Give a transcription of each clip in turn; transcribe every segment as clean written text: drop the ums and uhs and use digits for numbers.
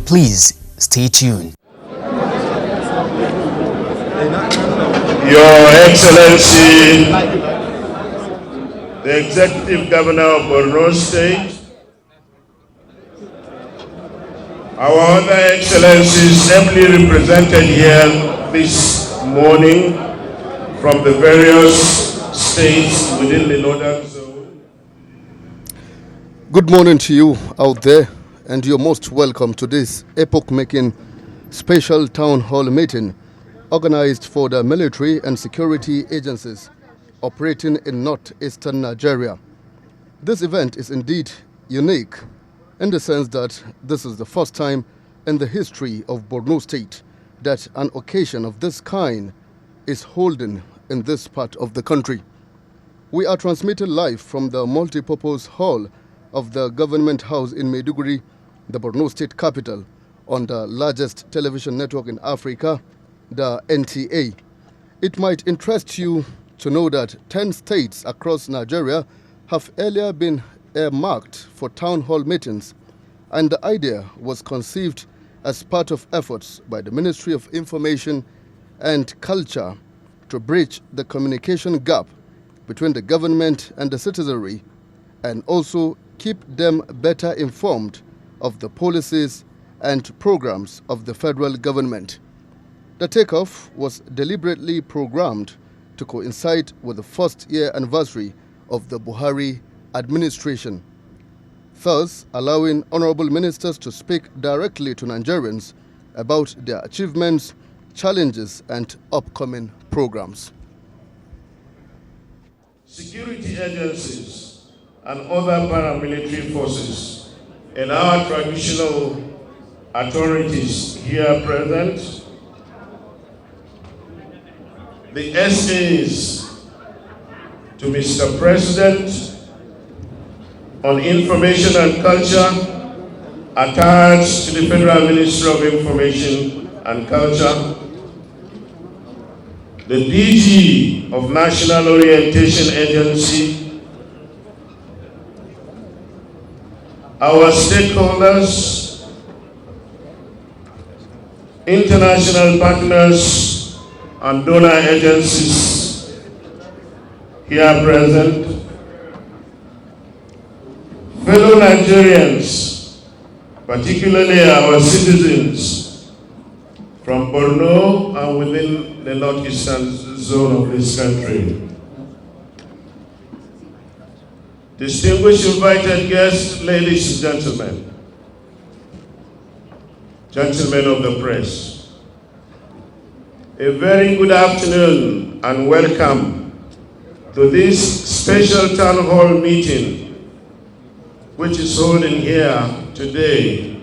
Please stay tuned. Your Excellency, the Executive Governor of Borno State, our other excellencies ably represented here this morning from the various states within the northern zone. Good morning to you out there, and you're most welcome to this epoch-making special town hall meeting organized for the military and security agencies operating in northeastern Nigeria. This event is indeed unique in the sense that this is the first time in the history of Borno State that an occasion of this kind is holding in this part of the country. We are transmitting live from the multipurpose hall of the government house in Maiduguri, the Borno State capital, on the largest television network in Africa, the NTA. It might interest you to know that 10 states across Nigeria have earlier been earmarked for town hall meetings, and the idea was conceived as part of efforts by the Ministry of Information and Culture to bridge the communication gap between the government and the citizenry, and also keep them better informed of the policies and programs of the federal government. The takeoff was deliberately programmed to coincide with the first year anniversary of the Buhari administration, thus allowing honorable ministers to speak directly to Nigerians about their achievements, challenges, and upcoming programs. Security agencies and other paramilitary forces and our traditional authorities here present, the SAs to Mr. President on Information and Culture attached to the Federal Ministry of Information and Culture, the DG of National Orientation Agency, our stakeholders, international partners and donor agencies here present, fellow Nigerians, particularly our citizens from Borno and within the northeastern zone of this country. Distinguished invited guests, ladies and gentlemen, gentlemen of the press, a very good afternoon and welcome to this special town hall meeting which is holding here today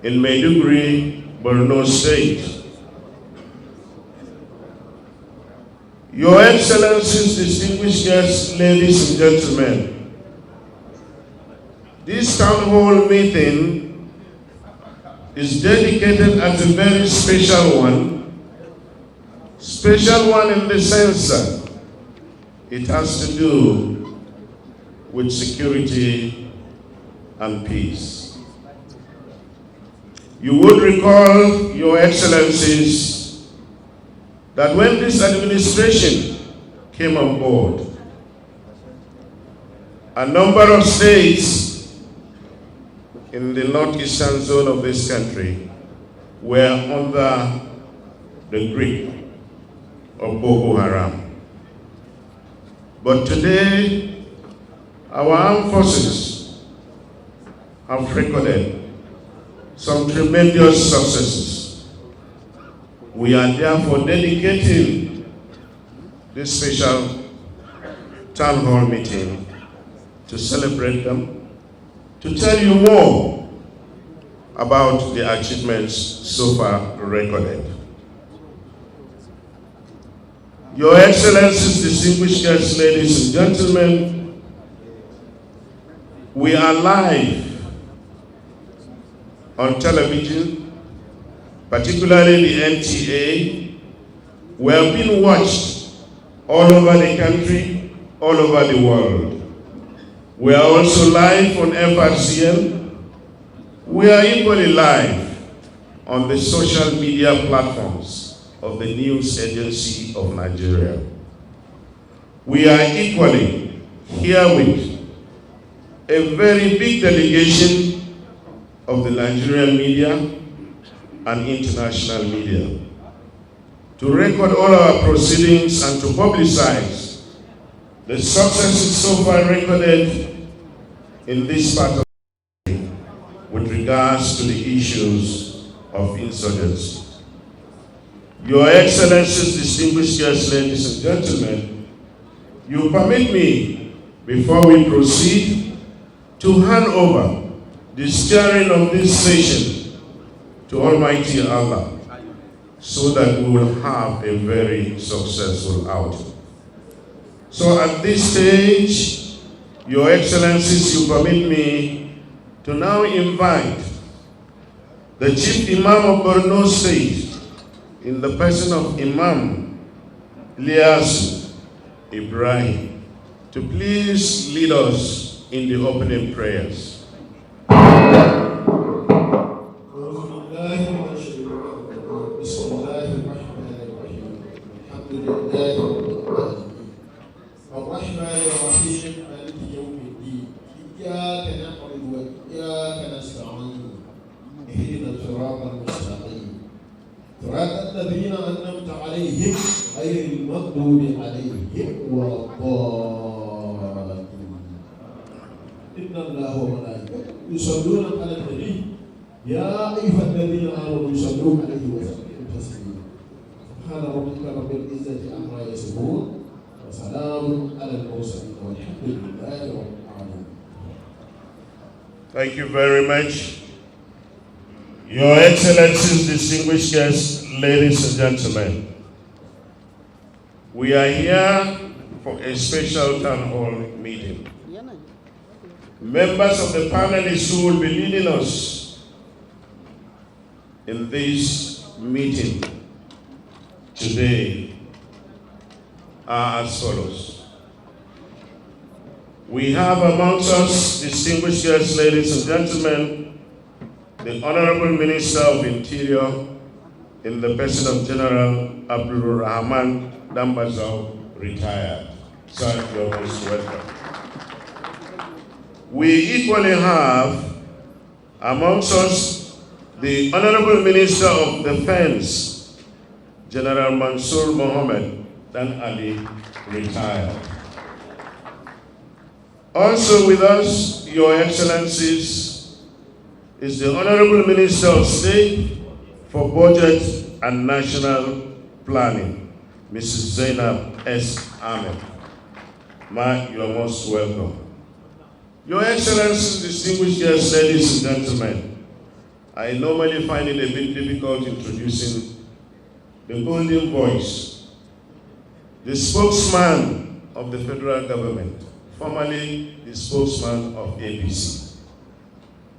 in Maiduguri, Borno State. Your Excellencies, distinguished guests, ladies and gentlemen, this town hall meeting is dedicated as a very special one in the sense that it has to do with security and peace. You would recall, Your Excellencies, that when this administration came on board, a number of states in the northeastern zone of this country were under the grip of Boko Haram. But today, our armed forces have recorded some tremendous successes. We are therefore dedicating this special town hall meeting to celebrate them, to tell you more about the achievements so far recorded. Your Excellencies, distinguished guests, ladies and gentlemen, we are live on television, particularly the NTA. We have been watched all over the country, all over the world. We are also live on FRCN, We are equally live on the social media platforms of the News Agency of Nigeria. We are equally here with a very big delegation of the Nigerian media and international media to record all our proceedings and to publicize the successes so far recorded in this part of the country with regards to the issues of insurgency. Your Excellencies, distinguished guests, ladies and gentlemen, you permit me, before we proceed, to hand over the steering of this session to Almighty Allah, so that we will have a very successful outing. So at this stage, Your Excellencies, you permit me to now invite the Chief Imam of Borno State, in the person of Imam Ilyasu Ibrahim, to please lead us in the opening prayers. الذين أنعمت عليهم غير المغضوب عليهم ولا الضالين إن الله وملائكته يصلون على النبي يا أيها الذين آمنوا صلوا عليه وسلموا تسليما سبحان ربك رب العزة عما يصفون وسلام على المرسلين والحمد لله رب العالمين. Thank you very much. Your Excellencies, distinguished guests, ladies and gentlemen, we are here for a special town hall meeting. Members of the panelists who will be leading us in this meeting today are as follows. We have amongst us, distinguished guests, ladies and gentlemen, the Honorable Minister of Interior, in the person of General Abdul Rahman Dambazau, retired. Sir, you are most welcome. We equally have amongst us the Honorable Minister of Defense, General Mansour Mohammed Dan Ali, retired. Also with us, Your Excellencies, is the Honorable Minister of State for Budget and National Planning, Mrs. Zainab S. Ahmed. Ma, you are most welcome. Your Excellencies, distinguished guests, ladies and gentlemen, I normally find it a bit difficult introducing the golden voice, the spokesman of the federal government, formerly the spokesman of APC.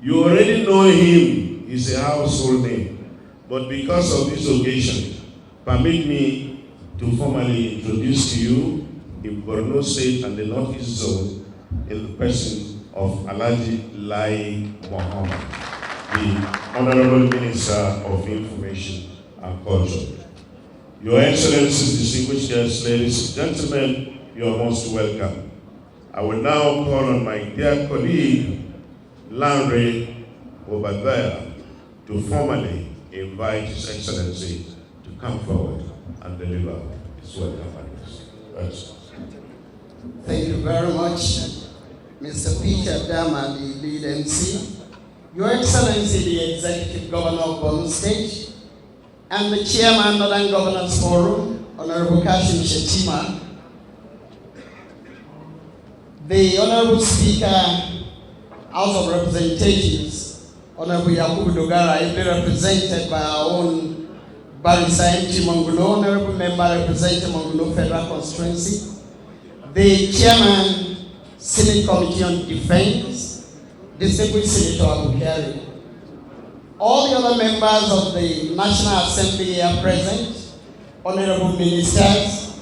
You already know him, he's a household name, but because of this occasion, permit me to formally introduce to you in Borno State and the Northeast Zone in the person of Alhaji Lai Mohammed, the Honorable Minister of Information and Culture. Your Excellencies, distinguished guests, ladies and gentlemen, you are most welcome. I will now call on my dear colleague, Lanre Obadaya, to formally invite His Excellency to come forward and deliver his welcome address. Thank you very much, Mr. Peter Dama, the lead MC, Your Excellency, the Executive Governor of Borno State, and the Chairman of the Northern Governors Forum, Honorable Kashim Shettima, the Honorable Speaker, House of Representatives, Honorable Yakubu Dogara, ably represented by our own Barrister M.T. Monguno, Honorable Member representing Monguno Federal Constituency, the Chairman, Senate Committee on Defense, distinguished Senator Abuja, all the other members of the National Assembly are present, Honorable Ministers,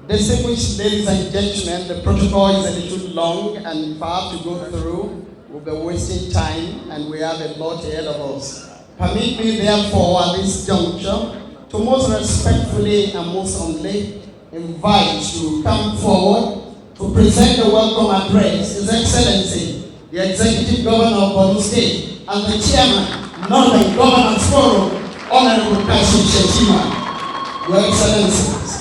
distinguished ladies and gentlemen, the protocol is a little long, and if I have to go through, we'll be the wasted time, and we have a lot ahead of us. Permit me, therefore, at this juncture, to most respectfully and most humbly invite to come forward to present the welcome address His Excellency, the Executive Governor of Borno State, and the Chairman, Northern Governors Forum, Honorable Kasim Shettima. Your Excellencies.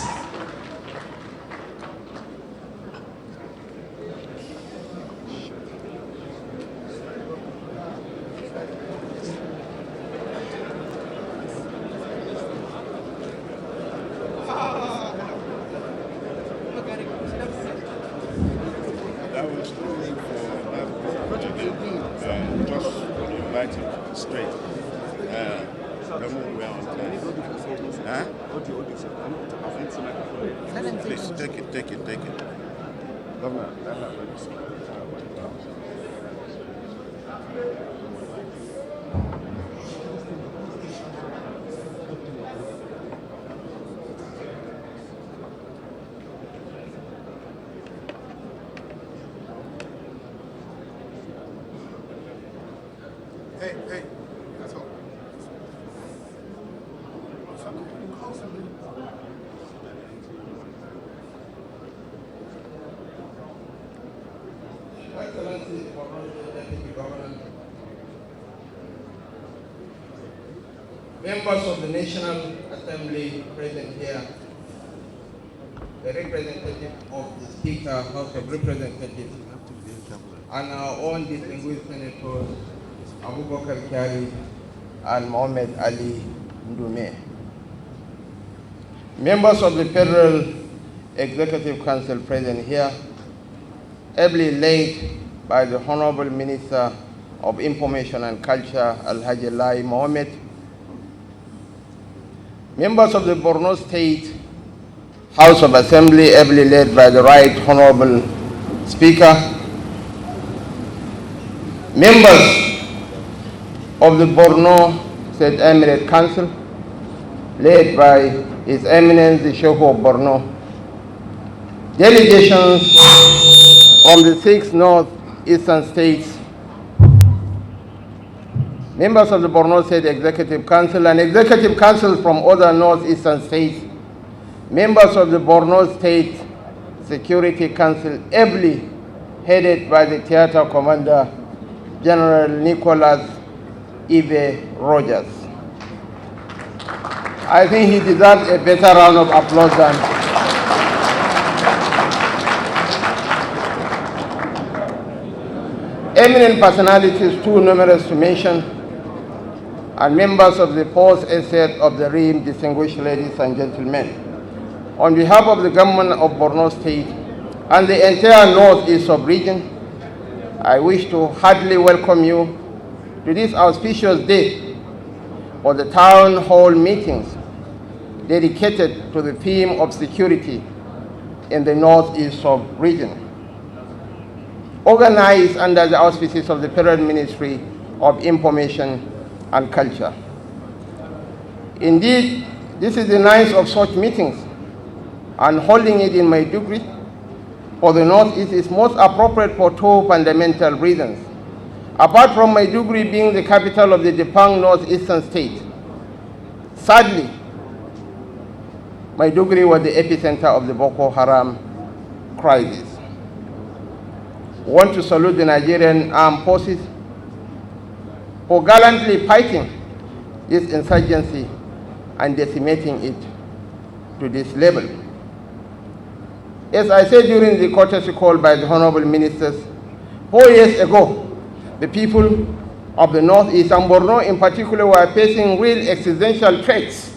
Please, take it. Governor, Hey, that's all. Excellency, Deputy Governor, members of the National Assembly present here, the representative of the Speaker, House of Representatives, and our own distinguished senators, Abubakar Kyari and Mohammed Ali Ndume. Members of the Federal Executive Council present here, ably led by the Honorable Minister of Information and Culture, Alhaji Lai Mohammed. Members of the Borno State House of Assembly, ably led by the Right Honorable Speaker. Members of the Borno State Emirate Council, led by His Eminence the Sheikh of Borno. Delegations from the 6 northeastern states, members of the Borno State Executive Council and Executive Council from other northeastern states, members of the Borno State Security Council, ably headed by the Theater Commander, General Nicholas Ibe Rogers. I think he deserves a better round of applause than eminent personalities, too numerous to mention, and members of the fourth estate of the realm, distinguished ladies and gentlemen. On behalf of the government of Borno State and the entire northeast sub-region, I wish to heartily welcome you to this auspicious day for the town hall meetings dedicated to the theme of security in the northeast sub-region, organized under the auspices of the Federal Ministry of Information and Culture. Indeed, this is the ninth of such meetings, and holding it in Maiduguri for the Northeast is most appropriate for two fundamental reasons. Apart from Maiduguri being the capital of the defunct northeastern state, sadly, Maiduguri was the epicenter of the Boko Haram crisis. We want to salute the Nigerian armed forces for gallantly fighting this insurgency and decimating it to this level. As I said during the courtesy call by the honorable ministers, 4 years ago, the people of the Northeast and Borno in particular were facing real existential threats.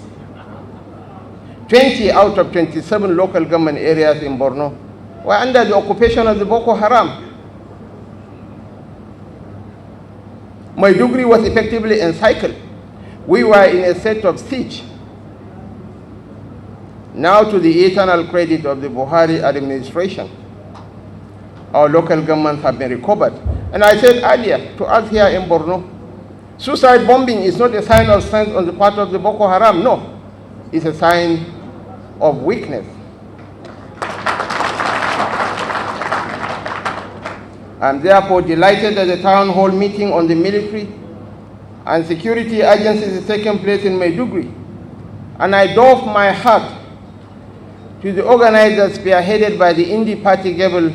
20 out of 27 local government areas in Borno were under the occupation of the Boko Haram. Maiduguri was effectively encircled. We were in a state of siege. Now, to the eternal credit of the Buhari administration, our local governments have been recovered. And I said earlier to us here in Borno, suicide bombing is not a sign of strength on the part of the Boko Haram. No, it's a sign of weakness. I'm therefore delighted that the town hall meeting on the military and security agencies is taking place in Maiduguri, and I doff my hat to the organizers spearheaded by the Indi Party Gebel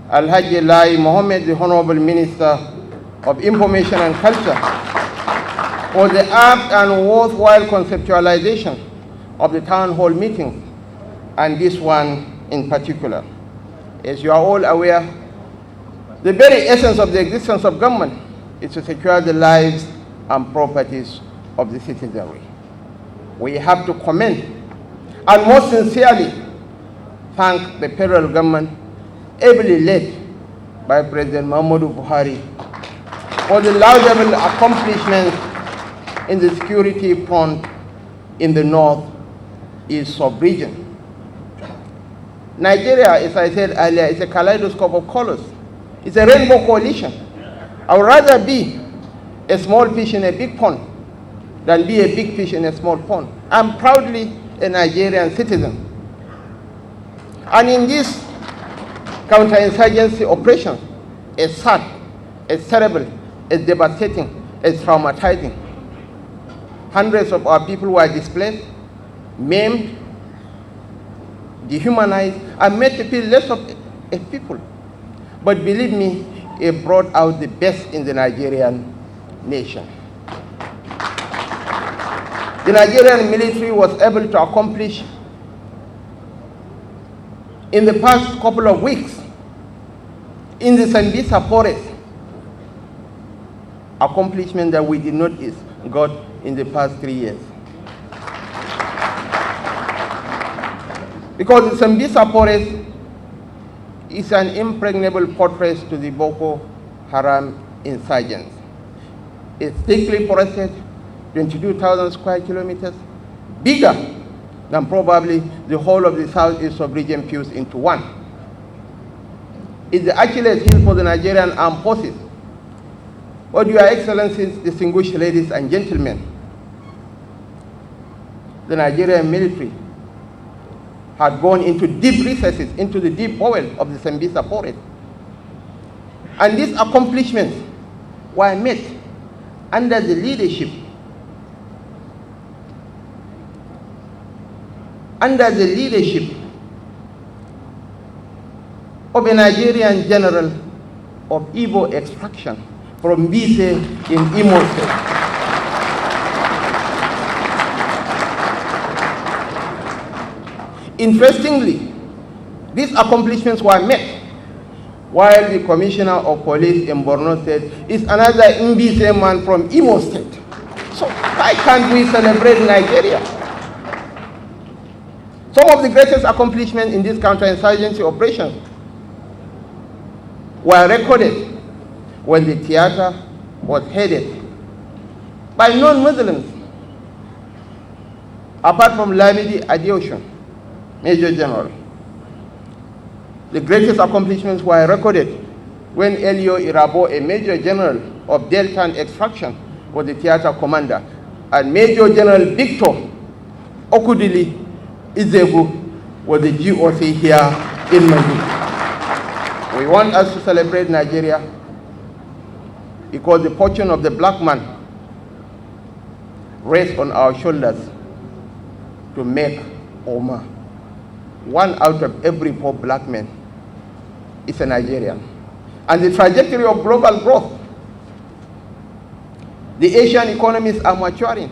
Alhaji Lai Mohammed, the Honorable Minister of Information and Culture, for the apt and worthwhile conceptualization of the town hall meeting, and this one in particular. As you are all aware, the very essence of the existence of government is to secure the lives and properties of the citizenry. We have to commend and most sincerely thank the federal government, ably led by President Muhammadu Buhari, for the laudable accomplishments in the security front in the north-east sub-region. Nigeria, as I said earlier, is a kaleidoscope of colors. It's a rainbow coalition. I would rather be a small fish in a big pond than be a big fish in a small pond. I'm proudly a Nigerian citizen. And in this counterinsurgency operation, it's sad, it's terrible, it's devastating, it's traumatizing. Hundreds of our people were displaced, maimed, dehumanized, and made to feel less of a people. But believe me, it brought out the best in the Nigerian nation. The Nigerian military was able to accomplish in the past couple of weeks in the Sambisa forest accomplishment that we did not got in the past 3 years. Because the Sambisa forest is an impregnable fortress to the Boko Haram insurgents. It's thickly forested, 22,000 square kilometers, bigger than probably the whole of the southeast sub-region fused into one. It's the Achilles heel for the Nigerian armed forces. But Your Excellencies, distinguished ladies and gentlemen, the Nigerian military had gone into deep recesses, into the deep bowel of the Sambisa forest. And these accomplishments were made under the leadership of a Nigerian general of Igbo extraction from Bise in Imo State. Interestingly, these accomplishments were met while the Commissioner of Police in Borno State is another Mbise man from Imo State. So why can't we celebrate Nigeria? Some of the greatest accomplishments in this counterinsurgency operations were recorded when the theater was headed by non-Muslims, apart from Lamidi Adeosun, Major General. The greatest accomplishments were recorded when Elio Irabo, a Major General of Delta Extraction, was the theater commander, and Major General Victor Okudili Izebu was the GOC here in Maiduguri. We want us to celebrate Nigeria because the fortune of the black man rests on our shoulders to make Oma. 1 out of every 4 black men is a Nigerian. And the trajectory of global growth, the Asian economies are maturing.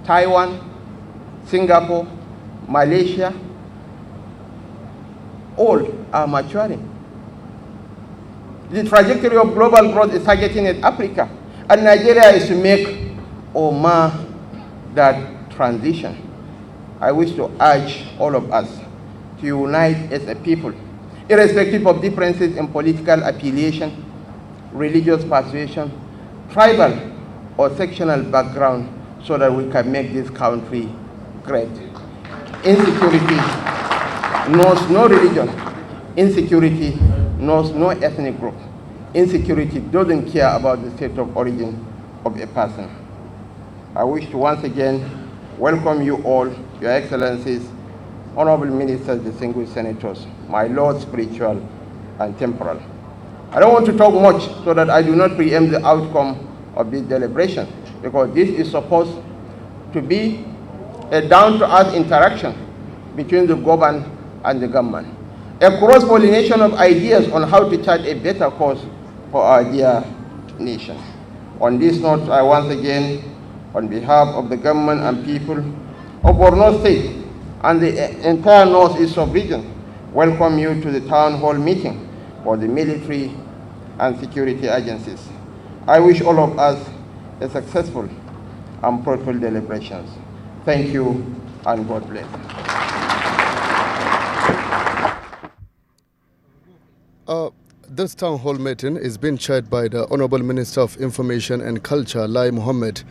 Taiwan, Singapore, Malaysia, all are maturing. The trajectory of global growth is targeting at Africa, and Nigeria is to make or mar that transition. I wish to urge all of us to unite as a people, irrespective of differences in political affiliation, religious persuasion, tribal or sectional background, so that we can make this country great. Insecurity knows no religion. Insecurity knows no ethnic group. Insecurity doesn't care about the state of origin of a person. I wish to once again welcome you all, Your Excellencies, Honorable Ministers, distinguished Senators, my Lord Spiritual, and temporal. I don't want to talk much so that I do not preempt the outcome of this deliberation, because this is supposed to be a down-to-earth interaction between the governed and the government, a cross-pollination of ideas on how to chart a better course for our dear nation. On this note, I once again, on behalf of the government and people of Borno State and the entire Northeast sub-region, welcome you to the town hall meeting for the military and security agencies. I wish all of us a successful and fruitful deliberations. Thank you and God bless. This town hall meeting is being chaired by the Honorable Minister of Information and Culture, Lai Mohammed.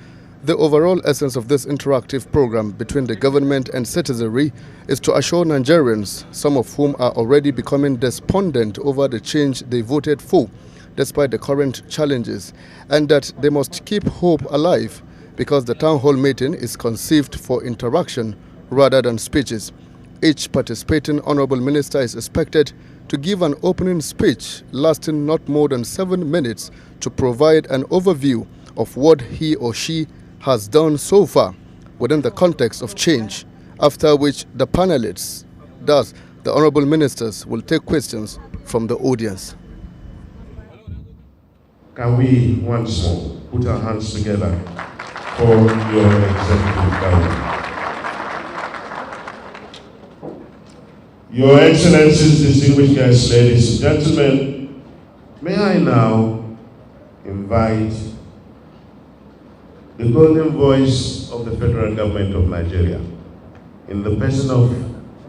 The overall essence of this interactive program between the government and citizenry is to assure Nigerians, some of whom are already becoming despondent over the change they voted for, despite the current challenges, and that they must keep hope alive because the town hall meeting is conceived for interaction rather than speeches. Each participating Honorable Minister is expected to give an opening speech lasting not more than 7 minutes to provide an overview of what he or she has done so far within the context of change, after which the panelists, thus the Honorable Ministers, will take questions from the audience. Can we once more put our hands together for your executive government? Your Excellencies, distinguished guests, ladies and gentlemen, may I now invite the golden voice of the federal government of Nigeria, in the person of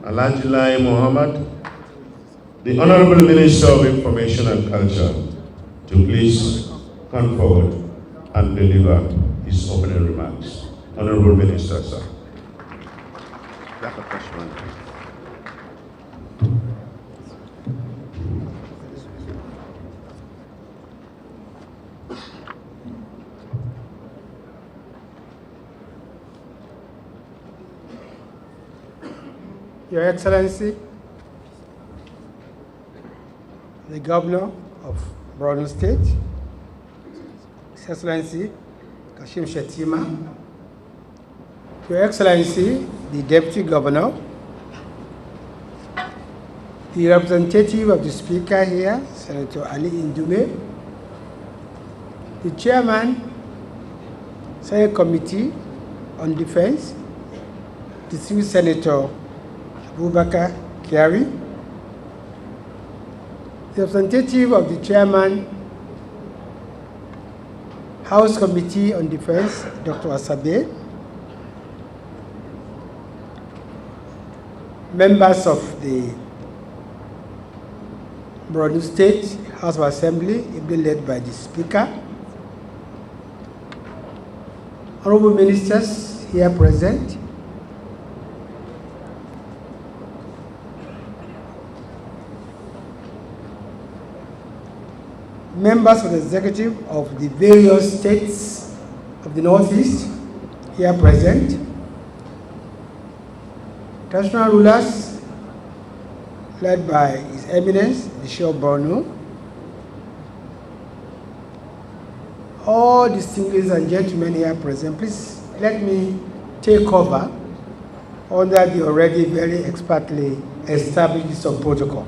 Alhaji Lai Mohammed, the Honorable Minister of Information and Culture, to please come forward and deliver his opening remarks. Honorable Minister, sir. Your Excellency, the Governor of Borno State, His Excellency Kashim Shettima, Your Excellency, the Deputy Governor, the representative of the Speaker here, Senator Ali Indume, the Chairman, Senate Committee on Defense, distinguished Senator Abubakar Kyari, the representative of the Chairman, House Committee on Defense, Dr. Asabe, members of the Borno State House of Assembly, ably led by the Speaker, honorable ministers here present, members of the executive of the various states of the Northeast here present, traditional rulers led by His Eminence, the Sheikh of Borno, all distinguished and gentlemen here present, please let me take over under the already very expertly established protocol.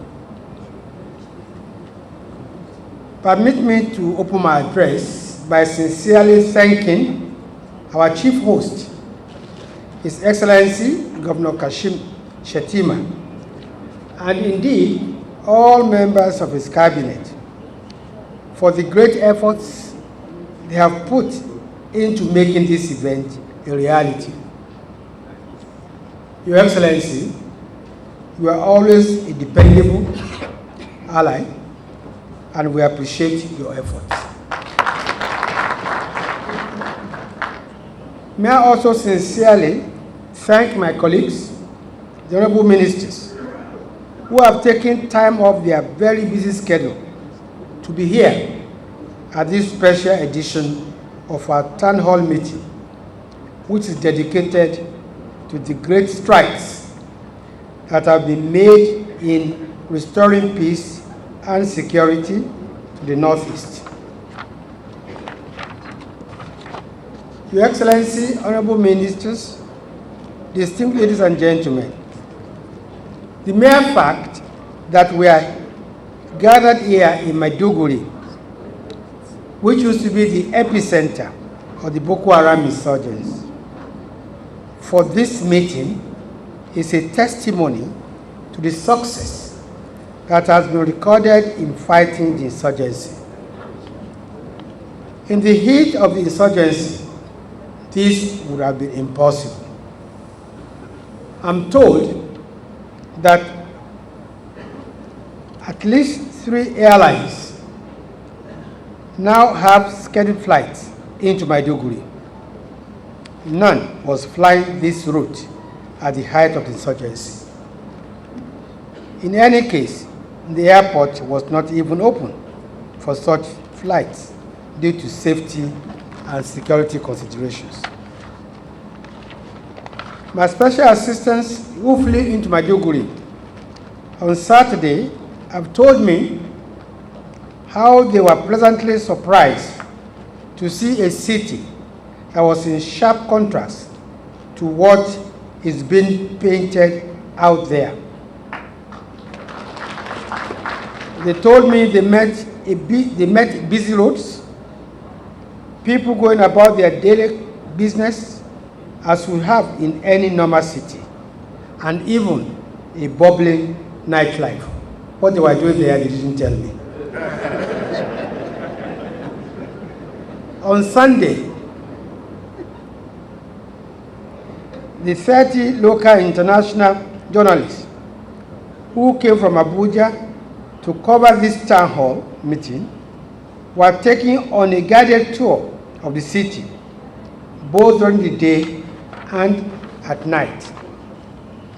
Permit me to open my address by sincerely thanking our chief host, His Excellency Governor Kashim Shettima, and indeed all members of his cabinet for the great efforts they have put into making this event a reality. Your Excellency, you are always a dependable ally, and we appreciate your efforts. May I also sincerely thank my colleagues, the honorable ministers, who have taken time off their very busy schedule to be here at this special edition of our town hall meeting, which is dedicated to the great strides that have been made in restoring peace and security to the northeast. Your Excellency, Honorable Ministers, distinguished ladies and gentlemen, the mere fact that we are gathered here in Maiduguri, which used to be the epicenter of the Boko Haram insurgents, for this meeting is a testimony to the success that has been recorded in fighting the insurgency. In the heat of the insurgency, this would have been impossible. I'm told that at least 3 airlines now have scheduled flights into Maiduguri. None was flying this route at the height of the insurgency. In any case, the airport was not even open for such flights due to safety and security considerations. My special assistants who flew into Maiduguri on Saturday have told me how they were pleasantly surprised to see a city that was in sharp contrast to what is being painted out there. They told me they met busy roads, people going about their daily business as we have in any normal city, and even a bubbling nightlife. What they were doing there, they didn't tell me. On Sunday, the 30 local and international journalists who came from Abuja to cover this town hall meeting were taken on a guided tour of the city, both during the day and at night,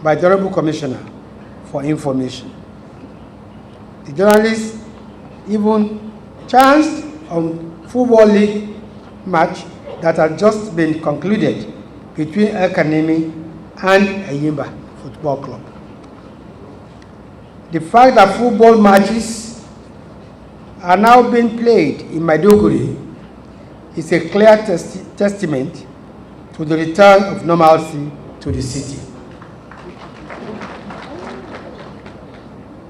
by the Honorable Commissioner for Information. The journalists even chanced on football league match that had just been concluded between El Kanemi and Eyimba Football Club. The fact that football matches are now being played in Maiduguri is a clear testament to the return of normalcy to the city.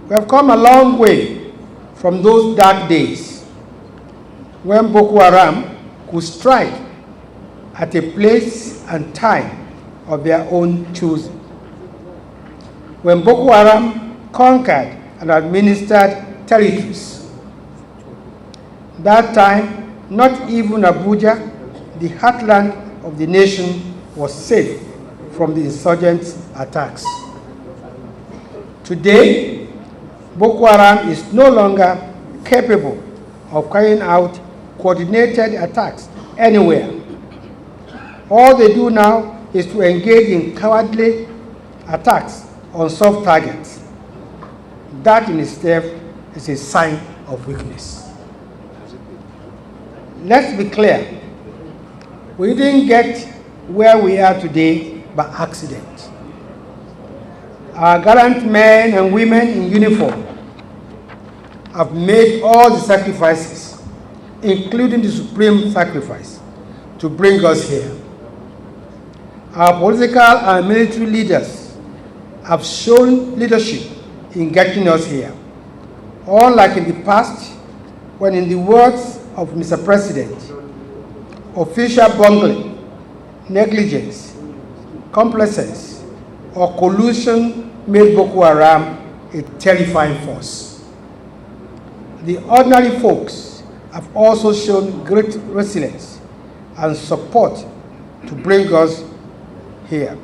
We have come a long way from those dark days when Boko Haram could strike at a place and time of their own choosing. When Boko Haram conquered and administered territories, that time not even Abuja, the heartland of the nation, was safe from the insurgents' attacks. Today, Boko Haram is no longer capable of carrying out coordinated attacks anywhere. All they do now is to engage in cowardly attacks on soft targets. That in itself is a sign of weakness. Let's be clear, we didn't get where we are today by accident. Our gallant men and women in uniform have made all the sacrifices, including the supreme sacrifice, to bring us here. Our political and military leaders have shown leadership in getting us here. Unlike in the past, when, in the words of Mr. President, official bungling, negligence, complacence, or collusion made Boko Haram a terrifying force. The ordinary folks have also shown great resilience and support to bring us here.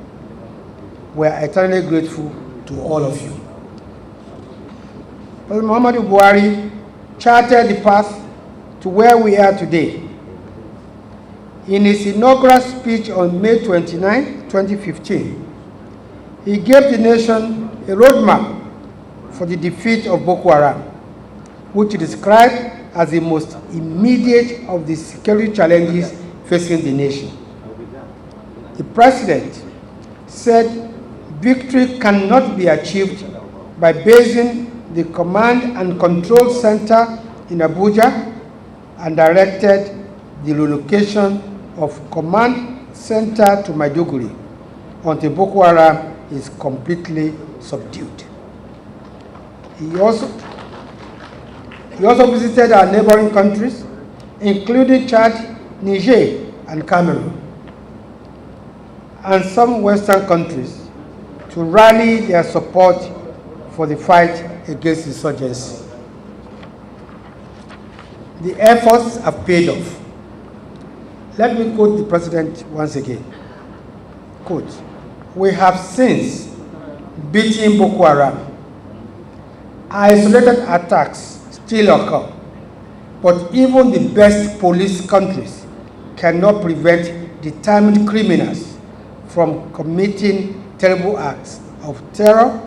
We are eternally grateful to all of you. President Muhammadu Buhari charted the path to where we are today. In his inaugural speech on May 29, 2015, he gave the nation a roadmap for the defeat of Boko Haram, which he described as the most immediate of the security challenges facing the nation. The president said victory cannot be achieved by basing the Command and Control Center in Abuja and directed the relocation of Command Center to Maiduguri until Boko Haram is completely subdued. He also visited our neighboring countries, including Chad, Niger, and Cameroon, and some Western countries to rally their support for the fight against insurgency. The efforts have paid off. Let me quote the President once again. Quote, "We have since beaten Boko Haram. Isolated attacks still occur, but even the best police countries cannot prevent determined criminals from committing terrible acts of terror,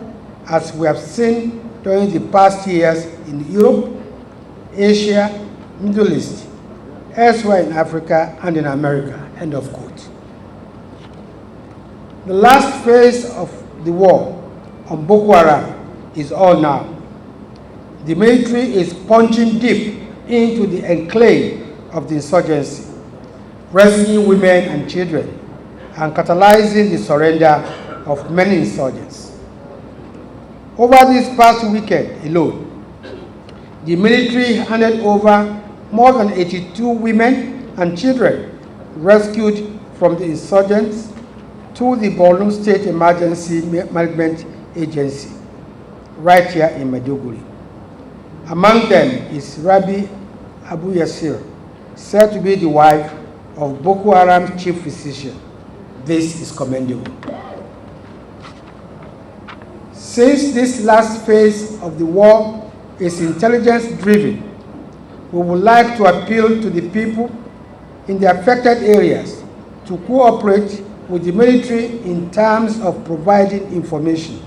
as we have seen during the past years in Europe, Asia, Middle East, elsewhere in Africa, and in America." End of quote. The last phase of the war on Boko Haram is on now. The military is punching deep into the enclave of the insurgency, rescuing women and children, and catalyzing the surrender of many insurgents. Over this past weekend alone, the military handed over more than 82 women and children rescued from the insurgents to the Borno State Emergency Management Agency, right here in Maiduguri. Among them is Rabi Abu Yasir, said to be the wife of Boko Haram's chief physician. This is commendable. Since this last phase of the war is intelligence-driven, we would like to appeal to the people in the affected areas to cooperate with the military in terms of providing information,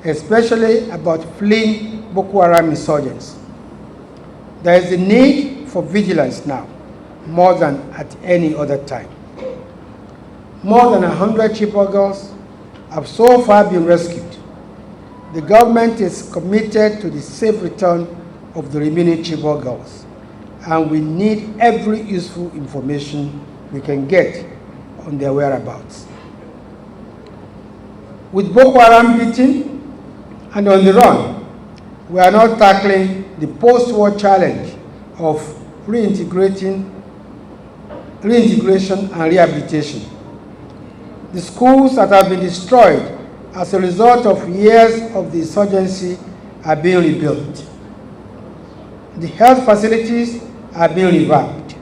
especially about fleeing Boko Haram insurgents. There is a need for vigilance now, more than at any other time. More than 100 Chibok girls have so far been rescued. The government is committed to the safe return of the remaining Chibok girls, and we need every useful information we can get on their whereabouts. With Boko Haram beaten and on the run, we are now tackling the post-war challenge of reintegration and rehabilitation. The schools that have been destroyed as a result of years of the insurgency are being rebuilt. The health facilities are being revamped.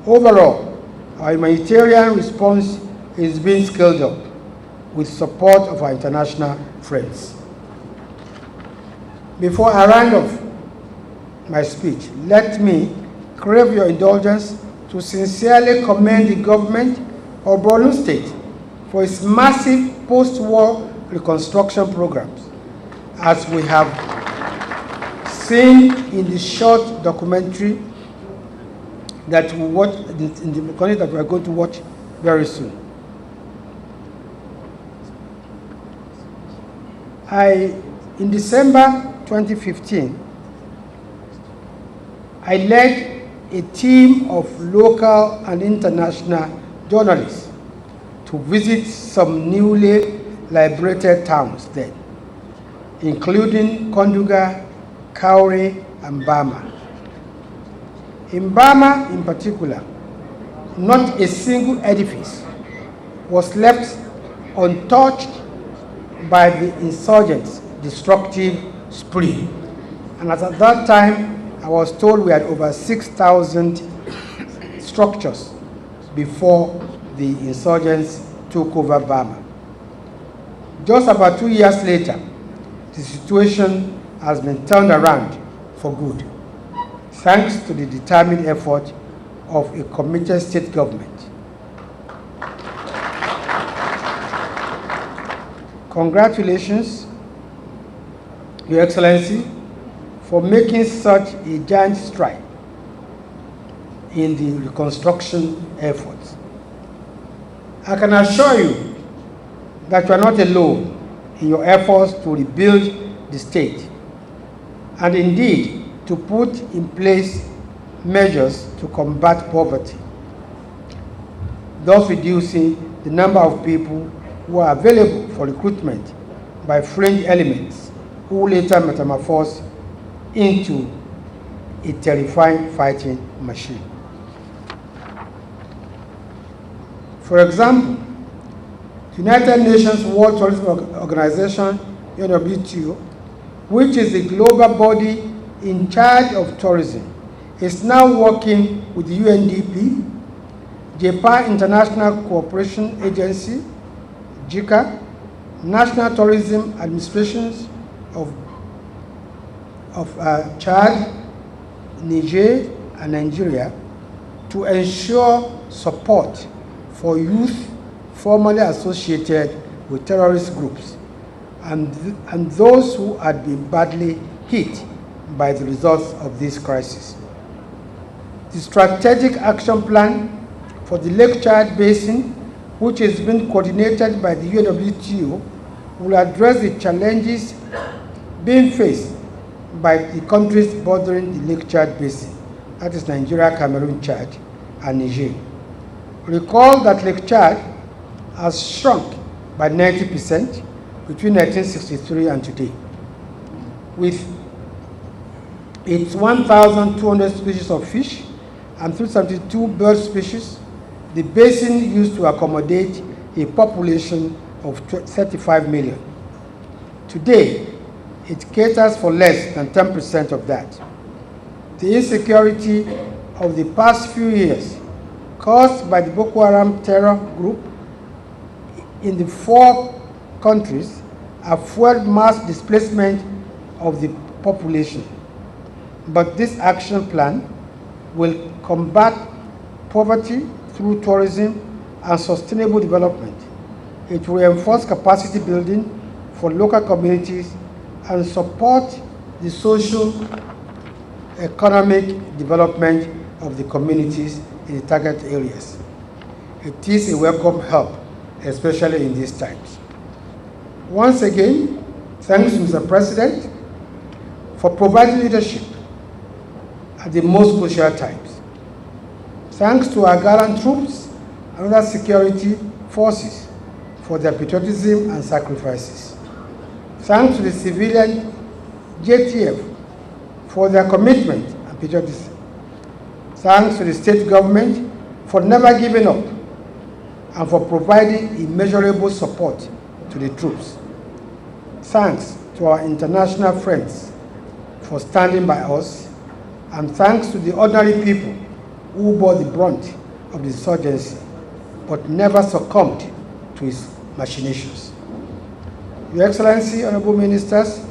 Overall, our humanitarian response is being scaled up with support of our international friends. Before I round off my speech, let me crave your indulgence to sincerely commend the government of Borno State for its massive post-war reconstruction programs, as we have seen in the short documentary that we watch, in the documentary that we are going to watch very soon. In December 2015, I led a team of local and international journalists to visit some newly liberated towns then, including Konduga, Kauri, and Bama. In Bama in particular, not a single edifice was left untouched by the insurgents' destructive spree. And at that time, I was told we had over 6,000 structures before the insurgents took over Bama. Just about 2 years later, the situation has been turned around for good, thanks to the determined effort of a committed state government. Congratulations, Your Excellency, for making such a giant stride in the reconstruction efforts. I can assure you that you are not alone in your efforts to rebuild the state, and indeed to put in place measures to combat poverty, thus reducing the number of people who are available for recruitment by fringe elements who later metamorphose into a terrifying fighting machine. For example, the United Nations World Tourism Organization, UNWTO, which is the global body in charge of tourism, is now working with the UNDP, Japan International Cooperation Agency, JICA, National Tourism Administrations of Chad, Niger, and Nigeria to ensure support for youth formerly associated with terrorist groups and those who had been badly hit by the results of this crisis. The Strategic Action Plan for the Lake Chad Basin, which has been coordinated by the UNWTO, will address the challenges being faced by the countries bordering the Lake Chad Basin, that is Nigeria, Cameroon, Chad, and Niger. Recall that Lake Chad has shrunk by 90% between 1963 and today. With its 1,200 species of fish and 372 bird species, the basin used to accommodate a population of 35 million. Today, it caters for less than 10% of that. The insecurity of the past few years caused by the Boko Haram terror group in the 4 countries have fueled mass displacement of the population. But this action plan will combat poverty through tourism and sustainable development. It will reinforce capacity building for local communities and support the social economic development of the communities in the target areas. It is a welcome help, especially in these times. Once again, thanks to Mr. President for providing leadership at the most crucial times. Thanks to our gallant troops and other security forces for their patriotism and sacrifices. Thanks to the civilian JTF for their commitment and patriotism. Thanks to the state government for never giving up and for providing immeasurable support to the troops. Thanks to our international friends for standing by us, and thanks to the ordinary people who bore the brunt of the insurgency but never succumbed to its machinations. Your Excellency, Honorable Ministers,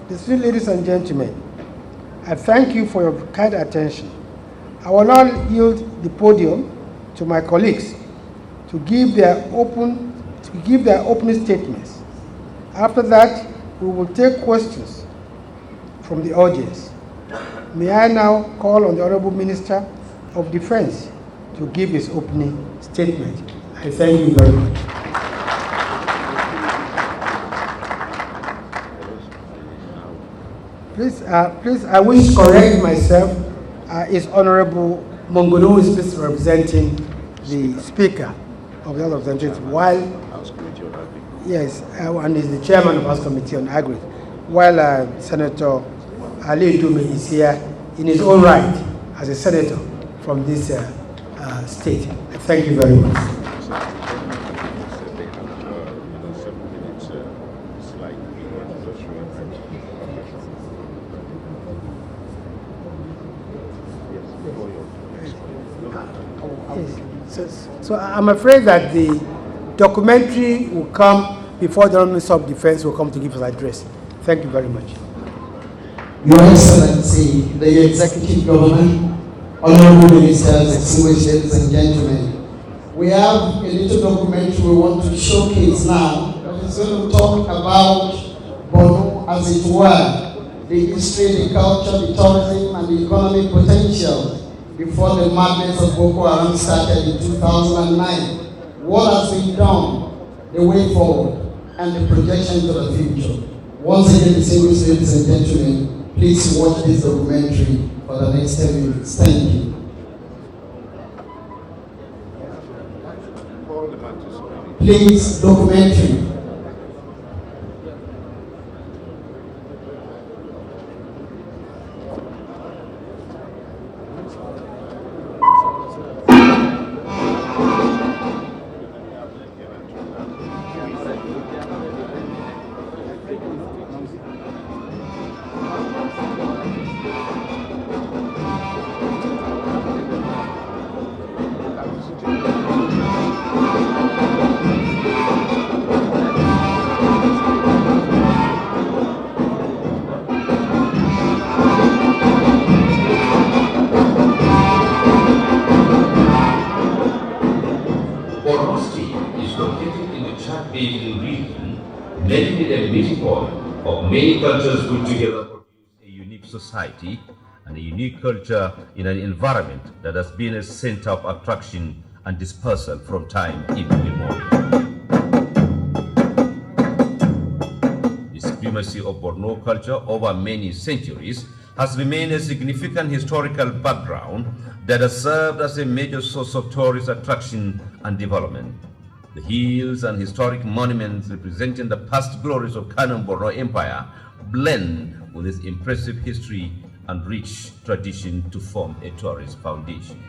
distinguished ladies and gentlemen, I thank you for your kind attention. I will now yield the podium to my colleagues to give their opening statements. After that, we will take questions from the audience. May I now call on the Honorable Minister of Defense to give his opening statement. I thank you very much. Please, I wish to correct myself. It's Honorable Mongolo who is representing the Speaker of the House of Representatives, while yes, and is the Chairman of the House Committee on Agri, while Senator Ali Dume is here in his own right as a senator from this state. Thank you very much. So I'm afraid that the documentary will come before the Minister of Defense will come to give his address. Thank you very much. Your Excellency, the Executive Governor, Honorable Ministers, distinguished ladies and gentlemen, we have a little documentary we want to showcase now that is going to talk about Borno, as it were, the history, the culture, the tourism, and the economic potential before the madness of Boko Haram started in 2009. What has been done, the way forward, and the projection to the future. Once again, distinguished ladies and gentlemen, Please watch this documentary for the next 10 minutes. Thank you. Please, documentary. making it a meeting point of many cultures put together produce a unique society and a unique culture in an environment that has been a center of attraction and dispersal from time immemorial. The supremacy of Borno culture over many centuries has remained a significant historical background that has served as a major source of tourist attraction and development. The hills and historic monuments representing the past glories of Kanem Borno Empire blend with its impressive history and rich tradition to form a tourist foundation.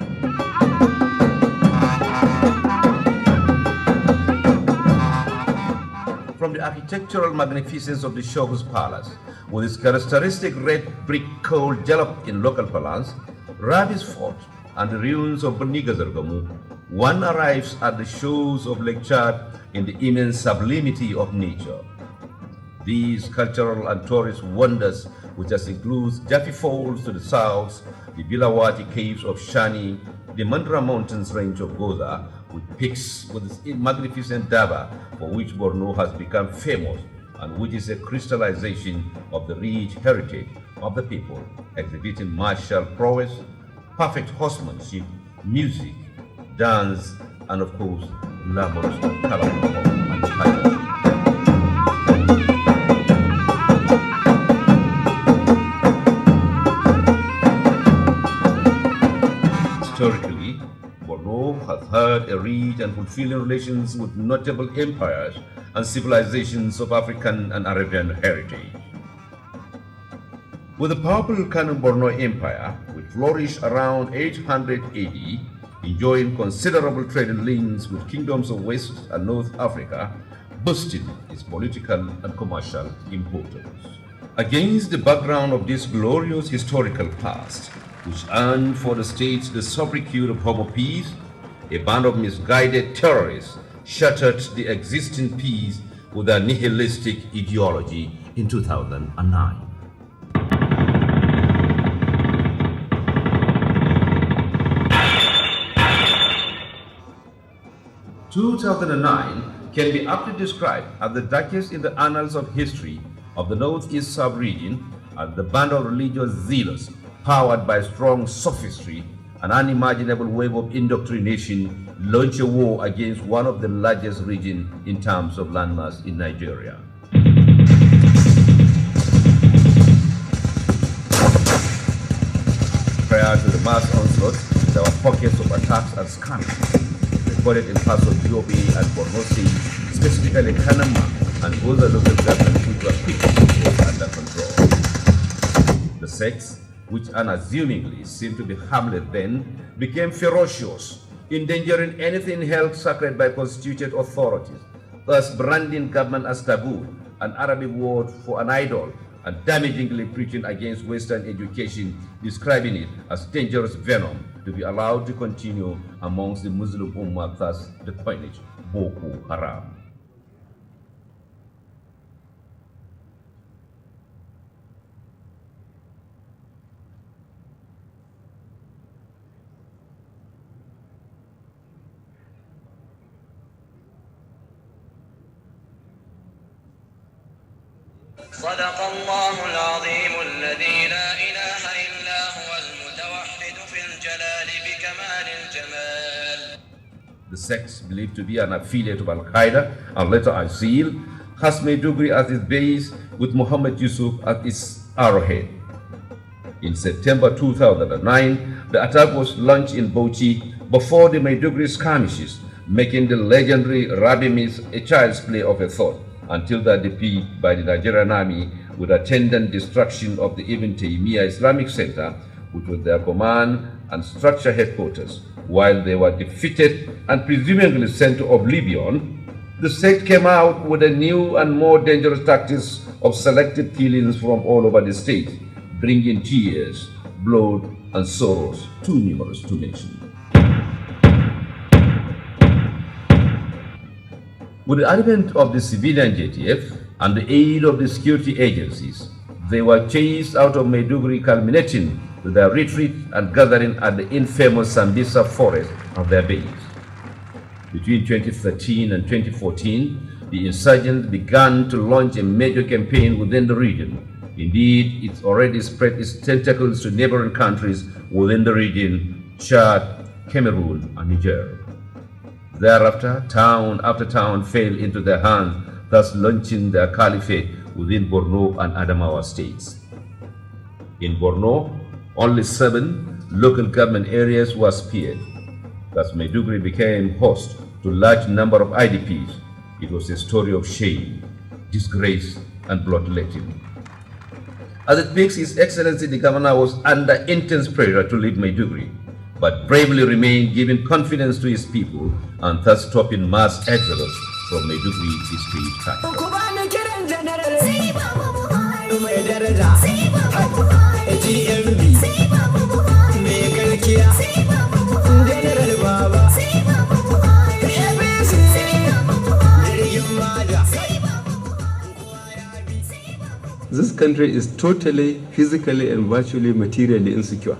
From the architectural magnificence of the Shogu's Palace, with its characteristic red brick called jalop in local parlance, Rabi's Fort, and the ruins of Bonigazargamu, one arrives at the shores of Lake Chad in the immense sublimity of nature. These cultural and tourist wonders, which includes Jaffe Falls to the south, the Bilawati Caves of Shani, the Mandra Mountains range of Goza, with peaks with its magnificent Daba, for which Borno has become famous, and which is a crystallization of the rich heritage of the people, exhibiting martial prowess, perfect horsemanship, music, dance, and of course, glamorous and colorful and pageantry. Historically, Borno has had a rich and fulfilling relations with notable empires and civilizations of African and Arabian heritage. With the powerful Kanem Borno Empire, which flourished around 800 AD, enjoying considerable trading links with kingdoms of West and North Africa, boosting its political and commercial importance. Against the background of this glorious historical past, which earned for the state the sobriquet of Homo Peace, a band of misguided terrorists shattered the existing peace with a nihilistic ideology in 2009. 2009 can be aptly described as the darkest in the annals of history of the Northeast sub-region, as the band of religious zealots, powered by strong sophistry and unimaginable wave of indoctrination, launched a war against one of the largest regions in terms of landmass in Nigeria. Prior to the mass onslaught, there were pockets of attacks and skirmishes recorded in parts of Yobe and Borno State, specifically Kanama and other local governments which were quickly under control. The sects, which unassumingly seemed to be harmless then, became ferocious, endangering anything held sacred by constituted authorities, thus branding government as taboo, an Arabic word for an idol, and damagingly preaching against Western education, describing it as dangerous venom to be allowed to continue amongst the Muslim Ummah, thus the coinage Boko Haram. صدق الله العظيم الذي لا إله إلا هو المتوحد في الجلال بكمال الجمال. The sect, believed to be an affiliate of Al-Qaeda and later ISIL, has Maiduguri as its base with Muhammad Yusuf as its arrowhead. In September 2009, the attack was launched in Bauchi before the Maiduguri skirmishes, making the legendary Rabi myth a child's play of a thought, until their defeat by the Nigerian army with attendant destruction of the Ibn Taymiyyah Islamic Center, which was their command and structure headquarters. While they were defeated and presumably sent to oblivion, the sect came out with a new and more dangerous tactics of selective killings from all over the state, bringing tears, blood, and sorrows too numerous to mention. With the advent of the civilian JTF and the aid of the security agencies, they were chased out of Maiduguri, culminating with their retreat and gathering at the infamous Sambisa forest of their base. Between 2013 and 2014, the insurgents began to launch a major campaign within the region. Indeed, it's already spread its tentacles to neighboring countries within the region, Chad, Cameroon, and Niger. Thereafter, town after town fell into their hands, thus launching their caliphate within Borno and Adamawa states. In Borno, only 7 local government areas were spared. Thus, Maiduguri became host to a large number of IDPs. It was a story of shame, disgrace, and bloodletting. As it speaks, His Excellency the Governor was under intense pressure to leave Maiduguri, but bravely remained, giving confidence to his people and thus stopping mass exodus from Maiduguri district capital. This country is totally, physically, and virtually materially insecure.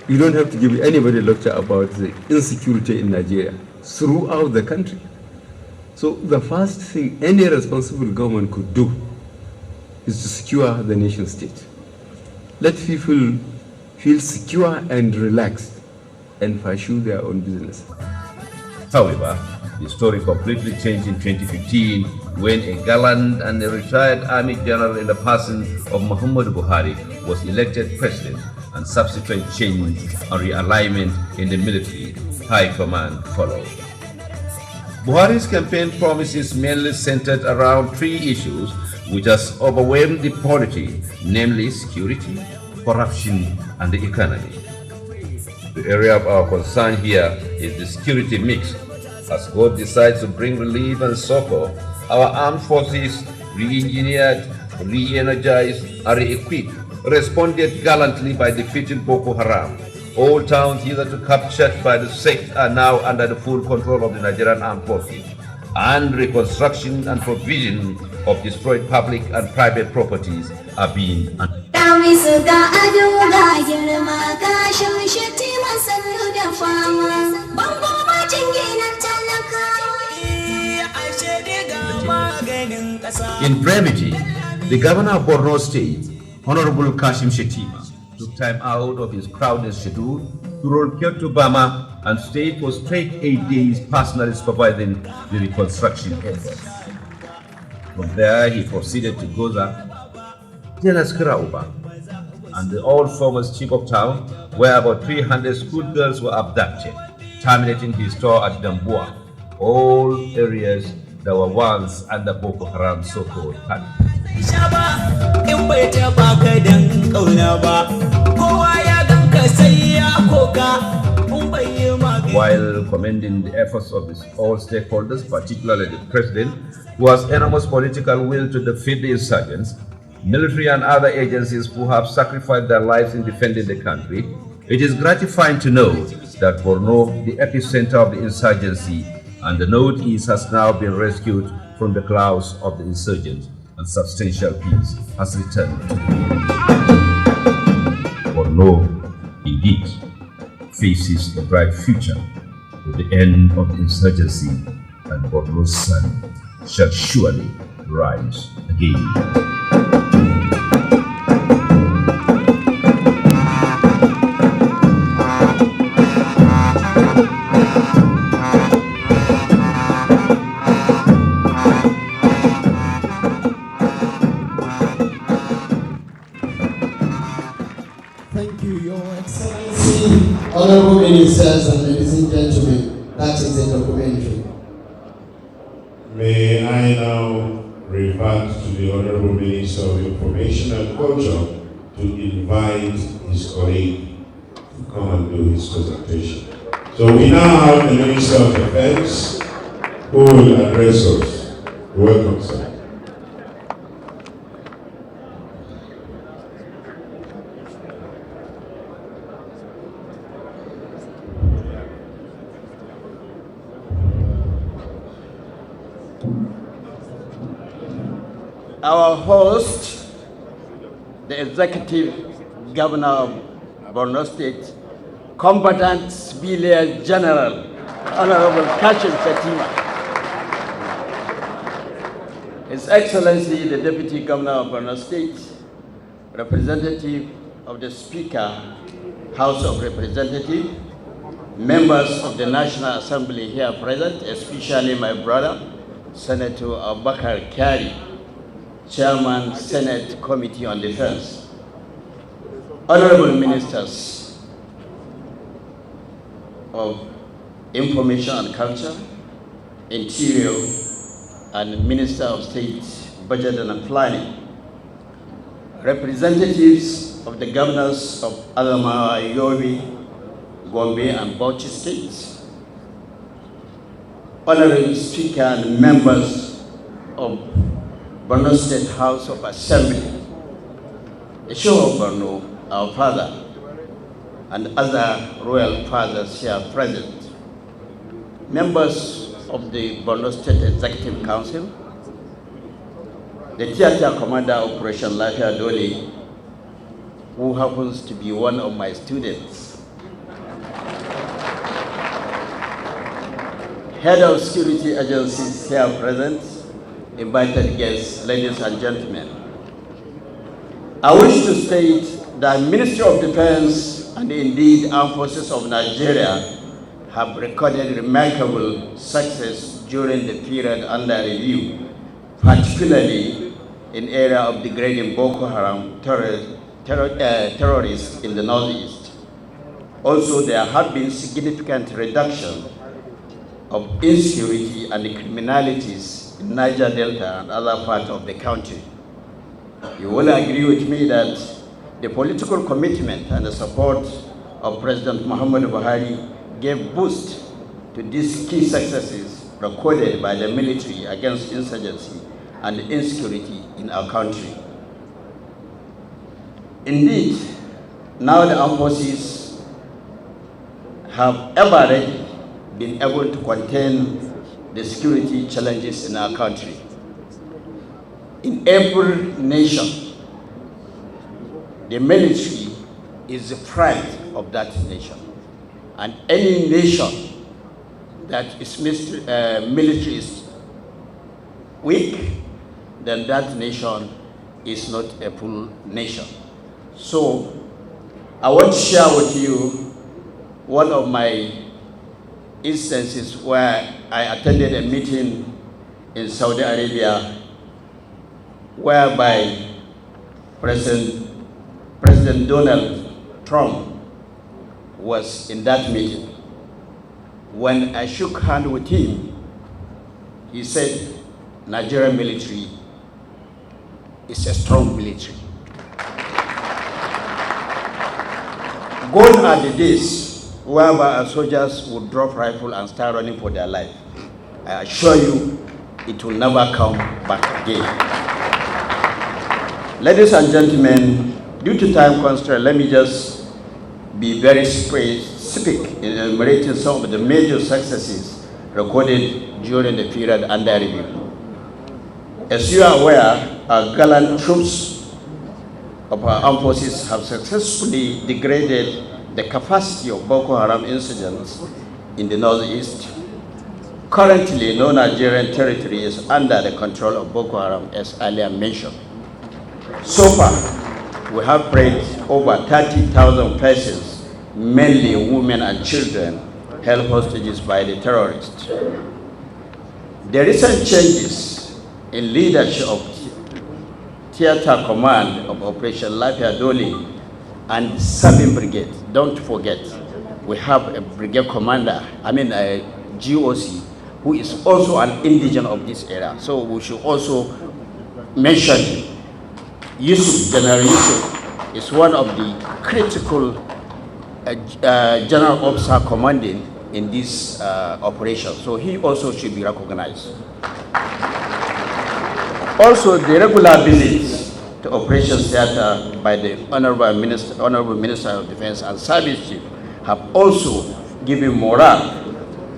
You don't have to give anybody a lecture about the insecurity in Nigeria throughout the country. So the first thing any responsible government could do is to secure the nation state. Let people feel secure and relaxed and pursue their own business. However, the story completely changed in 2015 when a gallant and a retired army general in the person of Muhammadu Buhari was elected president, and subsequent change and realignment in the military high command followed. Buhari's campaign promises mainly centered around 3 issues which has overwhelmed the polity, namely security, corruption, and the economy. The area of our concern here is the security mix. As God decides to bring relief and succor, our armed forces, re-engineered, re-energized, and re-equipped, responded gallantly by defeating Boko Haram. All towns hitherto captured by the sect are now under the full control of the Nigerian armed forces, and reconstruction and provision of destroyed public and private properties are being undertaken. In brevity, the governor of Borno State, Honorable Kashim Shettima, took time out of his crowded schedule to relocate to Bama and stayed for straight 8 days personally supervising the reconstruction effort. From there, he proceeded to Goza, Tenaskrauba, and the old former chief of town, where about 300 schoolgirls were abducted, terminating his tour at Dambua, all areas that were once under Boko Haram so-called country. While commending the efforts of all stakeholders, particularly the president, who has enormous political will to defeat the insurgents, military and other agencies who have sacrificed their lives in defending the country, it is gratifying to know that Borno, the epicenter of the insurgency, and the Northeast has now been rescued from the clouds of the insurgents, and substantial peace has returned. Borno, indeed, faces a bright future with the end of the insurgency, and Borno's sun shall surely rise again. see, honorable ministers and ladies and gentlemen, that is a documentary. May I now revert to the Honorable Minister of Information and Culture to invite his colleague to come and do his presentation. So we now have the Minister of Defense who will address us. Welcome, sir. Our host, the Executive Governor of Borno State, Combatant Civilian General, Honorable Kashim Shettima. His Excellency, the Deputy Governor of Borno State, Representative of the Speaker, House of Representatives, members of the National Assembly here present, especially my brother, Senator Abubakar Kyari, Chairman, Senate Committee on Defense, Honorable Ministers of Information and Culture, Interior, and Minister of State, Budget and Planning, representatives of the governors of Adamawa, Yobe, Gombe, and Bauchi states, Honorable Speaker and members of Borno State House of Assembly, the show of Borno, our father, and other royal fathers here present, members of the Borno State Executive Council, the Theater Commander Operation Lafia Dole, who happens to be one of my students, Head of Security Agencies here present, invited guests, ladies and gentlemen. I wish to state that Ministry of Defense and indeed Armed Forces of Nigeria have recorded remarkable success during the period under review, particularly in area of degrading Boko Haram terrorists in the northeast. Also, there have been significant reduction of insecurity and criminalities in Niger Delta and other parts of the country. You will agree with me that the political commitment and the support of President Muhammadu Buhari gave boost to these key successes recorded by the military against insurgency and insecurity in our country. Indeed, now the armed forces have ever ready been able to contain the security challenges in our country. In every nation, the military is the pride of that nation. And any nation that is military is weak, then that nation is not a full nation. So I want to share with you one of my instances where I attended a meeting in Saudi Arabia whereby President Donald Trump was in that meeting. When I shook hands with him, he said, Nigerian military is a strong military. Gone are the days whereby our soldiers would drop rifle and start running for their life. I assure you, it will never come back again. Ladies and gentlemen, due to time constraint, let me just be very specific in enumerating some of the major successes recorded during the period under review. As you are aware, our gallant troops of our armed forces have successfully degraded the capacity of Boko Haram insurgents in the northeast. Currently, no Nigerian territory is under the control of Boko Haram, as earlier mentioned. So far, we have freed over 30,000 persons, mainly women and children, held hostages by the terrorists. The recent changes in leadership of Theater Command of Operation Lafia Dole and serving brigade. Don't forget, we have a brigade commander, a GOC, who is also an indigent of this area. So we should also mention him. General Yusuf is one of the critical general officer commanding in this operation. So he also should be recognized. Also, the regular visits to Operations Theater by the Honorable Minister of Defense and Service Chief have also given morale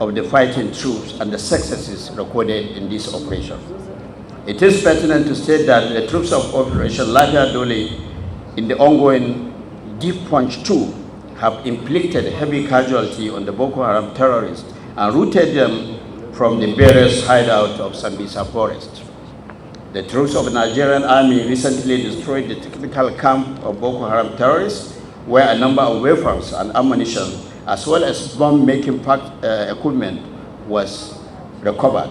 of the fighting troops and the successes recorded in this operation. It is pertinent to state that the troops of Operation Lafia Dole in the ongoing Deep Punch 2 have inflicted heavy casualty on the Boko Haram terrorists and routed them from the various hideouts of Sambisa Forest. The troops of the Nigerian army recently destroyed the technical camp of Boko Haram terrorists, where a number of weapons and ammunition, as well as bomb-making equipment, was recovered.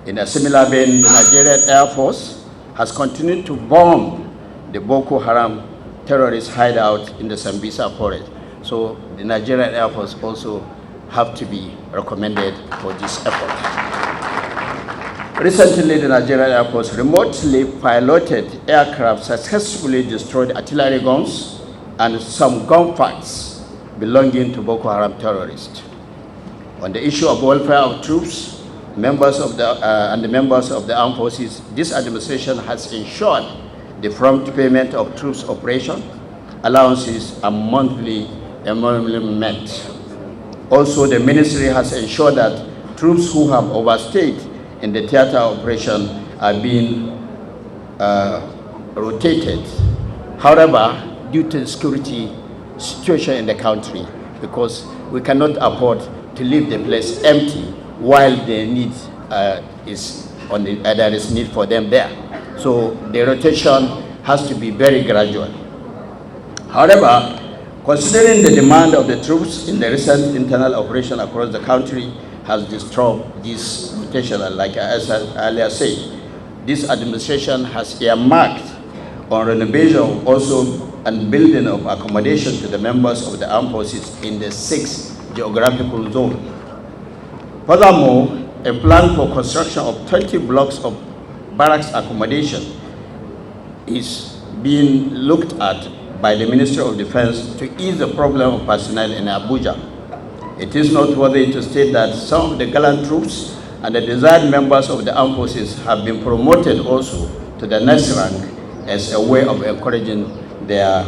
In a similar vein, the Nigerian Air Force has continued to bomb the Boko Haram terrorist hideout in the Sambisa Forest. So the Nigerian Air Force also have to be recommended for this effort. Recently, the Nigerian Air Force remotely piloted aircraft successfully destroyed artillery guns and some gunfights belonging to Boko Haram terrorists. On the issue of welfare of troops, members of the armed forces, this administration has ensured the prompt payment of troops' operation allowances and monthly emolument. Also, the ministry has ensured that troops who have overstayed in the theater operation are being rotated. However, due to the security situation in the country, because we cannot afford to leave the place empty while the need there is need for them there. So the rotation has to be very gradual. However, considering the demand of the troops in the recent internal operation across the country has disturbed this rotation, and like I earlier said, this administration has earmarked on renovation also and building of accommodation to the members of the armed forces in the 6th geographical zone. Furthermore, a plan for construction of 20 blocks of barracks accommodation is being looked at by the Ministry of Defense to ease the problem of personnel in Abuja. It is noteworthy to state that some of the gallant troops and the desired members of the armed forces have been promoted also to the next rank as a way of encouraging their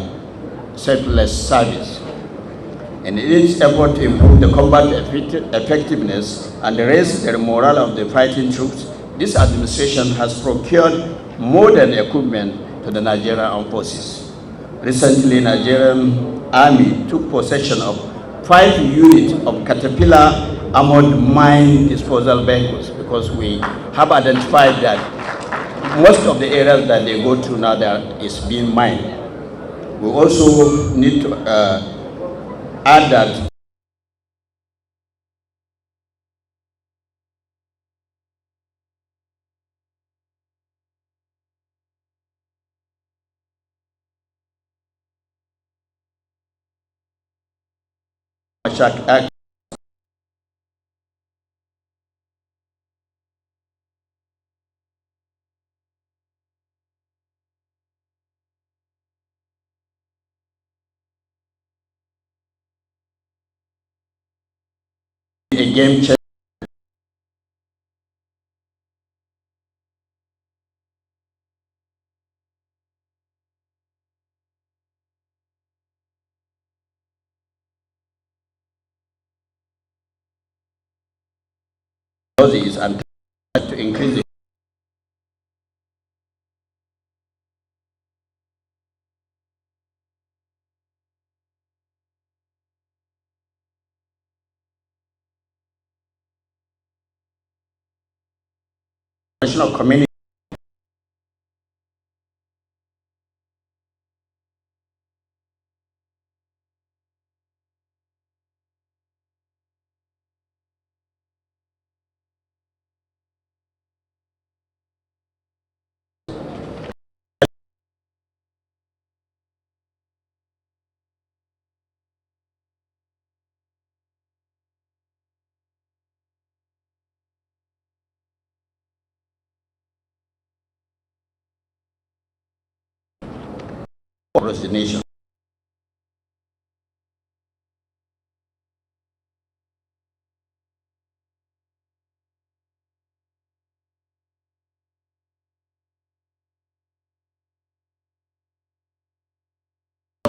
selfless service. And in its effort to improve the combat effectiveness and raise the morale of the fighting troops, this administration has procured modern equipment to the Nigerian armed forces. Recently, Nigerian Army took possession of 5 units of Caterpillar armored mine disposal vehicles, because we have identified that most of the areas that they go to now there is being mined. We also need to add that Act a game changer. And to increase the national community. across the nation.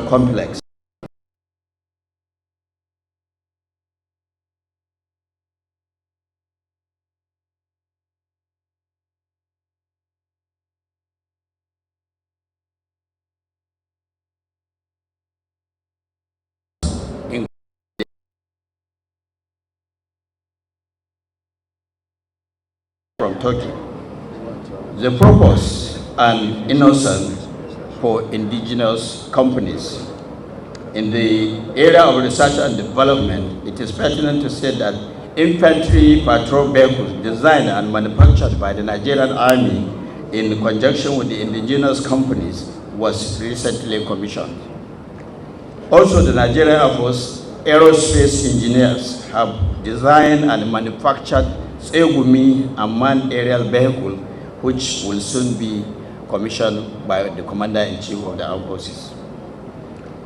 Complex. From Turkey. The purpose and innocence for indigenous companies. In the area of research and development, it is pertinent to say that infantry patrol vehicles designed and manufactured by the Nigerian Army in conjunction with the indigenous companies was recently commissioned. Also, the Nigerian Air Force aerospace engineers have designed and manufactured Segumi unmanned aerial vehicle, which will soon be commissioned by the Commander-in-Chief of the Armed Forces.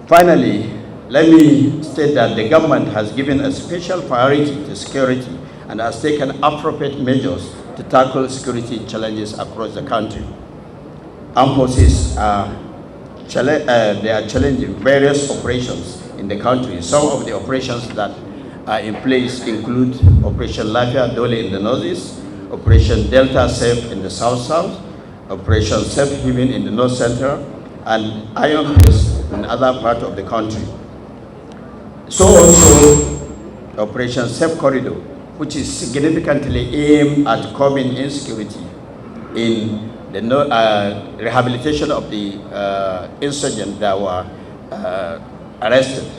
Finally, let me state that the government has given a special priority to security and has taken appropriate measures to tackle security challenges across the country. Armed forces are challenging various operations in the country. Some of the operations that are in place include Operation Lafia Dole in the northeast, Operation Delta Safe in the south-south, Operation Safe Haven in the north-central, and Iron Fist in other parts of the country. So also Operation Safe Corridor, which is significantly aimed at curbing insecurity in the rehabilitation of the insurgents that were arrested.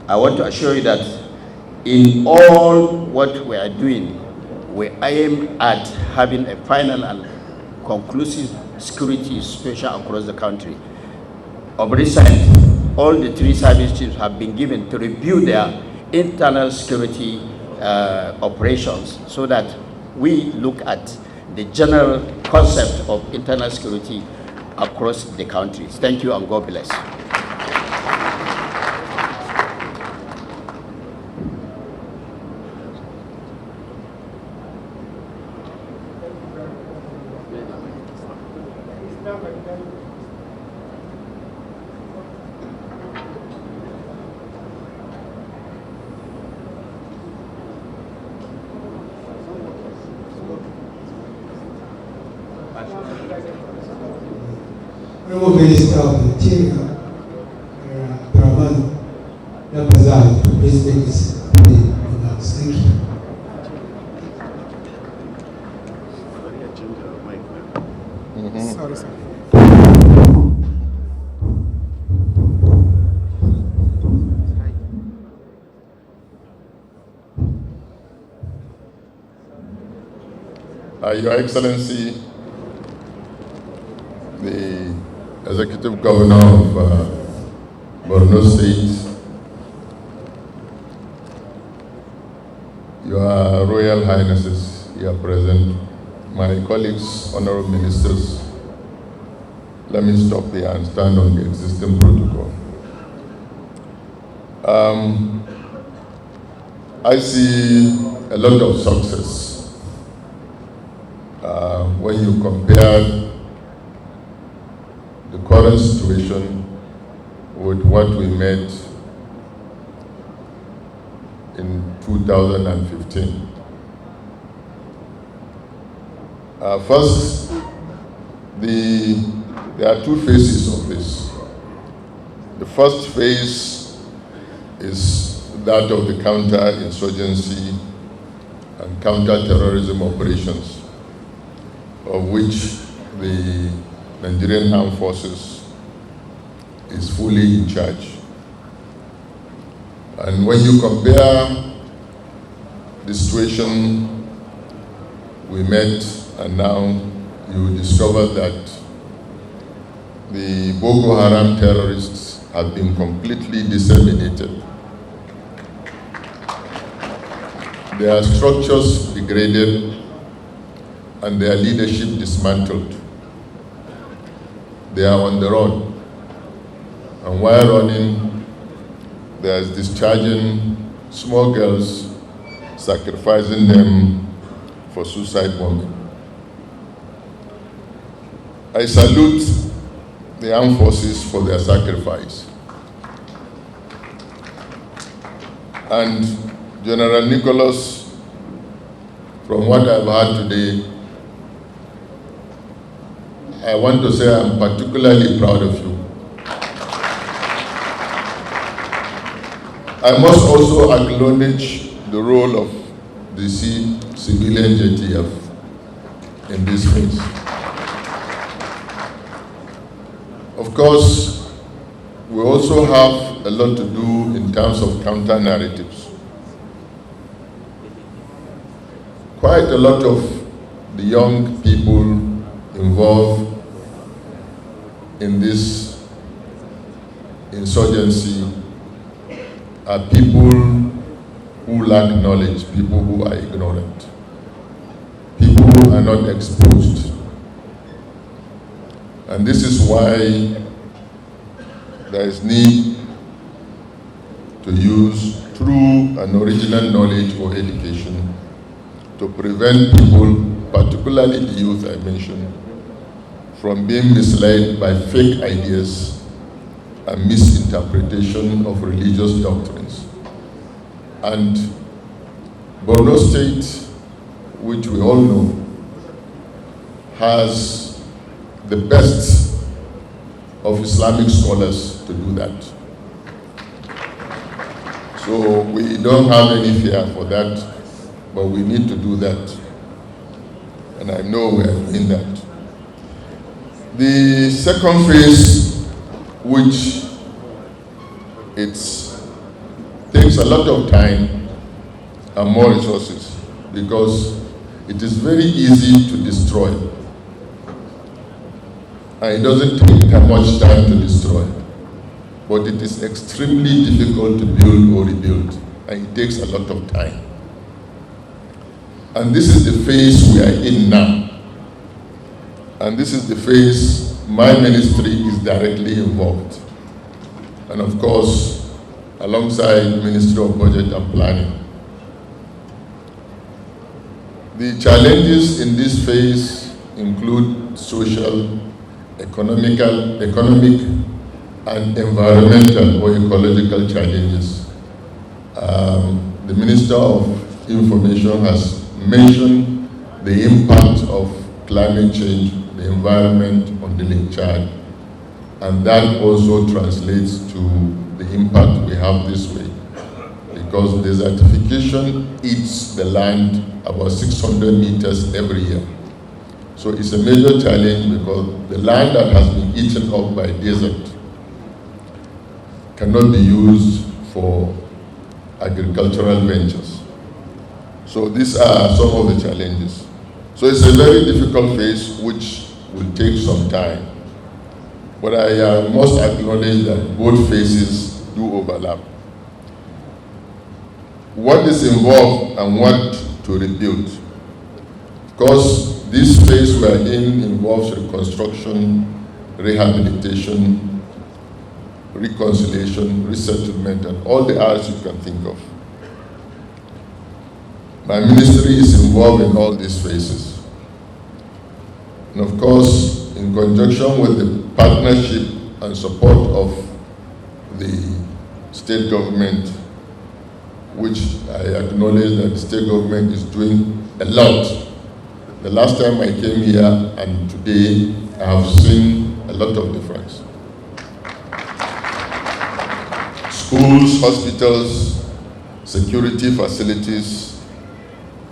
I want to assure you that in all what we are doing, we aim at having a final and conclusive security situation across the country. Of recent, all the three service chiefs have been given to review their internal security operations so that we look at the general concept of internal security across the country. Thank you and God bless. Honorable Minister of the Interior, Praman Napazal, to please make his remarks. Thank you. Sorry, sir. Your Excellency, the Executive Governor of Borno State, Your Royal Highnesses here present, my colleagues, honorable ministers, let me stop here and stand on the existing protocol. I see a lot of success when you compare the current situation with what we met in 2015. First, there are two phases of this. The first phase is that of the counter-insurgency and counter-terrorism operations, of which the Nigerian Armed Forces is fully in charge. And when you compare the situation we met and now, you discover that the Boko Haram terrorists have been completely disseminated. Their structures degraded and their leadership dismantled. They are on the run. And while running, there's discharging small girls, sacrificing them for suicide bombing. I salute the armed forces for their sacrifice. And General Nicholas, from what I've heard today, I want to say I'm particularly proud of you. I must also acknowledge the role of the civilian JTF in this phase. Of course, we also have a lot to do in terms of counter-narratives. Quite a lot of the young people involved in this insurgency are people who lack knowledge, people who are ignorant, people who are not exposed. And this is why there is need to use true and original knowledge or education to prevent people, particularly the youth I mentioned, from being misled by fake ideas and misinterpretation of religious doctrines. And Borno State, which we all know, has the best of Islamic scholars to do that. So we don't have any fear for that, but we need to do that. And I know we are doing that. The second phase, which takes a lot of time and more resources, because it is very easy to destroy. And it doesn't take that much time to destroy. But it is extremely difficult to build or rebuild, and it takes a lot of time. And this is the phase we are in now. And this is the phase my ministry is directly involved. And of course, alongside Ministry of Budget and Planning. The challenges in this phase include social, economic, and environmental or ecological challenges. The Minister of Information has mentioned the impact of climate change, the environment on the Lake Chad, and that also translates to the impact we have this way, because desertification eats the land about 600 meters every year. So it's a major challenge, because the land that has been eaten up by desert cannot be used for agricultural ventures. So these are some of the challenges. So it's a very difficult phase which will take some time. But I must acknowledge that both phases do overlap. What is involved and what to rebuild? Of course, this phase we are in involves reconstruction, rehabilitation, reconciliation, resettlement, and all the R's you can think of. My ministry is involved in all these phases. And of course, in conjunction with the partnership and support of the state government, which I acknowledge that the state government is doing a lot. The last time I came here and today, I have seen a lot of difference. Schools, hospitals, security facilities,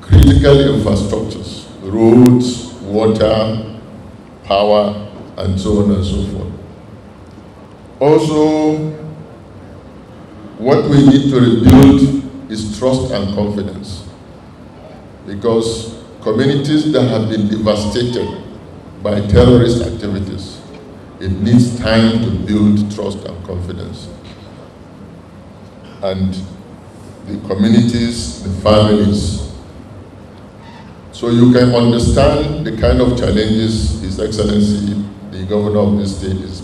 critical infrastructures, roads, water, power, and so on and so forth. Also, what we need to rebuild is trust and confidence, because communities that have been devastated by terrorist activities, it needs time to build trust and confidence. And the communities, the families. So you can understand the kind of challenges His Excellency, the Governor of this state, is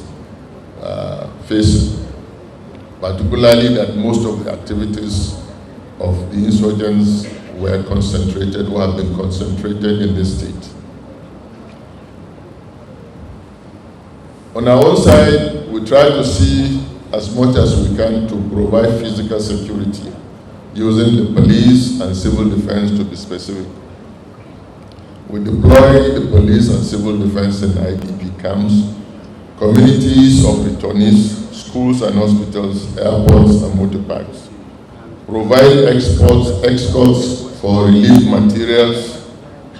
facing. particularly that most of the activities of the insurgents were concentrated or have been concentrated in this state. On our own side, we try to see as much as we can to provide physical security using the police and civil defense, to be specific. We deploy the police and civil defense in IDP camps, communities of returnees, schools and hospitals, airports and motor parks. Provide escorts for relief materials,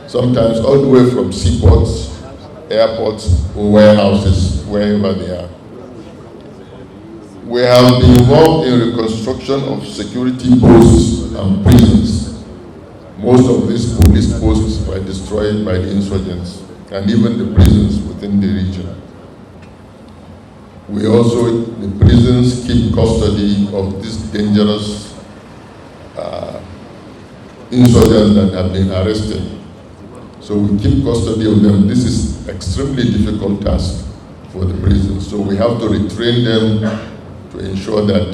sometimes all the way from seaports, airports, or warehouses, wherever they are. We have been involved in reconstruction of security posts and prisons. Most of these police posts were destroyed by the insurgents, and even the prisons within the region. We also, the prisons, keep custody of these dangerous insurgents that have been arrested. So we keep custody of them. This is extremely difficult task for the prisons. So we have to retrain them to ensure that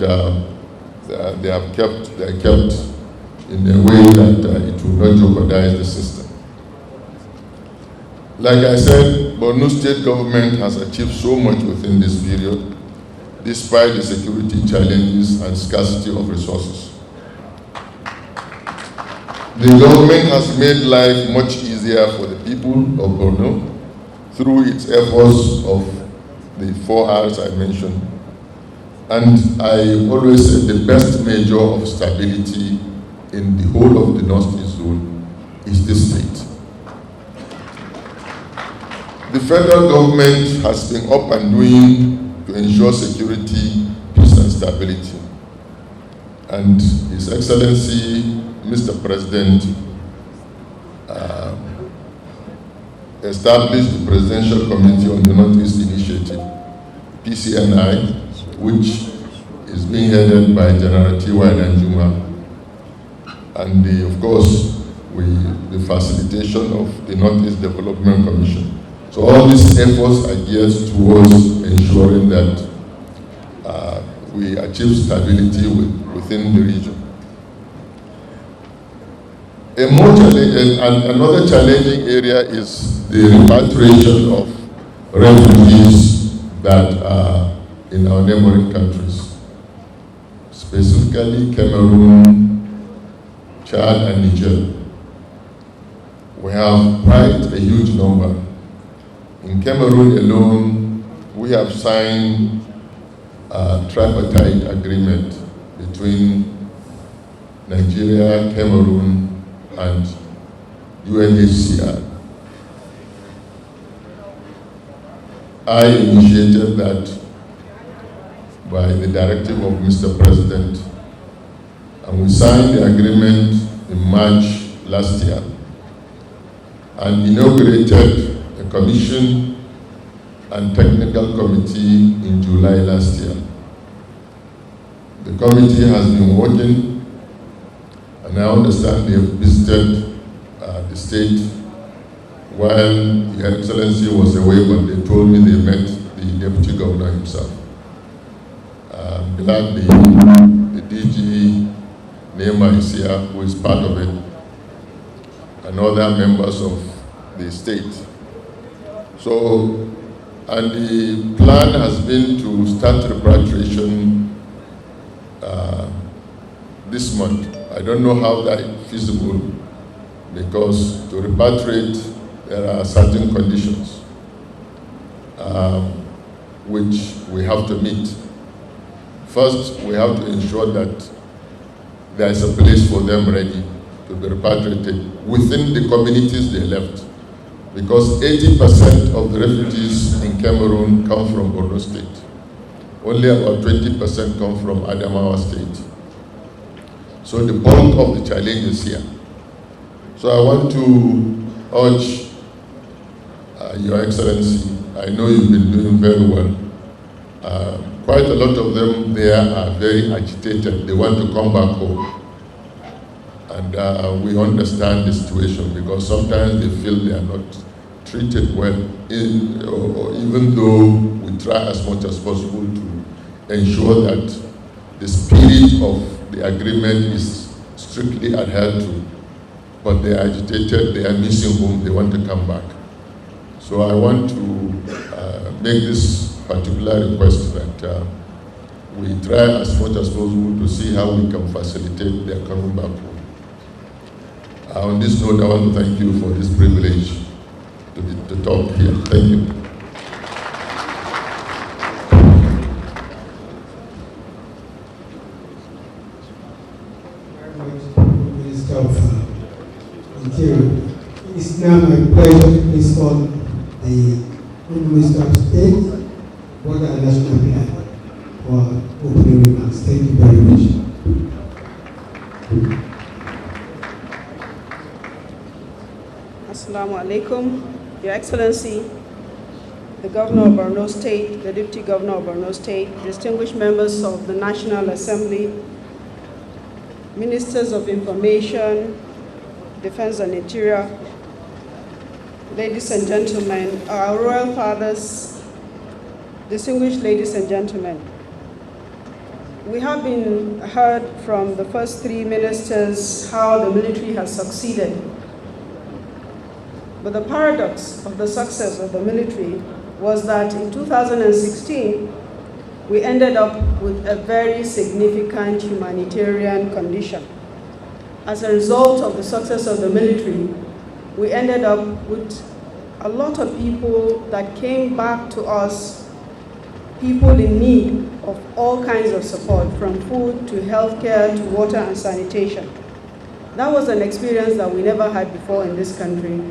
they are kept in a way that it will not jeopardize the system. Like I said, Borno State government has achieved so much within this period, despite the security challenges and scarcity of resources. The government has made life much easier for the people of Borno through its efforts of the 4 R's I mentioned. And I always say the best measure of stability in the whole of the Northeast Zone is this state. The federal government has been up and doing to ensure security, peace and stability. And His Excellency, Mr. President, established the Presidential Committee on the Northeast Initiative, PCNI, which is being headed by General T.Y. Danjuma, and of course, the facilitation of the Northeast Development Commission. So all these efforts are geared towards ensuring that we achieve stability within the region. Another challenging area is the repatriation of refugees that are in our neighboring countries, specifically Cameroon, Chad, and Niger. We have quite a huge number. In Cameroon alone, we have signed a tripartite agreement between Nigeria, Cameroon, and UNHCR. I initiated that by the directive of Mr. President, and we signed the agreement in March last year and inaugurated a commission and technical committee in July last year. The committee has been working, and I understand they have visited the state while Your Excellency was away, but they told me they met the Deputy Governor himself. I'm glad the DG Nema is here, who is part of it, and other members of the state. So, and the plan has been to start repatriation this month. I don't know how that is feasible, because to repatriate, there are certain conditions which we have to meet. First, we have to ensure that there is a place for them ready to be repatriated within the communities they left. Because 80% of the refugees in Cameroon come from Borno State. Only about 20% come from Adamawa State. So the bulk of the challenge is here. So I want to urge Your Excellency, I know you've been doing very well. Quite a lot of them there are very agitated. They want to come back home. And we understand the situation, because sometimes they feel they are not treated well, or even though we try as much as possible to ensure that the spirit of the agreement is strictly adhered to, but they are agitated, they are missing home, they want to come back. So I want to make this particular request that we try as much as possible to see how we can facilitate their coming back home. On this note, I want to thank you for this privilege to talk here. Thank you. Minister of Interior. It's now my pleasure to please call the Minister of State for the national plan for opening remarks. Thank you very much. Assalamu alaikum, Your Excellency, the Governor of Borno State, the Deputy Governor of Borno State, distinguished members of the National Assembly, Ministers of Information, Defense and Interior, ladies and gentlemen, our royal fathers, distinguished ladies and gentlemen. We have been heard from the first three ministers how the military has succeeded. But the paradox of the success of the military was that in 2016, we ended up with a very significant humanitarian condition. As a result of the success of the military, we ended up with a lot of people that came back to us, people in need of all kinds of support, from food to healthcare to water and sanitation. That was an experience that we never had before in this country.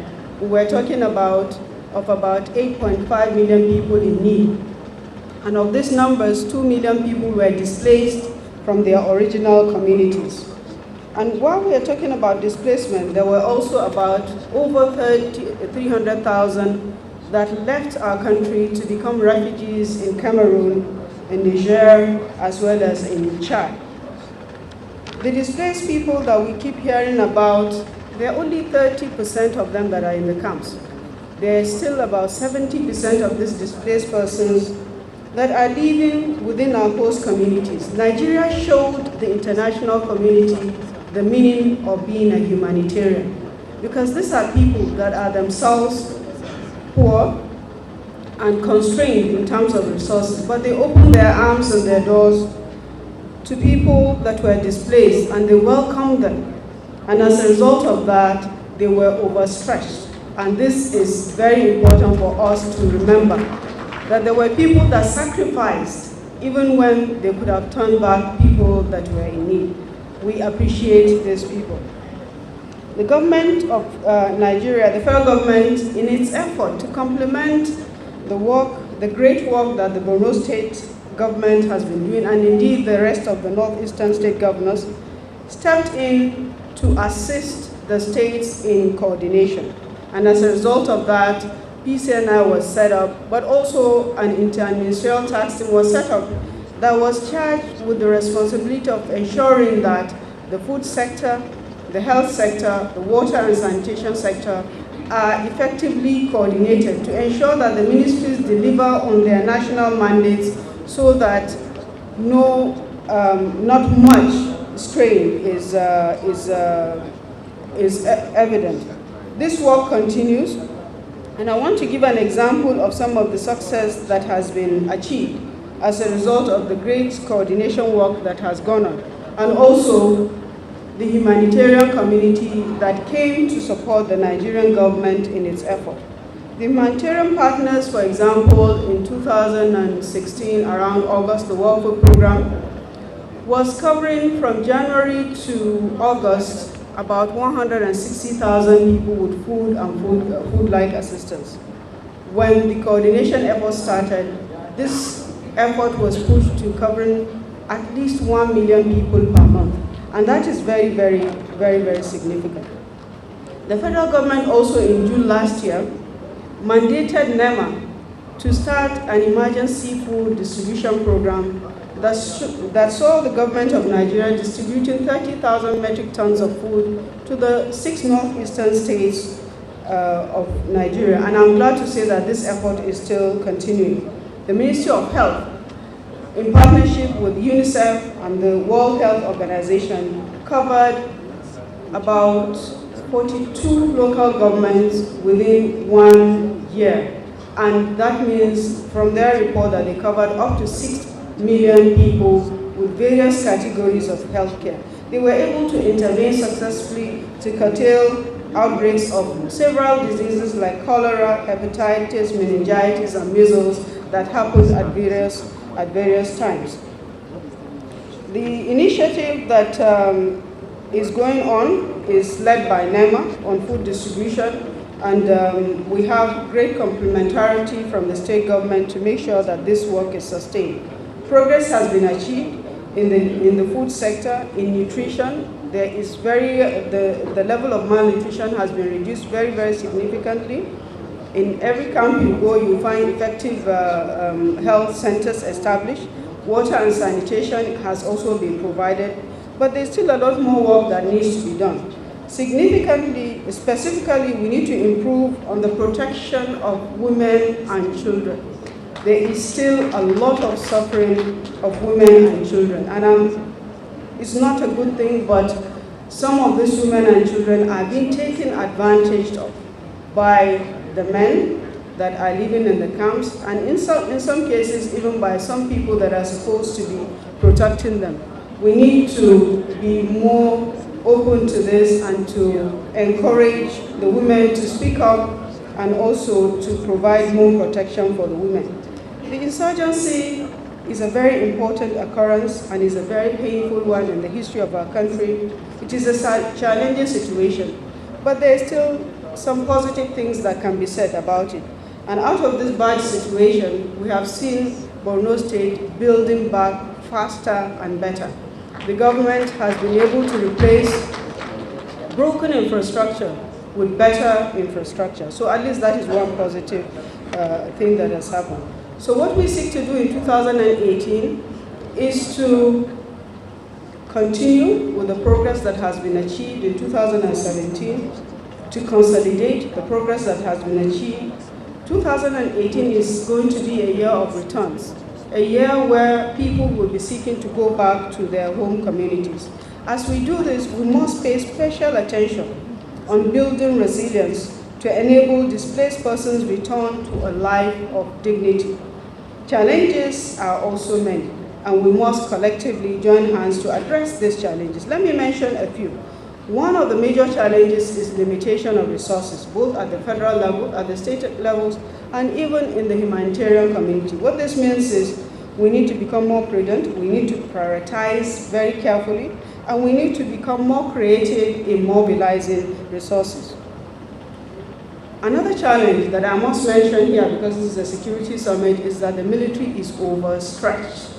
We were talking about 8.5 million people in need. And of these numbers, 2 million people were displaced from their original communities. And while we are talking about displacement, there were also about over 300,000 that left our country to become refugees in Cameroon, in Niger, as well as in Chad. The displaced people that we keep hearing about, there are only 30% of them that are in the camps. There are still about 70% of these displaced persons that are living within our host communities. Nigeria showed the international community the meaning of being a humanitarian, because these are people that are themselves poor and constrained in terms of resources, but they opened their arms and their doors to people that were displaced, and they welcomed them. And as a result of that, they were overstretched. And this is very important for us to remember, that there were people that sacrificed even when they could have turned back people that were in need. We appreciate these people. The government of Nigeria, the federal government, in its effort to complement the work, the great work that the Borno State government has been doing, and indeed the rest of the northeastern state governors, stepped in to assist the states in coordination. And as a result of that, PCNI was set up, but also an interministerial task team was set up that was charged with the responsibility of ensuring that the food sector, the health sector, the water and sanitation sector are effectively coordinated to ensure that the ministries deliver on their national mandates, so that not much strain is evident. This work continues, and I want to give an example of some of the success that has been achieved as a result of the great coordination work that has gone on, and also the humanitarian community that came to support the Nigerian government in its effort. The humanitarian partners, for example, in 2016, around August, the World Food Program was covering from January to August about 160,000 people with food and food-like assistance. When the coordination effort started, this effort was pushed to covering at least 1 million people per month. And that is very, very, very, very significant. The federal government also in June last year mandated NEMA to start an emergency food distribution program that saw the government of Nigeria distributing 30,000 metric tons of food to the 6 northeastern states of Nigeria. And I'm glad to say that this effort is still continuing. The Ministry of Health, in partnership with UNICEF and the World Health Organization covered about 42 local governments within 1 year. And that means from their report that they covered up to 6 million people with various categories of healthcare. They were able to intervene successfully to curtail outbreaks of several diseases like cholera, hepatitis, meningitis, and measles that happened at various times. The initiative that is going on is led by NEMA on food distribution, and we have great complementarity from the state government to make sure that this work is sustained. Progress has been achieved in the food sector, in nutrition. There is the level of malnutrition has been reduced very, very significantly. In every camp you go, you find effective health centers established. Water and sanitation has also been provided, but there's still a lot more work that needs to be done. Significantly, specifically, we need to improve on the protection of women and children. There is still a lot of suffering of women and children, and it's not a good thing, but some of these women and children are being taken advantage of by the men that are living in the camps, and in some cases even by some people that are supposed to be protecting them. We need to be more open to this and to encourage the women to speak up and also to provide more protection for the women. The insurgency is a very important occurrence and is a very painful one in the history of our country. It is a challenging situation, but there are still some positive things that can be said about it. And out of this bad situation, we have seen Borno State building back faster and better. The government has been able to replace broken infrastructure with better infrastructure. So at least that is one positive thing that has happened. So what we seek to do in 2018 is to continue with the progress that has been achieved in 2017, to consolidate the progress that has been achieved. 2018 is going to be a year of returns, a year where people will be seeking to go back to their home communities. As we do this, we must pay special attention on building resilience to enable displaced persons return to a life of dignity. Challenges are also many, and we must collectively join hands to address these challenges. Let me mention a few. One of the major challenges is limitation of resources, both at the federal level, at the state levels, and even in the humanitarian community. What this means is we need to become more prudent, we need to prioritize very carefully, and we need to become more creative in mobilizing resources. Another challenge that I must mention here, because this is a security summit, is that the military is overstretched.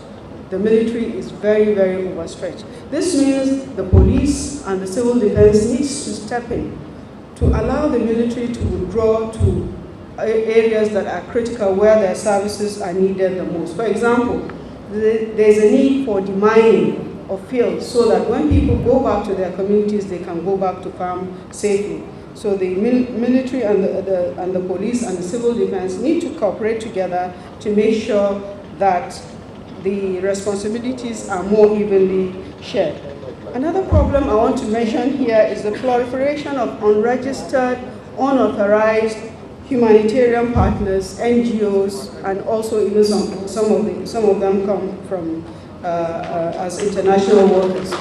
The military is very, very overstretched. This means the police and the civil defense needs to step in to allow the military to withdraw to areas that are critical where their services are needed the most. For example, there's a need for demining of fields so that when people go back to their communities, they can go back to farm safely. So the military and the police and the civil defense need to cooperate together to make sure that the responsibilities are more evenly shared. Another problem I want to mention here is the proliferation of unregistered, unauthorized humanitarian partners, NGOs, and also even some of them come from as international workers.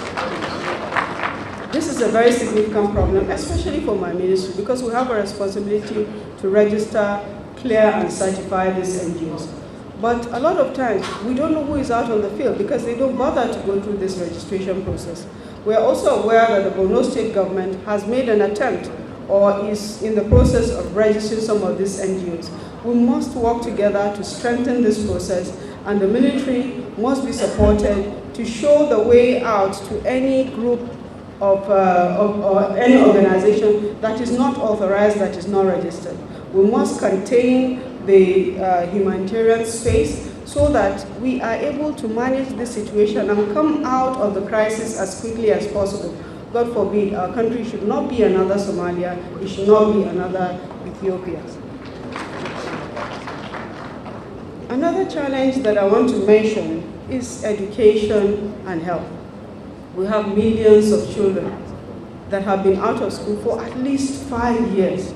This is a very significant problem, especially for my ministry, because we have a responsibility to register, clear, and certify these NGOs. But a lot of times, we don't know who is out on the field because they don't bother to go through this registration process. We are also aware that the Borno State government has made an attempt or is in the process of registering some of these NGOs. We must work together to strengthen this process, and the military must be supported to show the way out to any group or any organization that is not authorized, that is not registered. We must contain the humanitarian space so that we are able to manage the situation and come out of the crisis as quickly as possible. God forbid, our country should not be another Somalia, it should not be another Ethiopia. Another challenge that I want to mention is education and health. We have millions of children that have been out of school for at least 5 years.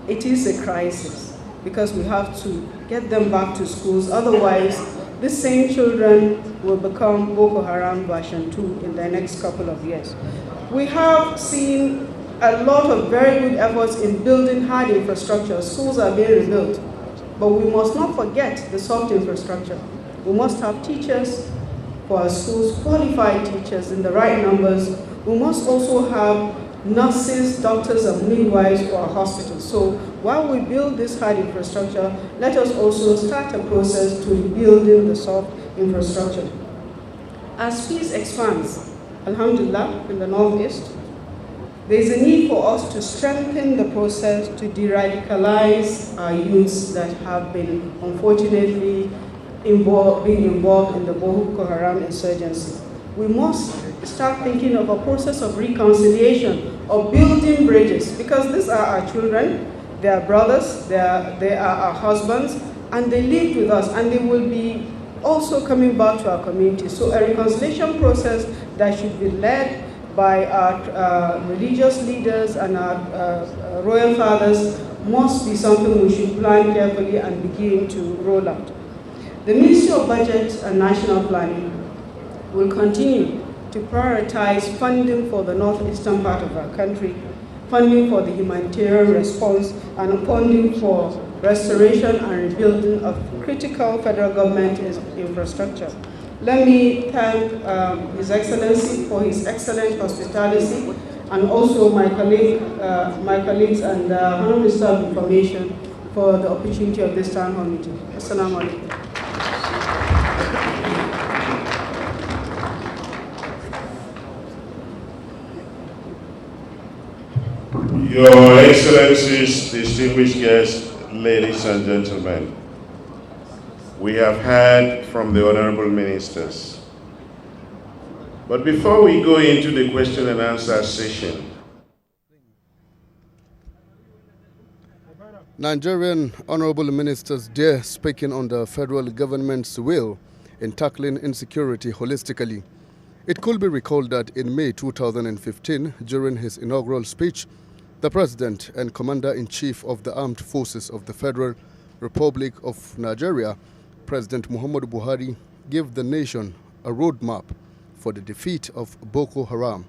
It is a crisis because we have to get them back to schools. Otherwise, these same children will become Boko Haram version 2 in the next couple of years. We have seen a lot of very good efforts in building hard infrastructure. Schools are being rebuilt, but we must not forget the soft infrastructure. We must have teachers for our schools, qualified teachers in the right numbers. We must also have nurses, doctors, and midwives for our hospitals. So while we build this hard infrastructure, let us also start a process to rebuilding the soft infrastructure. As peace expands, alhamdulillah, in the Northeast, there is a need for us to strengthen the process to de-radicalize our youths that have been, unfortunately, being involved in the Boko Haram insurgency. We must start thinking of a process of reconciliation, of building bridges, because these are our children, they are brothers, they are our husbands, and they live with us, and they will be also coming back to our community. So a reconciliation process that should be led by our religious leaders and our royal fathers must be something we should plan carefully and begin to roll out. The Ministry of Budget and National Planning will continue to prioritize funding for the northeastern part of our country, funding for the humanitarian response, and funding for restoration and rebuilding of critical federal government infrastructure. Let me thank His Excellency for his excellent hospitality, and also my colleagues and Honorable Minister of Information for the opportunity of this town hall meeting. Assalamu alaikum. Your Excellencies, distinguished guests, ladies and gentlemen, we have heard from the Honorable Ministers. But before we go into the question and answer session, Nigerian Honorable Ministers dare speaking on the federal government's will in tackling insecurity holistically. It could be recalled that in May 2015, during his inaugural speech, the President and Commander-in-Chief of the Armed Forces of the Federal Republic of Nigeria, President Muhammadu Buhari, gave the nation a roadmap for the defeat of Boko Haram,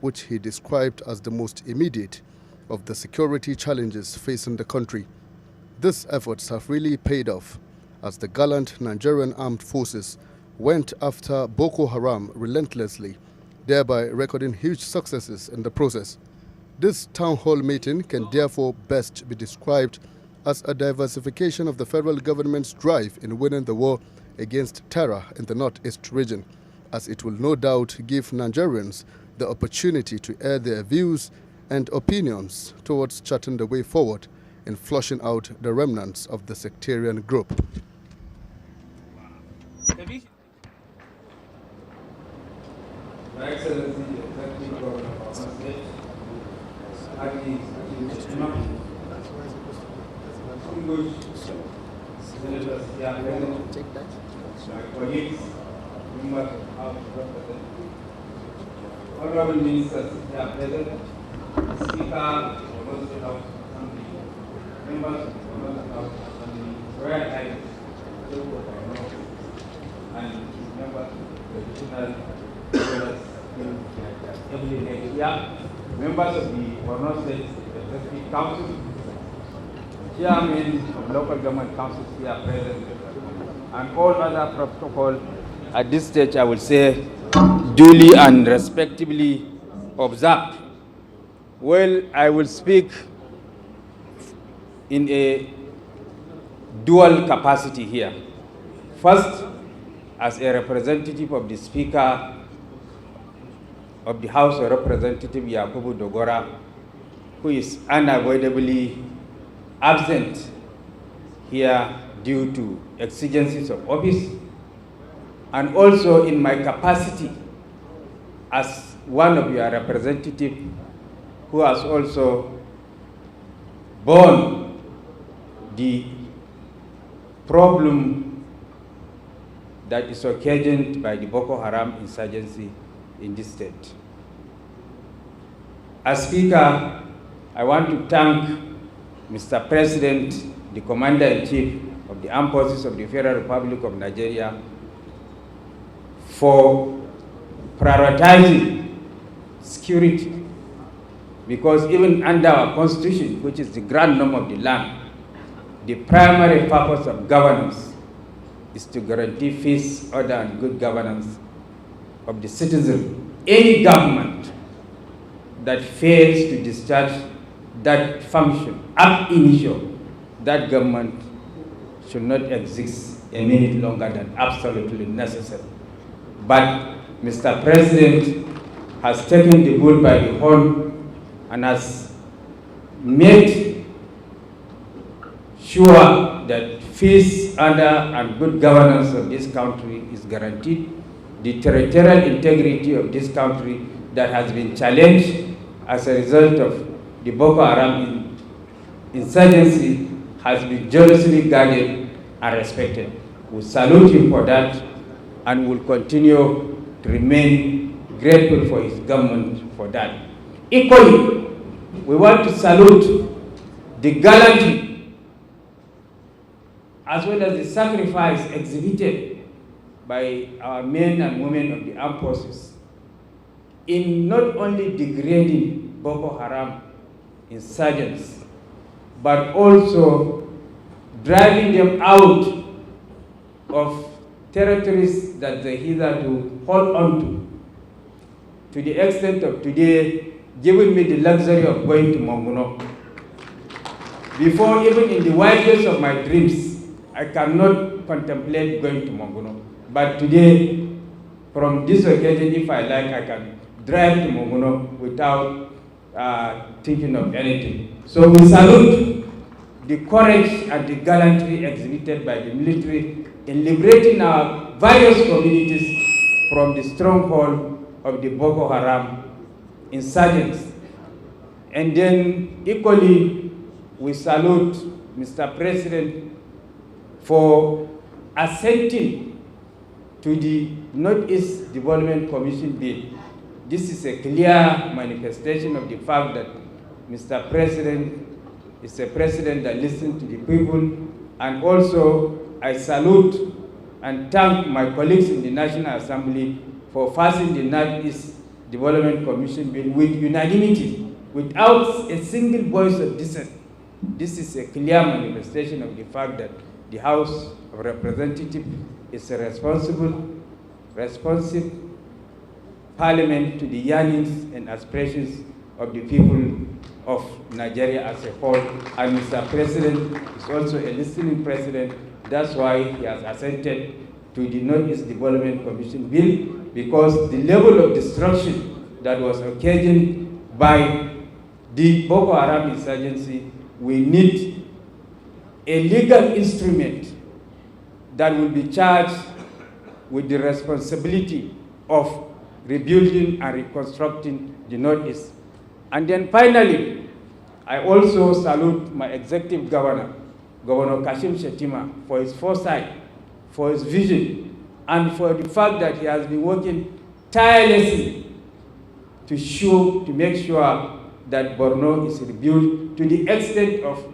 which he described as the most immediate of the security challenges facing the country. These efforts have really paid off, as the gallant Nigerian Armed Forces went after Boko Haram relentlessly, thereby recording huge successes in the process. This town hall meeting can therefore best be described as a diversification of the federal government's drive in winning the war against terror in the Northeast region, as it will no doubt give Nigerians the opportunity to air their views and opinions towards charting the way forward in flushing out the remnants of the sectarian group. Your Excellency, Executive Governor of our state, senators here present, my colleagues, members of the House of Representatives, honorable ministers here present, Speaker of the State House Assembly, members of the House Assembly, Royal Highness, and members of the traditional members of the Borno State Executive Council, chairmen of local government councils here present, and all other protocol at this stage, I will say, duly and respectably observed. Well, I will speak in a dual capacity here. First, as a representative of the Speaker of the House of Representatives, Yakubu Dogora, who is unavoidably absent here due to exigencies of office, and also in my capacity as one of your representatives who has also borne the problem that is occasioned by the Boko Haram insurgency in this state. As Speaker, I want to thank Mr. President, the Commander-in-Chief of the Armed Forces of the Federal Republic of Nigeria, for prioritizing security, because even under our Constitution, which is the grand norm of the land, the primary purpose of governance is to guarantee peace, order, and good governance of the citizen. Any government that fails to discharge that function ab initio, that government should not exist a minute longer than absolutely necessary. But Mr. President has taken the bull by the horn and has made sure that peace, order, and good governance of this country is guaranteed. The territorial integrity of this country that has been challenged as a result of the Boko Haram insurgency has been jealously guarded and respected. We salute him for that and will continue to remain grateful for his government for that. Equally, we want to salute the gallantry as well as the sacrifice exhibited by our men and women of the armed forces in not only degrading Boko Haram insurgents, but also driving them out of territories that they hitherto hold on to the extent of today giving me the luxury of going to Monguno. Before, even in the wildest of my dreams, I cannot contemplate going to Monguno. But today, from this occasion, if I like, I can drive to Monguno without thinking of anything. So we salute the courage and the gallantry exhibited by the military in liberating our various communities from the stronghold of the Boko Haram insurgents. And then equally, we salute Mr. President for assenting to the Northeast Development Commission bill. This is a clear manifestation of the fact that Mr. President is a president that listens to the people. And also, I salute and thank my colleagues in the National Assembly for passing the Northeast Development Commission bill with unanimity, without a single voice of dissent. This is a clear manifestation of the fact that the House of Representatives is a responsive parliament to the yearnings and aspirations of the people of Nigeria as a whole. And Mr. President is also a listening president. That's why he has assented to the Northeast Development Commission bill, because the level of destruction that was occasioned by the Boko Haram insurgency, we need a legal instrument that will be charged with the responsibility of rebuilding and reconstructing the Northeast. And then finally, I also salute my executive governor, Governor Kashim Shettima, for his foresight, for his vision, and for the fact that he has been working tirelessly to make sure that Borno is rebuilt, to the extent of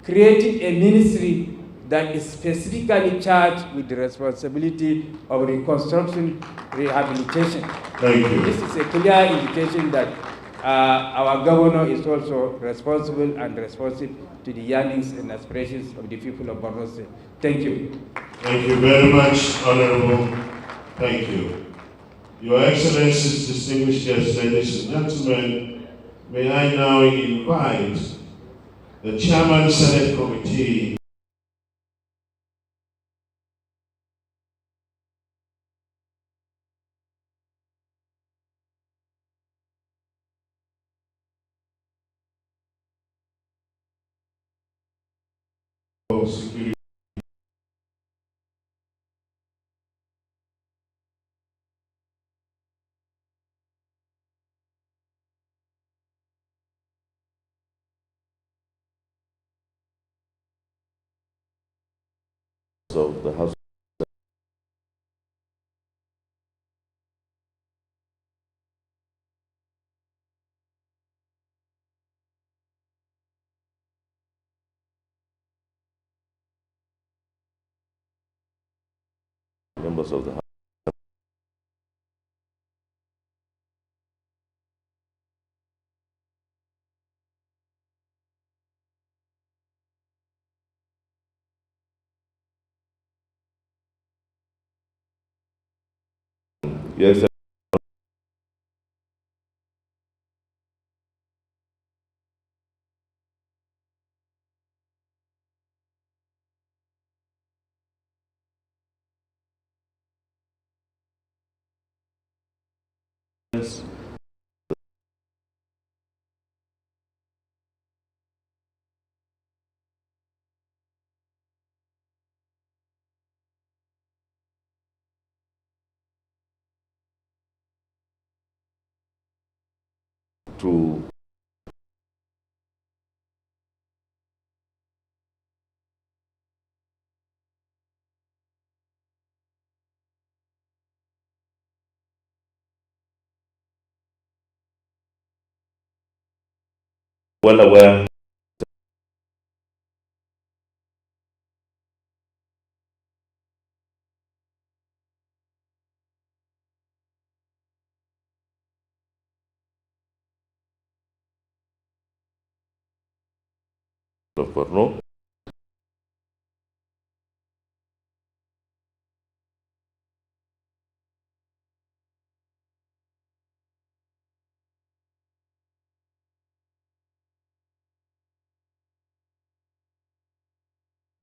creating a ministry that is specifically charged with the responsibility of reconstruction, rehabilitation. Thank you. This is a clear indication that our governor is also responsible and responsive to the yearnings and aspirations of the people of Borno State. Thank you. Thank you very much, Honorable. Thank you. Your Excellencies, distinguished guests, ladies and gentlemen, may I now invite the Chairman Senate Committee of Security. Of the House members of the House. Yes, sir. To well aware of Borno.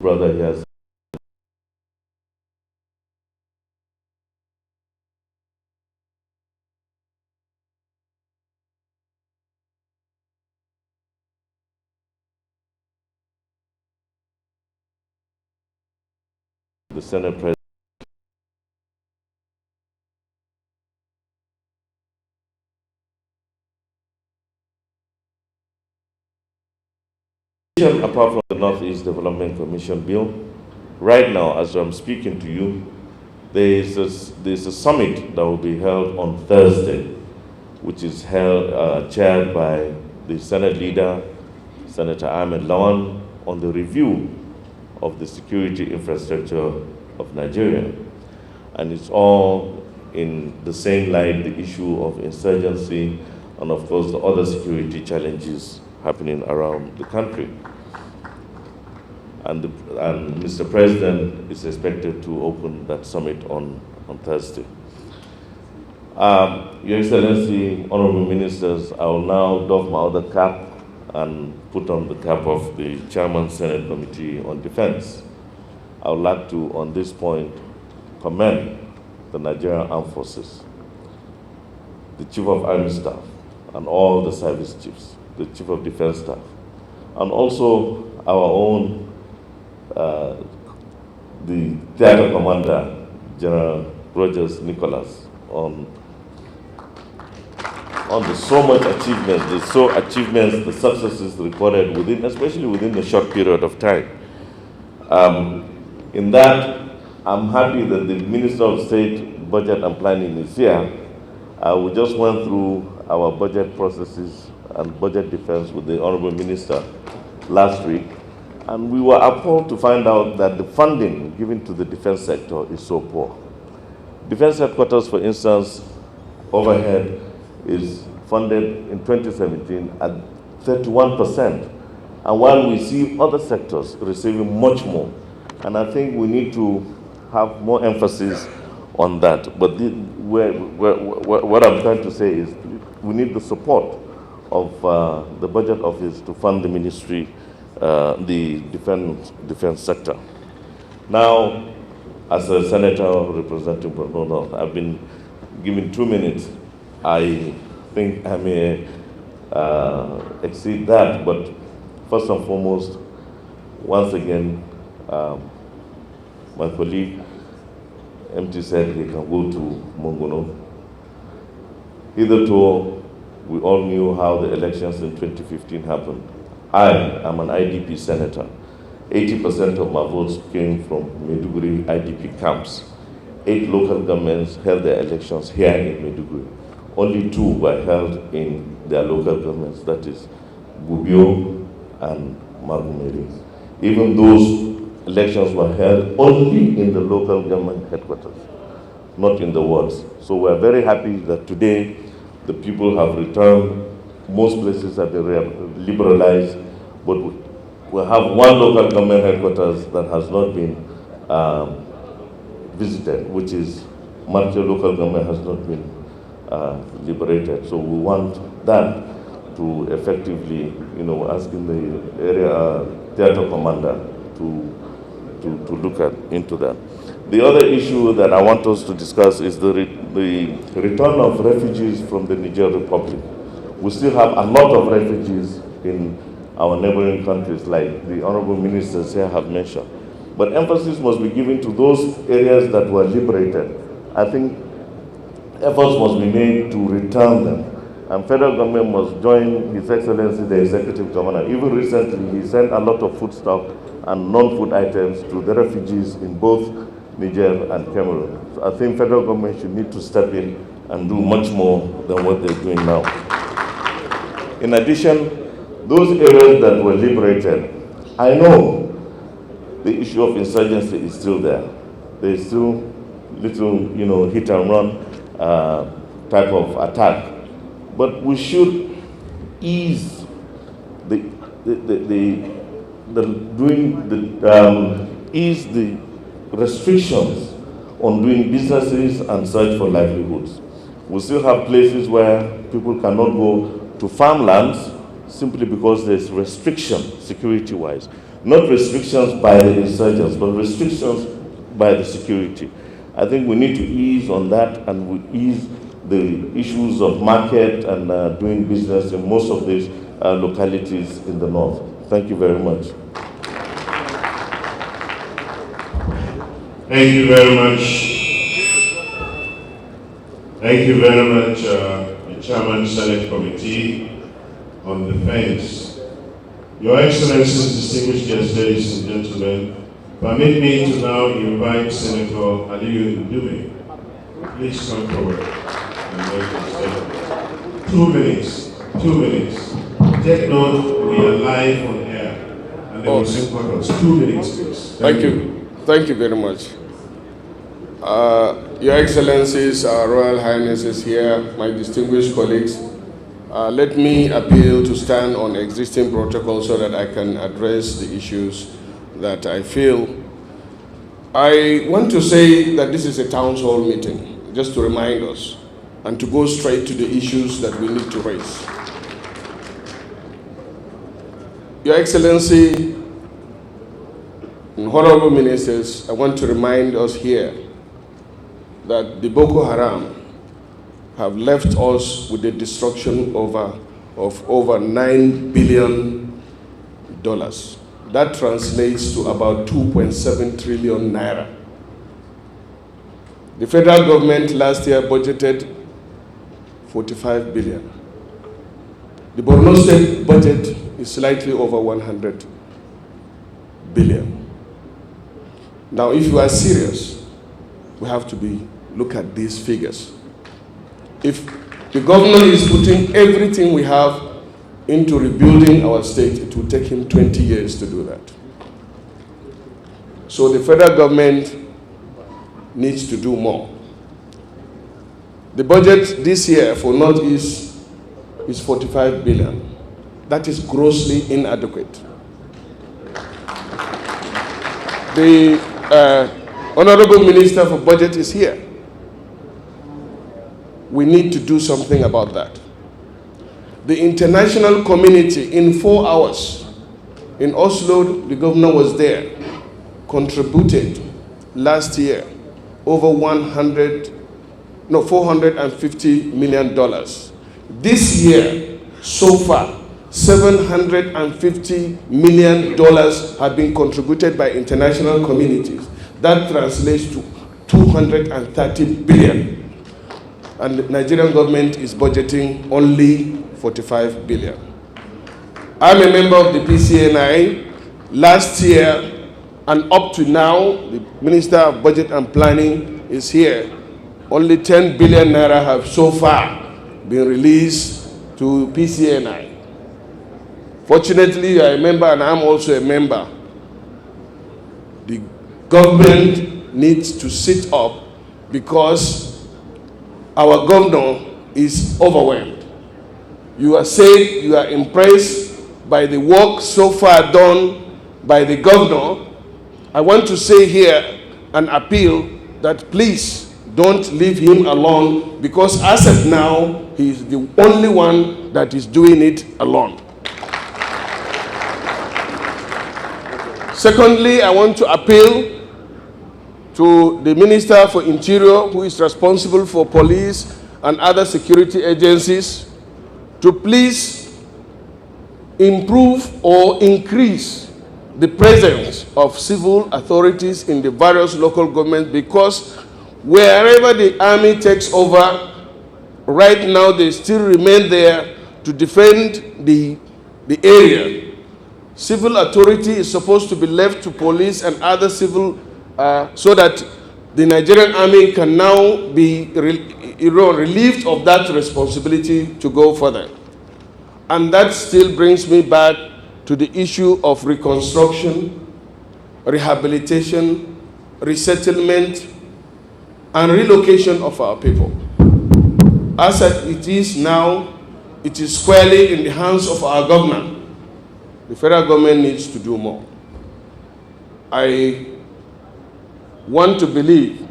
Brother, yes. The Senate President. Apart from the Northeast Development Commission bill, right now, as I'm speaking to you, there's a summit that will be held on Thursday, which is held, chaired by the Senate leader, Senator Ahmed Lawan, on the review of the security infrastructure of Nigeria. And it's all in the same light, the issue of insurgency and of course the other security challenges happening around the country. And Mr. President is expected to open that summit on Thursday. Your Excellency, Honorable Ministers, I will now doff my other cap and put on the cap of the Chairman Senate Committee on Defense. I would like to, on this point, commend the Nigerian Armed Forces, the Chief of Army Staff, and all the service chiefs, the Chief of Defense Staff, and also our own the theater commander, General Rogers Nicholas, on the so much achievements, the successes recorded within, especially within a short period of time. In that, I'm happy that the Minister of State Budget and Planning is here. We just went through our budget processes and budget defense with the Honorable Minister last week. And we were appalled to find out that the funding given to the defense sector is so poor. Defense headquarters, for instance, overhead is funded in 2017 at 31%. And while we see other sectors receiving much more, and I think we need to have more emphasis on that. But what I'm trying to say is we need the support of the budget office to fund the ministry, the defense sector. Now, as a senator representing Borno North, I've been given 2 minutes. I think I may exceed that, but first and foremost, once again, my colleague, MT said he can go to Mongono. Hitherto, we all knew how the elections in 2015 happened. I am an IDP senator. 80% of my votes came from Maiduguri IDP camps. 8 local governments held their elections here in Maiduguri. Only 2 were held in their local governments, that is Gubio and Maiduguri. Even those elections were held only in the local government headquarters. not in the words. So we're very happy that today the people have returned. Most places have been liberalized, but we have one local government headquarters that has not been visited, which is Marche local government has not been liberated. So we want that to effectively, asking the area theater commander to look into that. The other issue that I want us to discuss is the return of refugees from the Niger Republic. We still have a lot of refugees in our neighboring countries, like the honorable ministers here have mentioned. But emphasis must be given to those areas that were liberated. I think efforts must be made to return them. And federal government must join His Excellency, the Executive Commander. Even recently, he sent a lot of foodstuff and non-food items to the refugees in both Niger and Cameroon. So I think federal government should need to step in and do much more than what they're doing now. In addition, those areas that were liberated, I know the issue of insurgency is still there. There is still little, hit and run type of attack. But we should ease ease the restrictions on doing businesses and search for livelihoods. We still have places where people cannot go to farmlands simply because there's restriction security-wise. Not restrictions by the insurgents, but restrictions by the security. I think we need to ease on that, and we ease the issues of market and doing business in most of these localities in the north. Thank you very much. Thank you very much. Thank you very much, the Chairman Senate Committee on Defense. Your Excellencies, distinguished guests, ladies and gentlemen, permit me to now invite Senator Aliyu Ndume. Please come forward and make a statement. 2 minutes. 2 minutes. Take note, we are live on air, and they will sing for us. 2 minutes, please. Thank you. Thank you very much. Your Excellencies, Royal Highnesses here, my distinguished colleagues, let me appeal to stand on existing protocol so that I can address the issues that I feel. I want to say that this is a town hall meeting, just to remind us, and to go straight to the issues that we need to raise. Your Excellency, honorable ministers, I want to remind us here that the Boko Haram have left us with the destruction of over $9 billion. That translates to about 2.7 trillion naira. The federal government last year budgeted 45 billion. The Borno State budget is slightly over 100 billion. Now, if you are serious, we have to look at these figures. If the governor is putting everything we have into rebuilding our state, it will take him 20 years to do that. So the federal government needs to do more. The budget this year for Northeast is 45 billion. That is grossly inadequate. The Honorable Minister for Budget is here. We need to do something about that. The international community, in 4 hours, in Oslo, the governor was there, contributed last year over $450 million. This year, so far, $750 million have been contributed by international communities. That translates to 230 billion. And the Nigerian government is budgeting only 45 billion. I'm a member of the PCNI. Last year and up to now, the Minister of Budget and Planning is here. Only 10 billion naira have so far been released to PCNI. Fortunately, you are a member and I'm also a member. The government needs to sit up because our governor is overwhelmed. You are saying you are impressed by the work so far done by the governor. I want to say here an appeal that please don't leave him alone, because as of now, he is the only one that is doing it alone. Secondly, I want to appeal to the Minister for Interior, who is responsible for police and other security agencies, to please improve or increase the presence of civil authorities in the various local governments, because wherever the army takes over, right now they still remain there to defend the area. Civil authority is supposed to be left to police and other civil, so that the Nigerian army can now be relieved of that responsibility to go further. And that still brings me back to the issue of reconstruction, rehabilitation, resettlement, and relocation of our people. As it is now, it is squarely in the hands of our government. The federal government needs to do more. I want to believe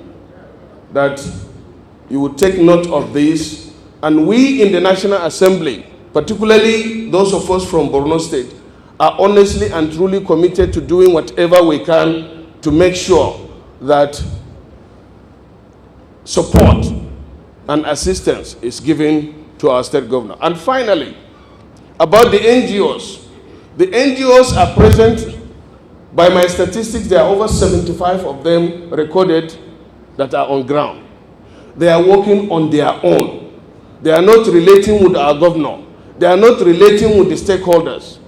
that you will take note of this, and we in the National Assembly, particularly those of us from Borno State, are honestly and truly committed to doing whatever we can to make sure that support and assistance is given to our state governor. And finally, about the NGOs. The NGOs are present. By my statistics, there are over 75 of them recorded that are on ground. They are working on their own. They are not relating with our governor. They are not relating with the stakeholders.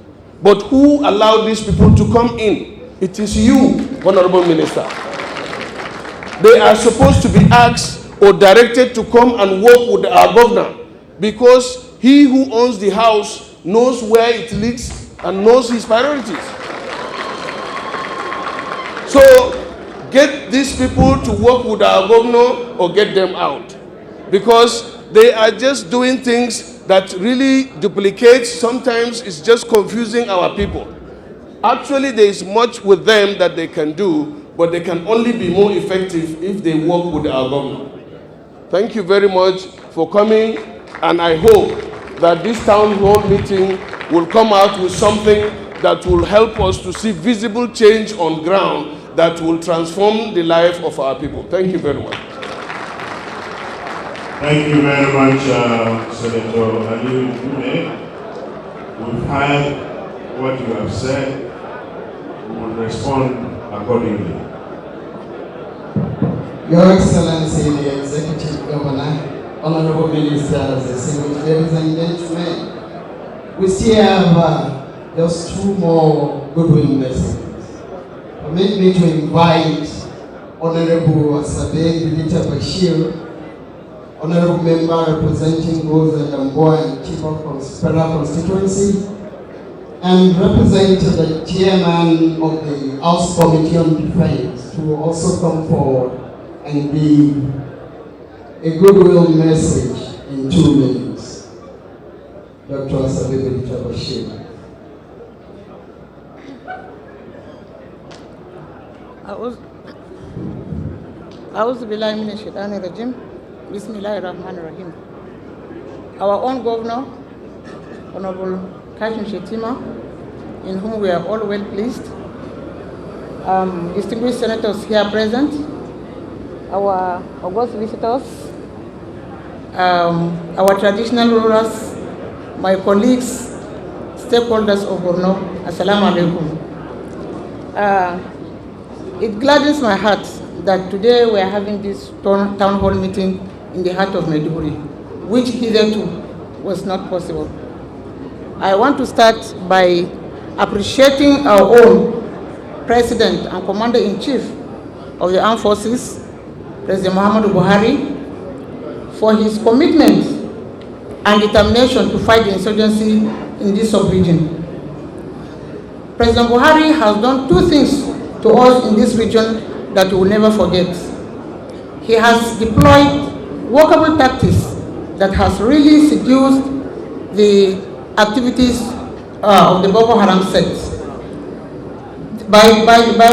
But who allowed these people to come in? It is you, Honorable Minister. They are supposed to be asked or directed to come and work with our governor, because he who owns the house knows where it leaks and knows his priorities. So get these people to work with our governor or get them out, because they are just doing things that really duplicate. Sometimes it's just confusing our people. Actually, there is much with them that they can do, but they can only be more effective if they work with our government. Thank you very much for coming, and I hope that this town hall meeting will come out with something that will help us to see visible change on ground that will transform the life of our people. Thank you very much. Thank you very much, Senator Ali Dume. We've heard what you have said. We will respond accordingly. Your Excellency, the Executive Governor, Honorable Ministers, distinguished ladies and gentlemen, we still have just two more goodwill messages. Permit me to invite Honorable Asabe Bilita Bashir, Honorable Member representing Goza and Damboa and Chief of Federal Constituency, and represent the Chairman of the House Committee on Defense to also come forward and give a goodwill message in 2 minutes. Dr. Asabe Bilita Bashir. A'udhu billahi minash shaitani rajim. Bismillahir Rahmanir Rahim. Our own governor, Honorable Kashim Shettima, in whom we are all well pleased, distinguished senators here present, our august visitors, our traditional rulers, my colleagues, stakeholders of Borno, Assalamu alaikum. It gladdens my heart that today we are having this town hall meeting in the heart of Maiduguri, which hitherto was not possible. I want to start by appreciating our own President and Commander-in-Chief of the Armed Forces, President Muhammadu Buhari, for his commitment and determination to fight the insurgency in this sub-region. President Buhari has done two things to us in this region that we will never forget. he has deployed workable tactics that has really seduced the activities of the Boko Haram sect. By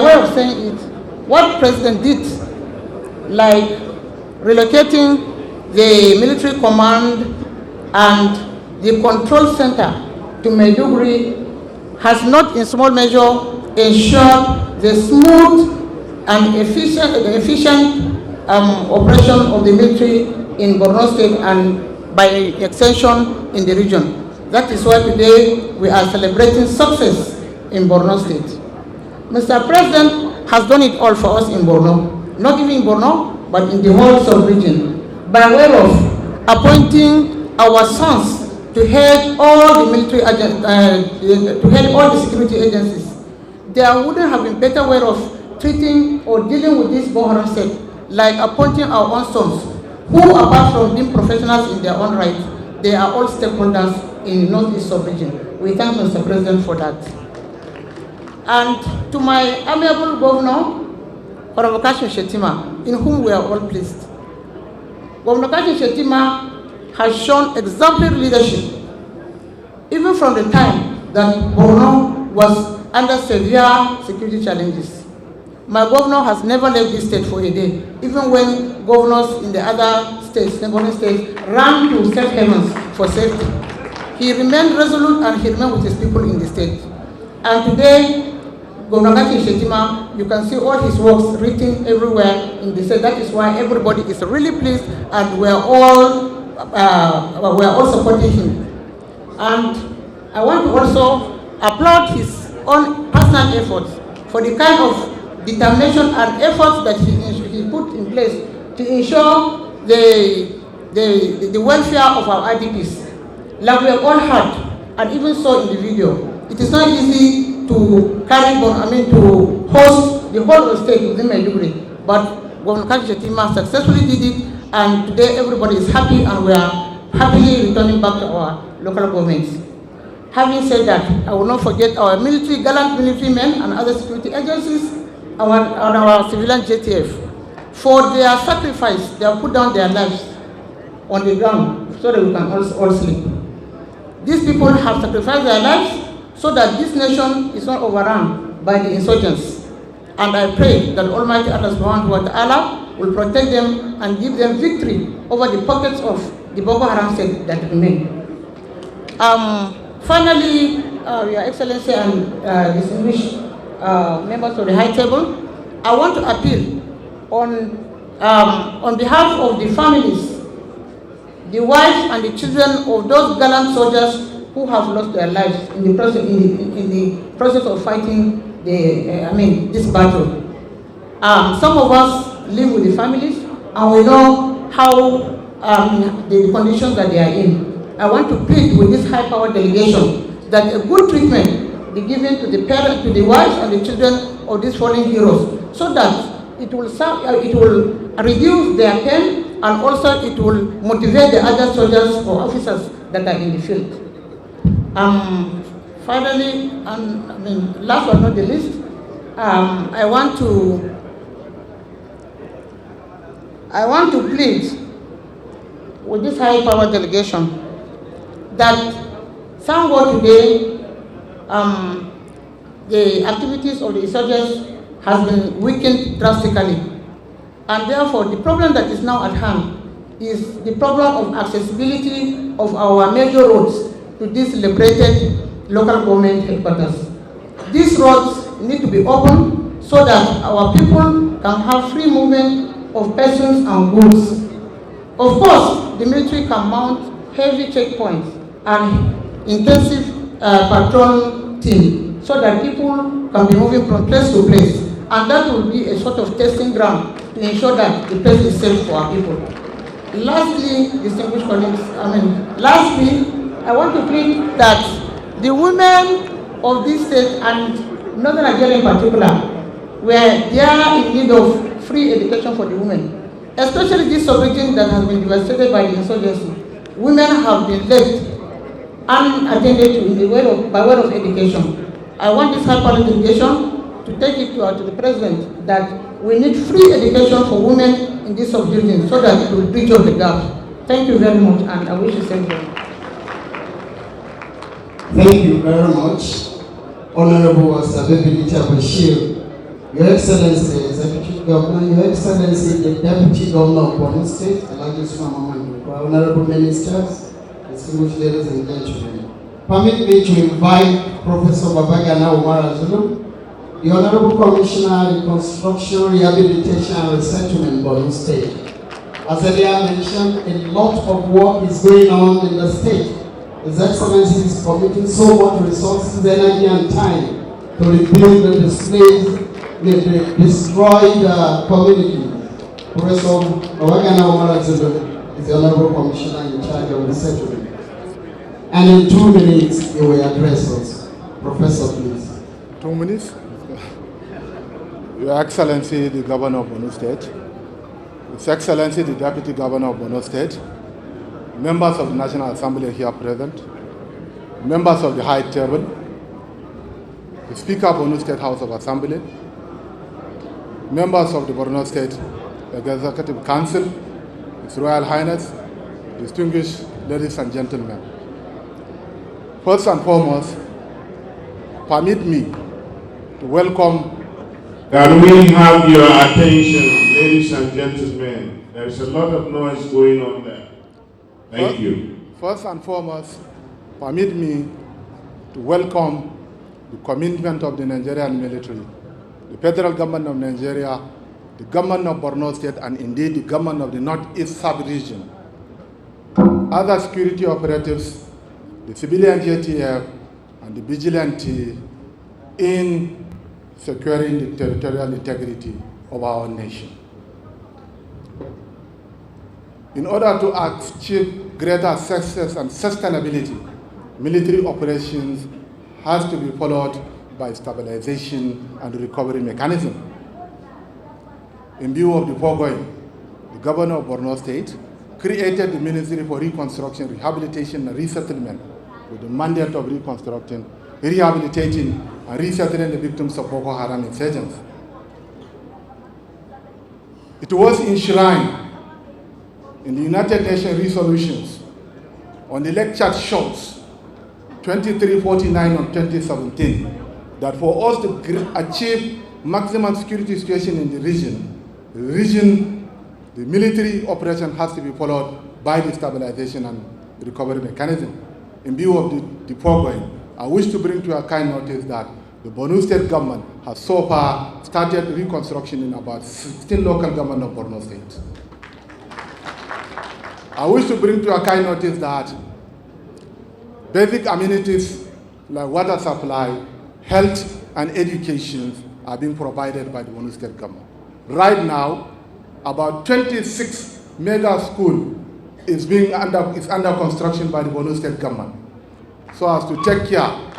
way of saying it, what President did, like relocating the military command and the control center to Maiduguri, has not in small measure ensured the smooth and efficient operation of the military in Borno State and by extension in the region. That is why today we are celebrating success in Borno State. Mr. President has done it all for us in Borno, not even in Borno, but in the whole sub-region, by way of appointing our sons to head all the military to head all the security agencies. There wouldn't have been better way of treating or dealing with this Boko Haram sect, like appointing our own sons, who apart from being professionals in their own right, they are all stakeholders in Northeast sub-region. We thank Mr. President for that. And to my amiable governor, Honorable Kashim Shettima, in whom we are all pleased. Governor Kashim Shettima has shown exemplary leadership, even from the time that Borno was under severe security challenges. My governor has never left this state for a day, even when governors in the other states, neighboring states, ran to safe havens for safety. He remained resolute and he remained with his people in the state. And today, Governor Kashim Shettima, you can see all his works written everywhere in the state. That is why everybody is really pleased and we are all supporting him. And I want to also applaud his own personal efforts for the kind of determination and efforts that he put in place to ensure the welfare of our IDPs. Like we have all heard and even saw in the video, it is not easy to to host the whole of the state within Maiduguri, but Governor Kashim Shettima successfully did it, and today everybody is happy and we are happily returning back to our local governments. Having said that, I will not forget our gallant military men and other security agencies, our civilian JTF, for their sacrifice. They have put down their lives on the ground so that we can all sleep. These people have sacrificed their lives so that this nation is not overrun by the insurgents. And I pray that Almighty Allah subhanahu wa ta'ala will protect them and give them victory over the pockets of the Boko Haram sect that remain. Finally, Your Excellency and distinguished members of the High Table, I want to appeal on behalf of the families, the wives and the children of those gallant soldiers who have lost their lives in the process of fighting this battle. Some of us live with the families and we know how the conditions that they are in. I want to plead with this high-powered delegation that a good treatment be given to the parents, to the wives and the children of these fallen heroes, so that it will reduce their pain and also it will motivate the other soldiers or officers that are in the field. Finally, last but not the least, I want to plead with this high-powered delegation that somewhat today the activities of the insurgents has been weakened drastically, and therefore the problem that is now at hand is the problem of accessibility of our major roads to these liberated local government headquarters. These roads need to be open so that our people can have free movement of persons and goods. Of course, the military can mount heavy checkpoints and intensive patrol team so that people can be moving from place to place, and that will be a sort of testing ground to ensure that the place is safe for our people. Lastly, distinguished colleagues, I want to plead that the women of this state and Northern Nigeria in particular, where they are in need of free education for the women, especially this sub-region that has been devastated by the insurgency. Women have been left unattended to by way of education. I want this high-powered delegation to take it to the President that we need free education for women in this subdivision so that it will bridge up the gap. Thank you very much, and I wish you safe journey. Thank you very much, Honorable Asabebelita Bashir, Your Excellency, Executive Governor, Your Excellency, the Deputy Governor of Borno State, Elijah Mama, Honorable Ministers, distinguished ladies and gentlemen. Permit me to invite Professor Babagana Umar Zulu, the Honorable Commissioner, Reconstruction, Rehabilitation and Resettlement, Borno State. As earlier mentioned, a lot of work is going on in the state. His Excellency is committing so much resources, energy, and time to rebuild the displaced, the destroyed community. Professor Babagana Umar Zulu is the Honorable Commissioner in charge of resettlement. And in 2 minutes, he will address us. Professor, please. 2 minutes? Your Excellency, the Governor of Borno State, His Excellency, the Deputy Governor of Borno State, members of the National Assembly here present, members of the High Table, the Speaker of Borno State House of Assembly, members of the Borno State Executive Council, His Royal Highness, distinguished ladies and gentlemen. First and foremost, permit me to welcome. Can we have your attention, ladies and gentlemen? There is a lot of noise going on there. Thank you. First and foremost, permit me to welcome the commitment of the Nigerian military, the federal government of Nigeria, the government of Borno State, and indeed the government of the Northeast sub-region, other security operatives, the civilian JTF, and the vigilante in securing the territorial integrity of our nation. In order to achieve greater success and sustainability, military operations has to be followed by stabilization and recovery mechanism. In view of the foregoing, the Governor of Borno State created the Ministry for Reconstruction, Rehabilitation and Resettlement with the mandate of reconstructing, rehabilitating, and resettling the victims of Boko Haram insurgents. It was enshrined in the United Nations resolutions on the lecture shows 2349 of 2017 that for us to achieve maximum security situation in the region, the military operation has to be followed by the stabilization and recovery mechanism. In view of the foregoing, I wish to bring to your kind notice that the Borno State government has so far started reconstruction in about 16 local government of Borno State. I wish to bring to your kind notice that basic amenities like water supply, health, and education are being provided by the Borno State government. Right now, about 26 mega schools is under construction by the Borno State government, so as to take care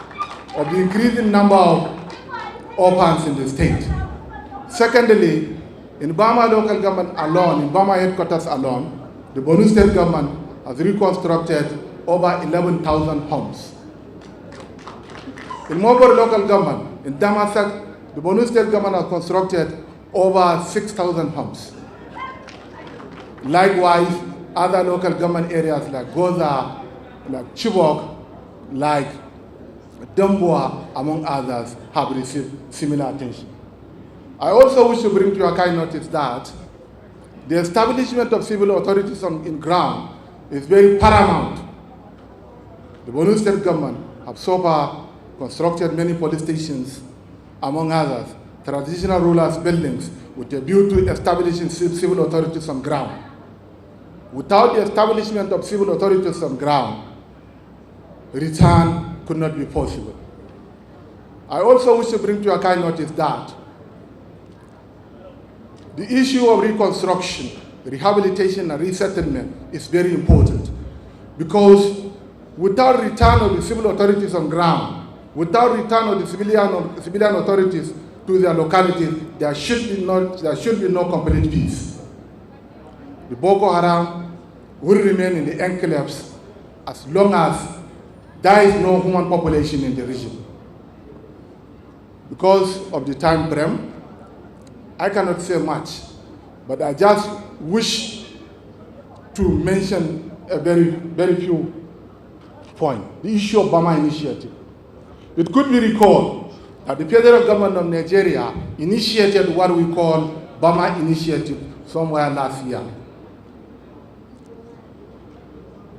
of the increasing number of orphans in the state. Secondly, in Bama local government alone, in Bama headquarters alone, the Borno State government has reconstructed over 11,000 homes. In Mobor local government, in Damasak, the Borno State government has constructed over 6,000 homes. Likewise, other local government areas like Goza, like Chibok, like Damboa, among others, have received similar attention. I also wish to bring to your kind notice that the establishment of civil authorities in ground is very paramount. The Borno State government have so far constructed many police stations, among others, traditional rulers' buildings with a view to establishing civil authorities on ground. Without the establishment of civil authorities on ground, return could not be possible. I also wish to bring to your kind notice that the issue of reconstruction, rehabilitation, and resettlement is very important, because without return of the civil authorities on ground, without return of the civilian authorities to their localities, there should be no complete peace. The Boko Haram will remain in the enclaves as long as there is no human population in the region. Because of the time frame, I cannot say much, but I just wish to mention a very few points. The issue of Bama Initiative. It could be recalled that the federal government of Nigeria initiated what we call Bama Initiative somewhere last year.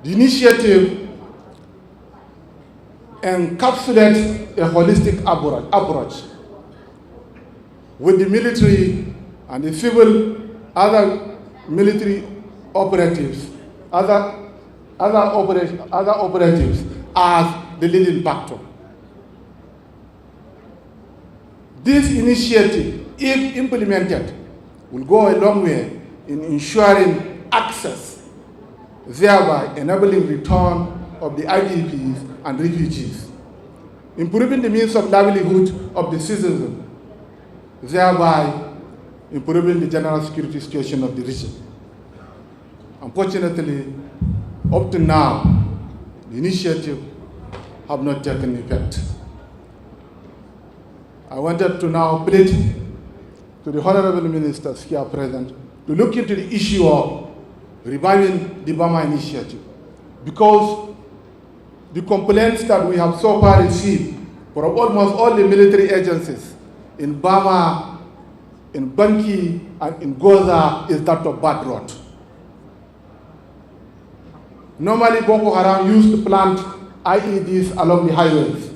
The initiative encapsulates a holistic approach with the military and the civil, other military operatives, other operatives as the leading factor. This initiative, if implemented, will go a long way in ensuring access, thereby enabling return of the IDPs and refugees, improving the means of livelihood of the citizens, thereby improving the general security situation of the region. Unfortunately, up to now, the initiative have not taken effect. I wanted to now plead to the honorable ministers here present to look into the issue of reviving the Bama Initiative, because the complaints that we have so far received from almost all the military agencies in Bama, in Banki, and in Goza is that of bad road. Normally, Boko Haram used to plant IEDs along the highways,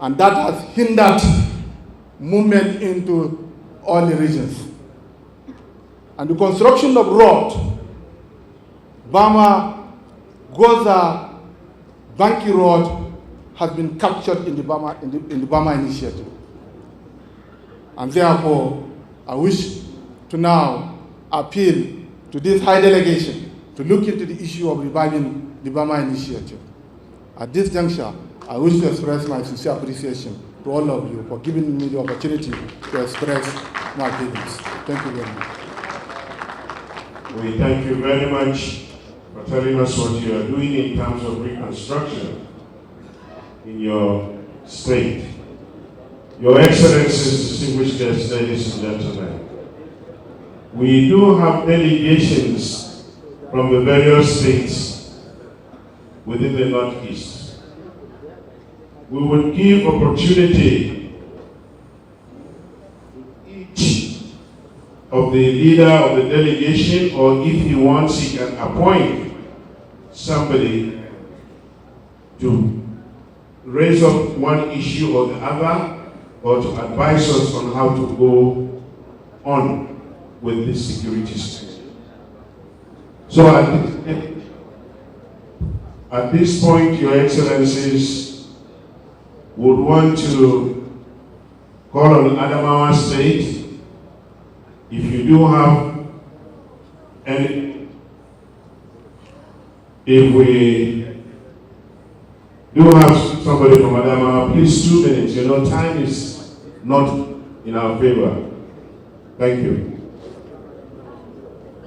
and that has hindered movement into all the regions. And the construction of road, Bama, Goza, Banki Road, has been captured in the Bama Initiative. And therefore, I wish to now appeal to this high delegation to look into the issue of reviving the Bama Initiative. At this juncture, I wish to express my sincere appreciation to all of you for giving me the opportunity to express my feelings. Thank you very much. We thank you very much for telling us what you are doing in terms of reconstruction in your state. Your Excellencies, distinguished guests, ladies and gentlemen, we do have delegations from the various states within the Northeast. We will give opportunity to each of the leader of the delegation, or if he wants, he can appoint somebody to raise up one issue or the other, or to advise us on how to go on with this security situation. So at this point, Your Excellencies would want to call on Adamawa State. If you do have any, if we do have somebody from Adamawa, please 2 minutes. You know, time is not in our favor. Thank you.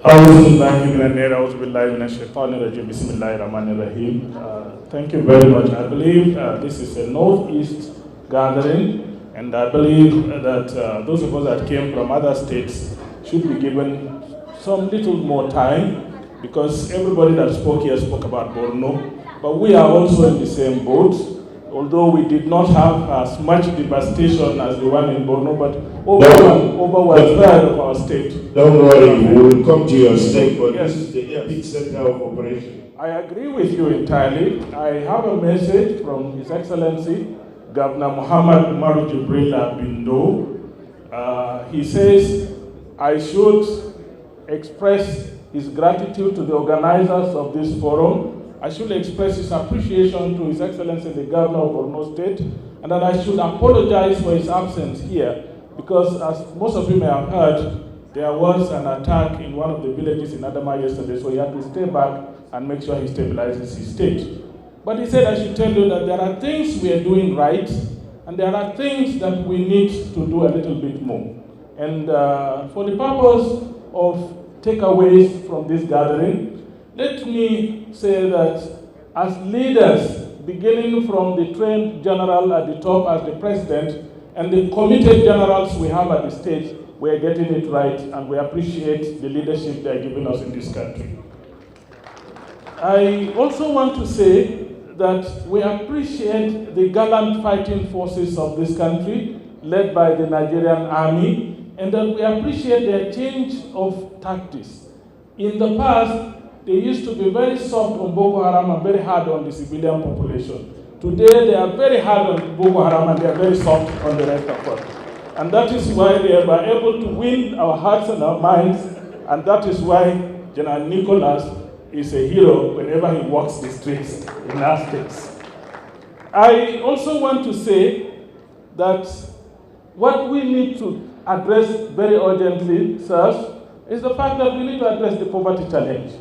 Thank you very much. I believe this is a Northeast gathering, and I believe that those of us that came from other states should be given some little more time, because everybody that spoke here spoke about Borno, but we are also in the same boat. Although we did not have as much devastation as the one in Borno, but over one-third of our state. Don't worry, we will come to your state, but yes, this is the epic center of operation. I agree with you entirely. I have a message from His Excellency, Governor Muhammad Umaru Jibrila Bindo. He says, I should express his gratitude to the organizers of this forum. I should express his appreciation to His Excellency the Governor of Borno State, and that I should apologize for his absence here, because as most of you may have heard, there was an attack in one of the villages in Adama yesterday, so he had to stay back and make sure he stabilizes his state. But he said I should tell you that there are things we are doing right, and there are things that we need to do a little bit more. And for the purpose of takeaways from this gathering, let me say that as leaders, beginning from the trained general at the top as the president, and the committed generals we have at the state, we're getting it right, and we appreciate the leadership they're giving us in this country. I also want to say that we appreciate the gallant fighting forces of this country, led by the Nigerian army, and that we appreciate their change of tactics. In the past, they used to be very soft on Boko Haram and very hard on the civilian population. Today, they are very hard on Boko Haram and they are very soft on the rest of us. And that is why they were able to win our hearts and our minds, and that is why General Nicholas is a hero whenever he walks the streets in our states. I also want to say that what we need to address very urgently, sirs, is the fact that we need to address the poverty challenge.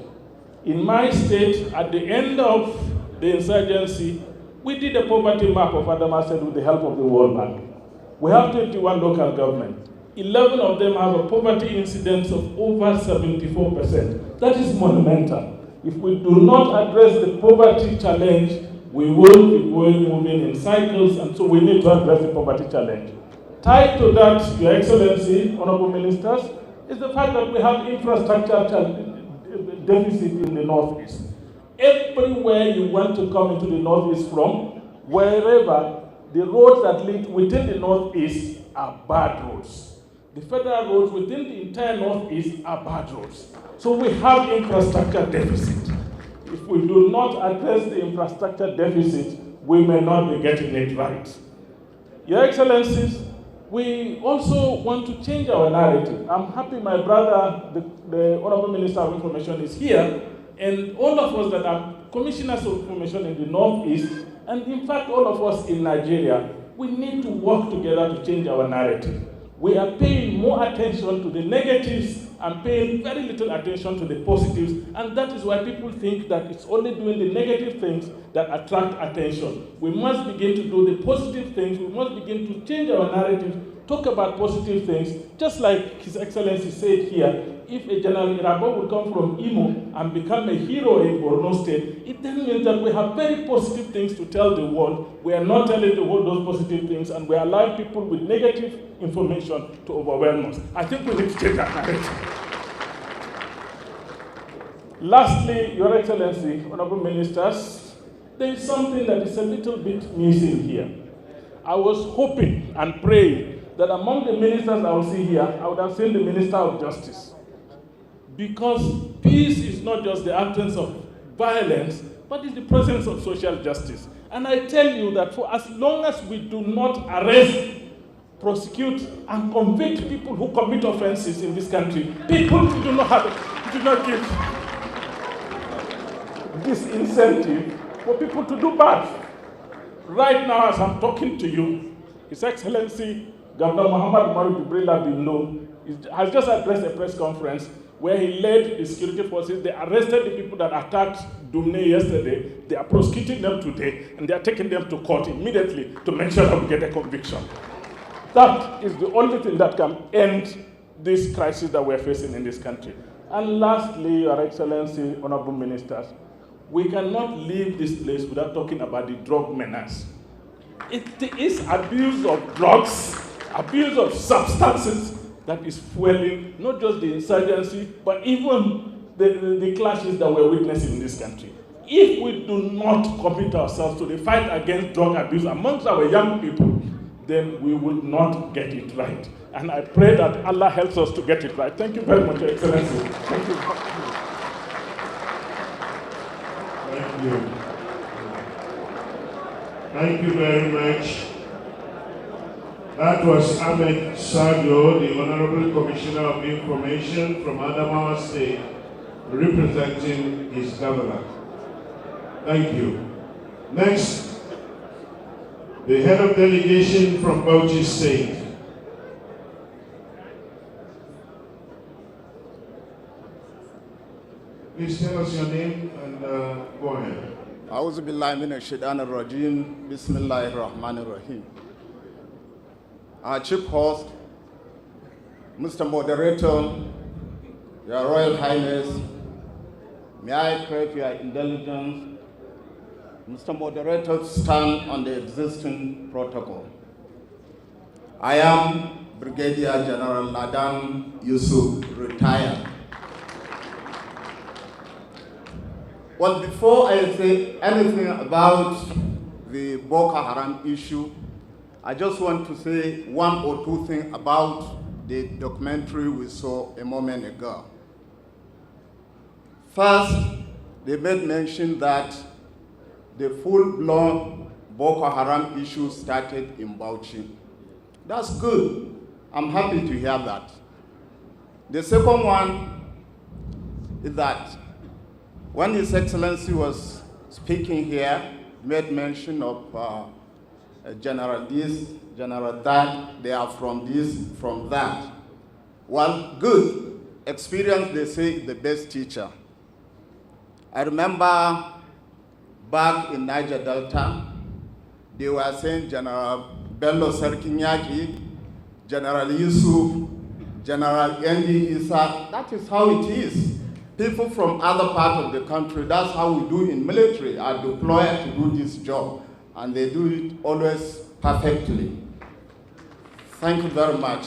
In my state, at the end of the insurgency, we did a poverty map of Adamawa State with the help of the World Bank. We have 21 local governments. 11 of them have a poverty incidence of over 74%. That is monumental. If we do not address the poverty challenge, we will be moving in cycles, and so we need to address the poverty challenge. Tied to that, Your Excellency, Honorable Ministers, is the fact that we have infrastructure deficit in the Northeast. Everywhere you want to come into the Northeast from, wherever the roads that lead within the Northeast are bad roads. The federal roads within the entire Northeast are bad roads. So we have infrastructure deficit. If we do not address the infrastructure deficit, we may not be getting it right. Your Excellencies, we also want to change our narrative. I'm happy my brother, the Honorable Minister of Information, is here, and all of us that are commissioners of information in the Northeast, and in fact all of us in Nigeria, we need to work together to change our narrative. We are paying more attention to the negatives and paying very little attention to the positives, and that is why people think that it's only doing the negative things that attract attention. We must begin to do the positive things. We must begin to change our narrative, talk about positive things, just like His Excellency said here. If a General Irabo would come from Imo and become a hero in Borno State, it then means that we have very positive things to tell the world. We are not telling the world those positive things, and we allow people with negative information to overwhelm us. I think we need to change that narrative. Lastly, Your Excellency, Honorable Ministers, there is something that is a little bit missing here. I was hoping and praying that among the ministers I will see here, I would have seen the Minister of Justice. Because peace is not just the absence of violence, but it's the presence of social justice. And I tell you that for as long as we do not arrest, prosecute, and convict people who commit offenses in this country, people do not give this incentive for people to do bad. Right now, as I'm talking to you, His Excellency Governor Muhammad Umaru Jibrila Bello has just addressed a press conference where he led the security forces. They arrested the people that attacked Dumne yesterday. They are prosecuting them today, and they are taking them to court immediately to make sure that we get a conviction. That is the only thing that can end this crisis that we're facing in this country. And lastly, Your Excellency, Honorable Ministers, we cannot leave this place without talking about the drug menace. It is abuse of drugs, abuse of substances that is fueling not just the insurgency, but even the clashes that we're witnessing in this country. If we do not commit ourselves to the fight against drug abuse amongst our young people, then we will not get it right. And I pray that Allah helps us to get it right. Thank you very much, Your Excellency. Thank you. Thank you. Thank you very much. That was Ahmed Sadio, the Honorable Commissioner of Information from Adamawa State, representing his governor. Thank you. Next, the head of delegation from Bauchi State. Please tell us your name and go ahead. A'udhu billahi minash shaitanir rajim. Bismillahir rahmanir rahim. Our chief host, Mr. Moderator, Your Royal Highness, may I crave your indulgence. Mr. Moderator, stand on the existing protocol. I am Brigadier General Ladan Yusuf retired. Well, before I say anything about the Boko Haram issue, I just want to say one or two things about the documentary we saw a moment ago. First, they made mention that the full-blown Boko Haram issue started in Bauchi. That's good. I'm happy to hear that. The second one is that when His Excellency was speaking here, made mention of General this, General that, they are from this, from that. Well, good. Experience, they say, is the best teacher. I remember back in Niger Delta, they were saying General Bello Serkinyaki, General Yusuf, General Endi Isa. That is how it is. People from other parts of the country, that's how we do in military, are deployed to do this job. And they do it always perfectly. Thank you very much.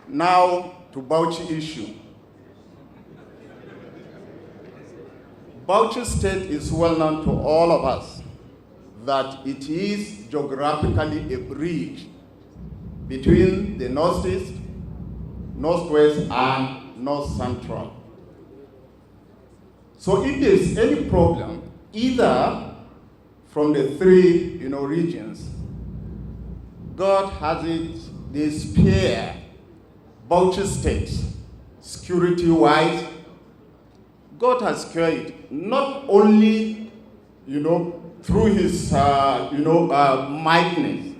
Now to Bauchi issue. Bauchi State is well known to all of us that it is geographically a bridge between the Northeast, Northwest, and North Central. So if there's any problem, either from the three regions, God has it, they spare Bauchi State security-wise. God has carried it, not only, through his, mightiness,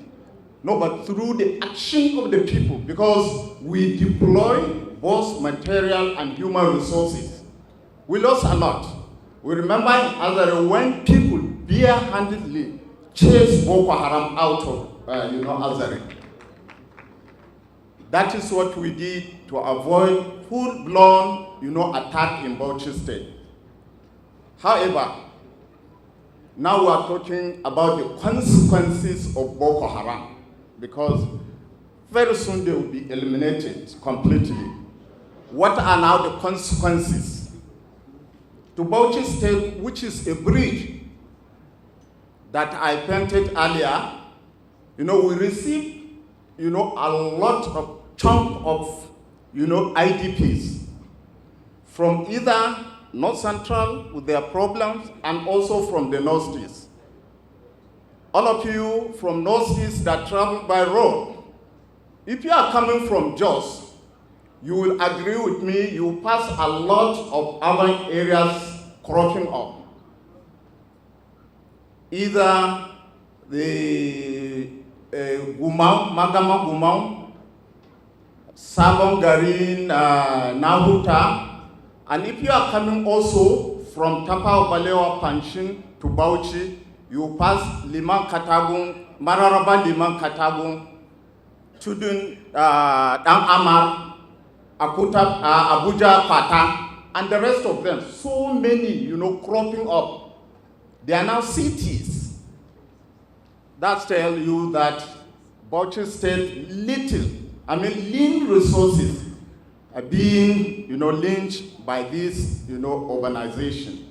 no, but through the action of the people, because we deploy both material and human resources. We lost a lot. We remember Azare when people bare-handedly chased Boko Haram out of, Azare. That is what we did to avoid full-blown, attack in Bauchi State. However, now we are talking about the consequences of Boko Haram, because very soon they will be eliminated completely. What are now the consequences? To Bauchi State, which is a bridge that I painted earlier, we received, a lot of chunk of, IDPs from either North Central with their problems and also from the Northeast. All of you from Northeast that travel by road, if you are coming from Jos, you will agree with me, you pass a lot of urban areas cropping up. Either the Gumau, Magama Gumau, Sabon Garin, Nahuta, and if you are coming also from Tapao Balewa Panshin to Bauchi, you pass Liman Katagung, Mararaba Liman Katagung, Tudun Dang Amar, Akuta, Abuja Pata, and the rest of them. So many, cropping up. They are now cities. That tells you that Bauchi State lean resources are being, lynched by this, urbanization.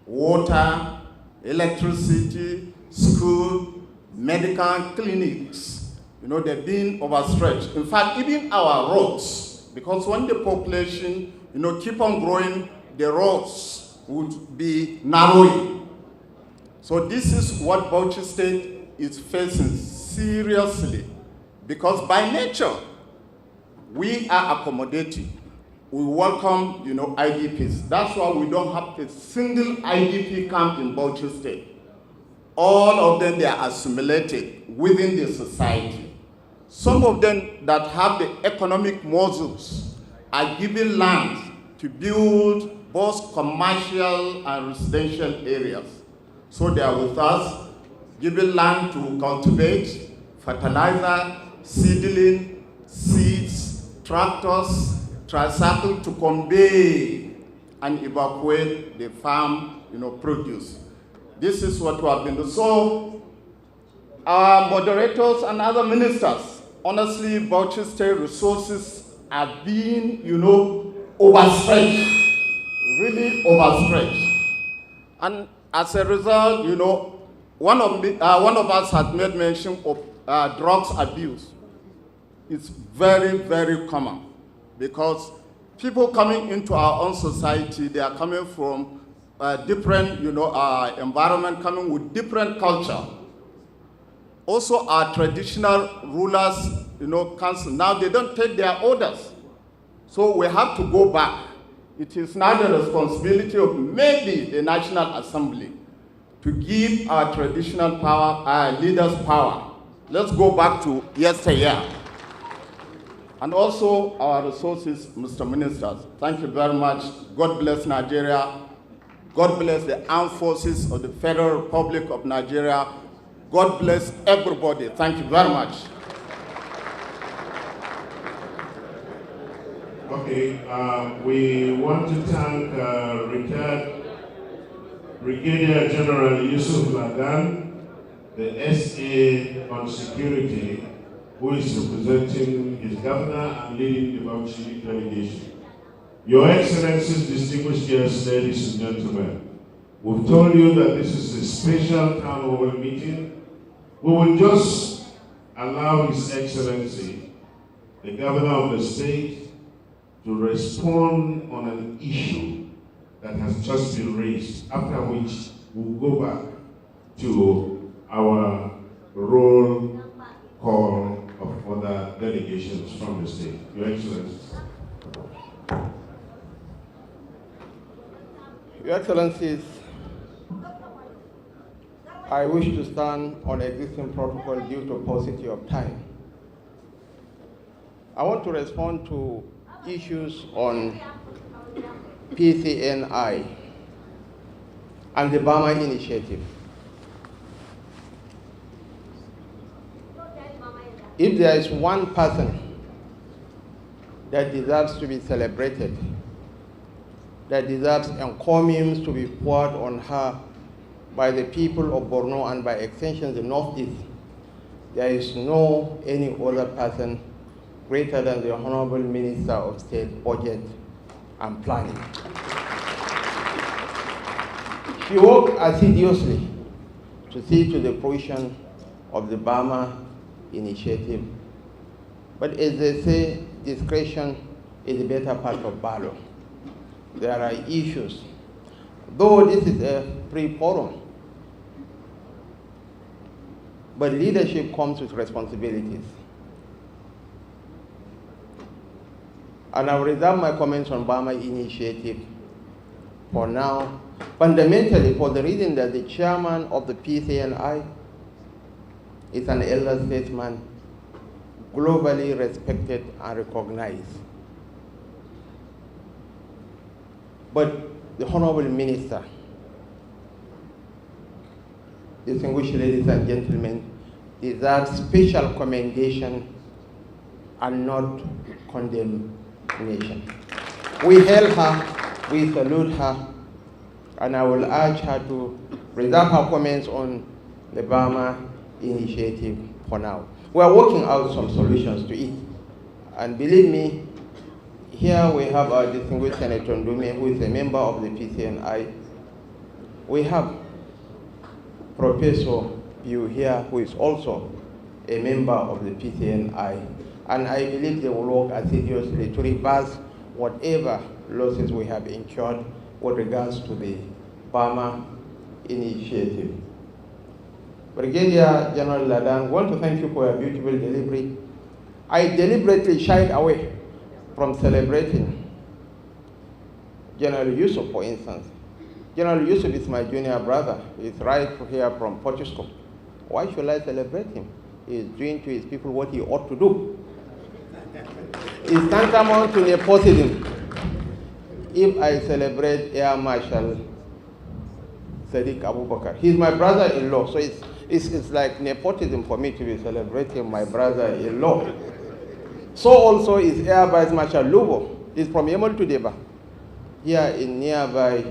Water, electricity, school, medical clinics, they're being overstretched. In fact, even our roads, because when the population, keep on growing, the roads would be narrowing. So this is what Bauchi State is facing seriously, because by nature, we are accommodating. We welcome, IDPs. That's why we don't have a single IDP camp in Bauchi State. All of them, they are assimilated within the society. Some of them that have the economic muscles are given land to build both commercial and residential areas. So they are with us, given land to cultivate, fertilizer, seedling, seeds, tractors, tricycle to convey and evacuate the farm, produce. This is what we have been doing. So our moderators and other ministers, honestly, Bauchi State resources are being, overstretched, really overstretched. And as a result, one of us had made mention of drugs abuse. It's very, very common because people coming into our own society, they are coming from different, environment, coming with different culture. Also, our traditional rulers, council, now they don't take their orders. So we have to go back. It is now the responsibility of maybe the National Assembly to give our traditional power, our leaders power. Let's go back to yesteryear. And also our resources, Mr. Ministers. Thank you very much. God bless Nigeria. God bless the armed forces of the Federal Republic of Nigeria. God bless everybody. Thank you very much. Okay, we want to thank retired Brigadier General Yusuf Lagan, the SA on security, who is representing his governor and leading the Bauchi delegation. Your Excellencies, distinguished guests, ladies and gentlemen, we've told you that this is a special town hall meeting. We will just allow His Excellency, the Governor of the state, to respond on an issue that has just been raised, after which we'll go back to our roll call of other delegations from the state. Your Excellency. Your Excellencies, I wish to stand on existing protocol due to paucity of time. I want to respond to issues on PCNI and the Burma Initiative. If there is one person that deserves to be celebrated, that deserves encomiums to be poured on her by the people of Borno and by extension the Northeast, there is no any other person greater than the Honorable Minister of State Budget and Planning. She worked assiduously to see to the fruition of the Burma Initiative. But as they say, discretion is the better part of valor. There are issues. Though this is a free forum, but leadership comes with responsibilities. And I will reserve my comments on Burma Initiative for now, fundamentally for the reason that the chairman of the PCNI is an elder statesman, globally respected and recognized. But the Honorable Minister, distinguished ladies and gentlemen, deserves special commendation and not condemnation. We hail her, we salute her, and I will urge her to reserve her comments on the Burma Initiative for now. We are working out some solutions to it. And believe me, here we have our distinguished Senator Ndume, who is a member of the PCNI. We have Professor Yu here, who is also a member of the PCNI. And I believe they will work assiduously to reverse whatever losses we have incurred with regards to the Burma Initiative. Brigadier General Ladan, I want to thank you for your beautiful delivery. I deliberately shied away from celebrating General Yusuf, for instance. General Yusuf is my junior brother. He's right here from Portugal. Why should I celebrate him? He's doing to his people what he ought to do. It's tantamount to nepotism if I celebrate Air Marshal Sadiq Abubakar. He's my brother-in-law, so it's like nepotism for me to be celebrating my brother-in-law. So also is Air Vice Marshal Lubo. He's from Yemen to Deba, here in nearby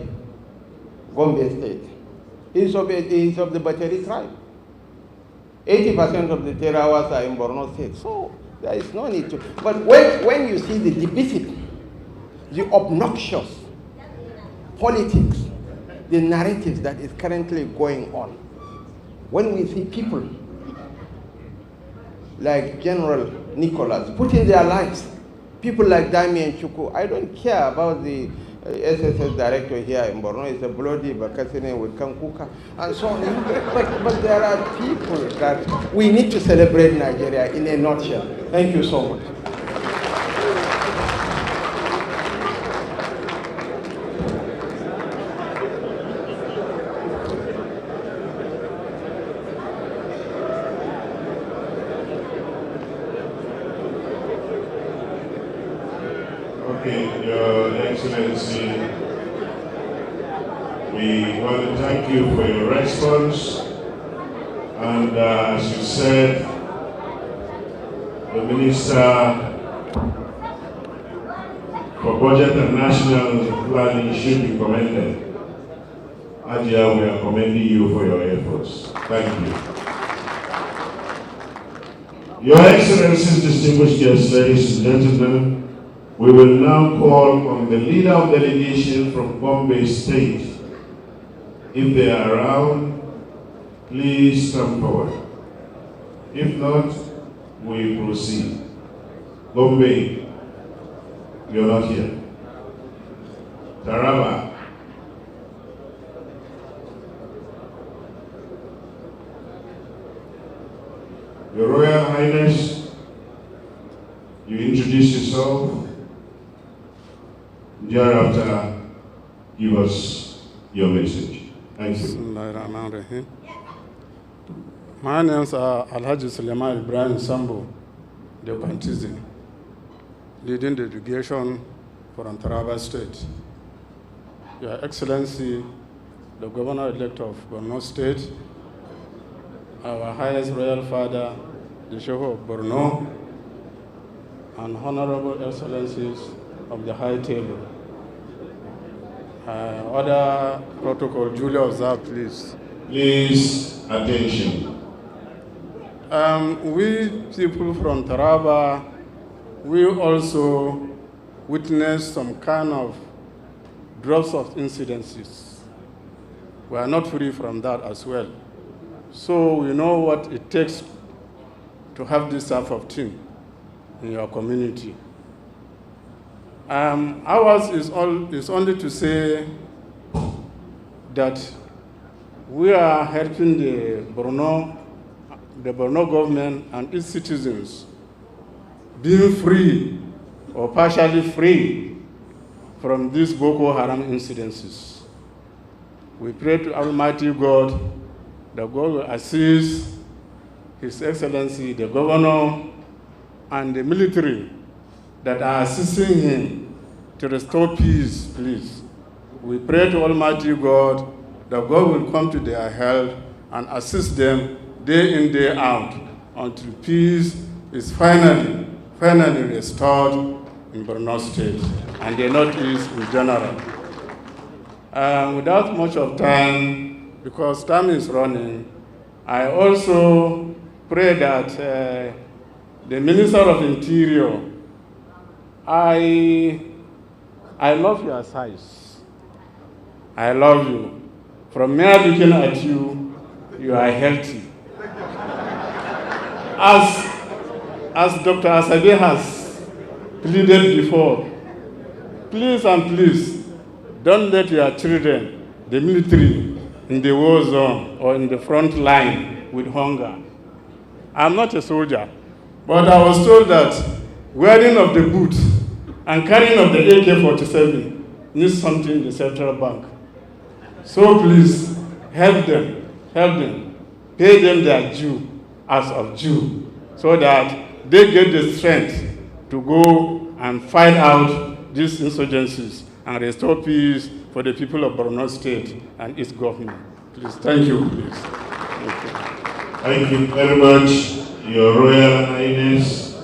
Gombe State. He's of the Bateri tribe. 80% of the terrorists are in Borno State. So there is no need to. But when you see the divisive, the obnoxious politics, the narratives that is currently going on, when we see people like General Nicholas putting their lives, people like Damien Chuku, I don't care about the SSS director here in Borno, it's a bloody Bakasine with Kankuka, and so on. But there are people that we need to celebrate Nigeria in a nutshell. Thank you so much. Okay, Your Excellency, we want to thank you for your response. And as you said, the Minister for Budget and National Planning should be commended. Ajia, we are commending you for your efforts. Thank you. Your Excellencies, distinguished guests, ladies and gentlemen, we will now call on the leader of delegation from Bombay State. If they are around, please come forward. If not, we proceed. Bombay, you're not here. Taraba. Your Royal Highness, you introduce yourself. Thereafter, give us your message. Thank you. My name is Alhaji Suleiman Ibrahim Sambo, the Pantizi, leading the delegation from Taraba State. Your Excellency, the Governor-elect of Borno State, our highest royal father, the Sheikh of Borno, and Honorable Excellencies of the High Table. Other protocol, duly observed, please. Please, attention. We people from Taraba, we also witnessed some kind of drops of incidences. We are not free from that as well. So we know what it takes to have this type of thing in your community. Ours is only to say that we are helping the Borno government and its citizens being free or partially free from these Boko Haram incidences. We pray to Almighty God that God will assist His Excellency, the Governor, and the military that are assisting him to restore peace, please. We pray to Almighty God that God will come to their help and assist them day in, day out until peace is finally restored in Borno State and the Northeast in general. Without much of time, because time is running, I also pray that the Minister of Interior, I love your size. I love you. From mere looking at you, you are healthy. As Dr. Asabe has pleaded before, please and please, don't let your children, the military, in the war zone or in the front line with hunger. I'm not a soldier, but I was told that wearing of the boot and carrying of the AK-47 needs something in the central bank. So please, help them, pay them their due as of due, so that they get the strength to go and fight out these insurgencies and restore peace for the people of Borno State and its government. Please, thank you, please. Thank you very much, Your Royal Highness.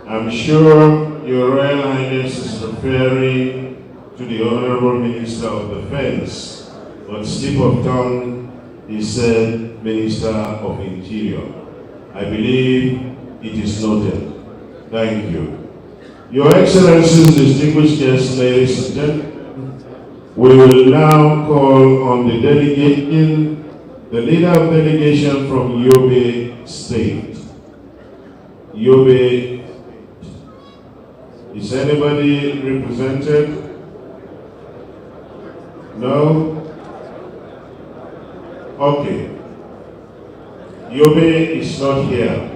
I'm sure Your Royal Highness is referring to the Honorable Minister of Defense, but slip of tongue, he said Minister of Interior. I believe it is noted. Thank you. Your Excellencies, distinguished guests, ladies and gentlemen, we will now call on the delegation, the leader of delegation from Yobe State. Yobe, is anybody represented? No? Okay. Yobe is not here.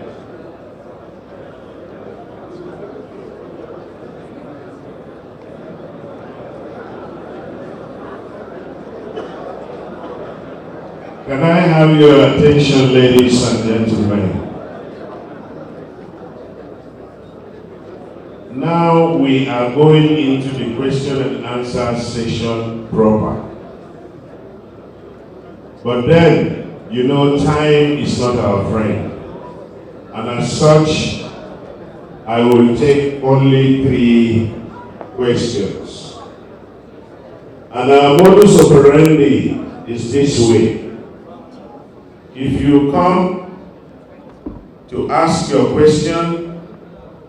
Can I have your attention, ladies and gentlemen? Now we are going into the question and answer session proper. But then, you know, time is not our friend. And as such, I will take only 3 questions. And our modus operandi is this way. If you come to ask your question,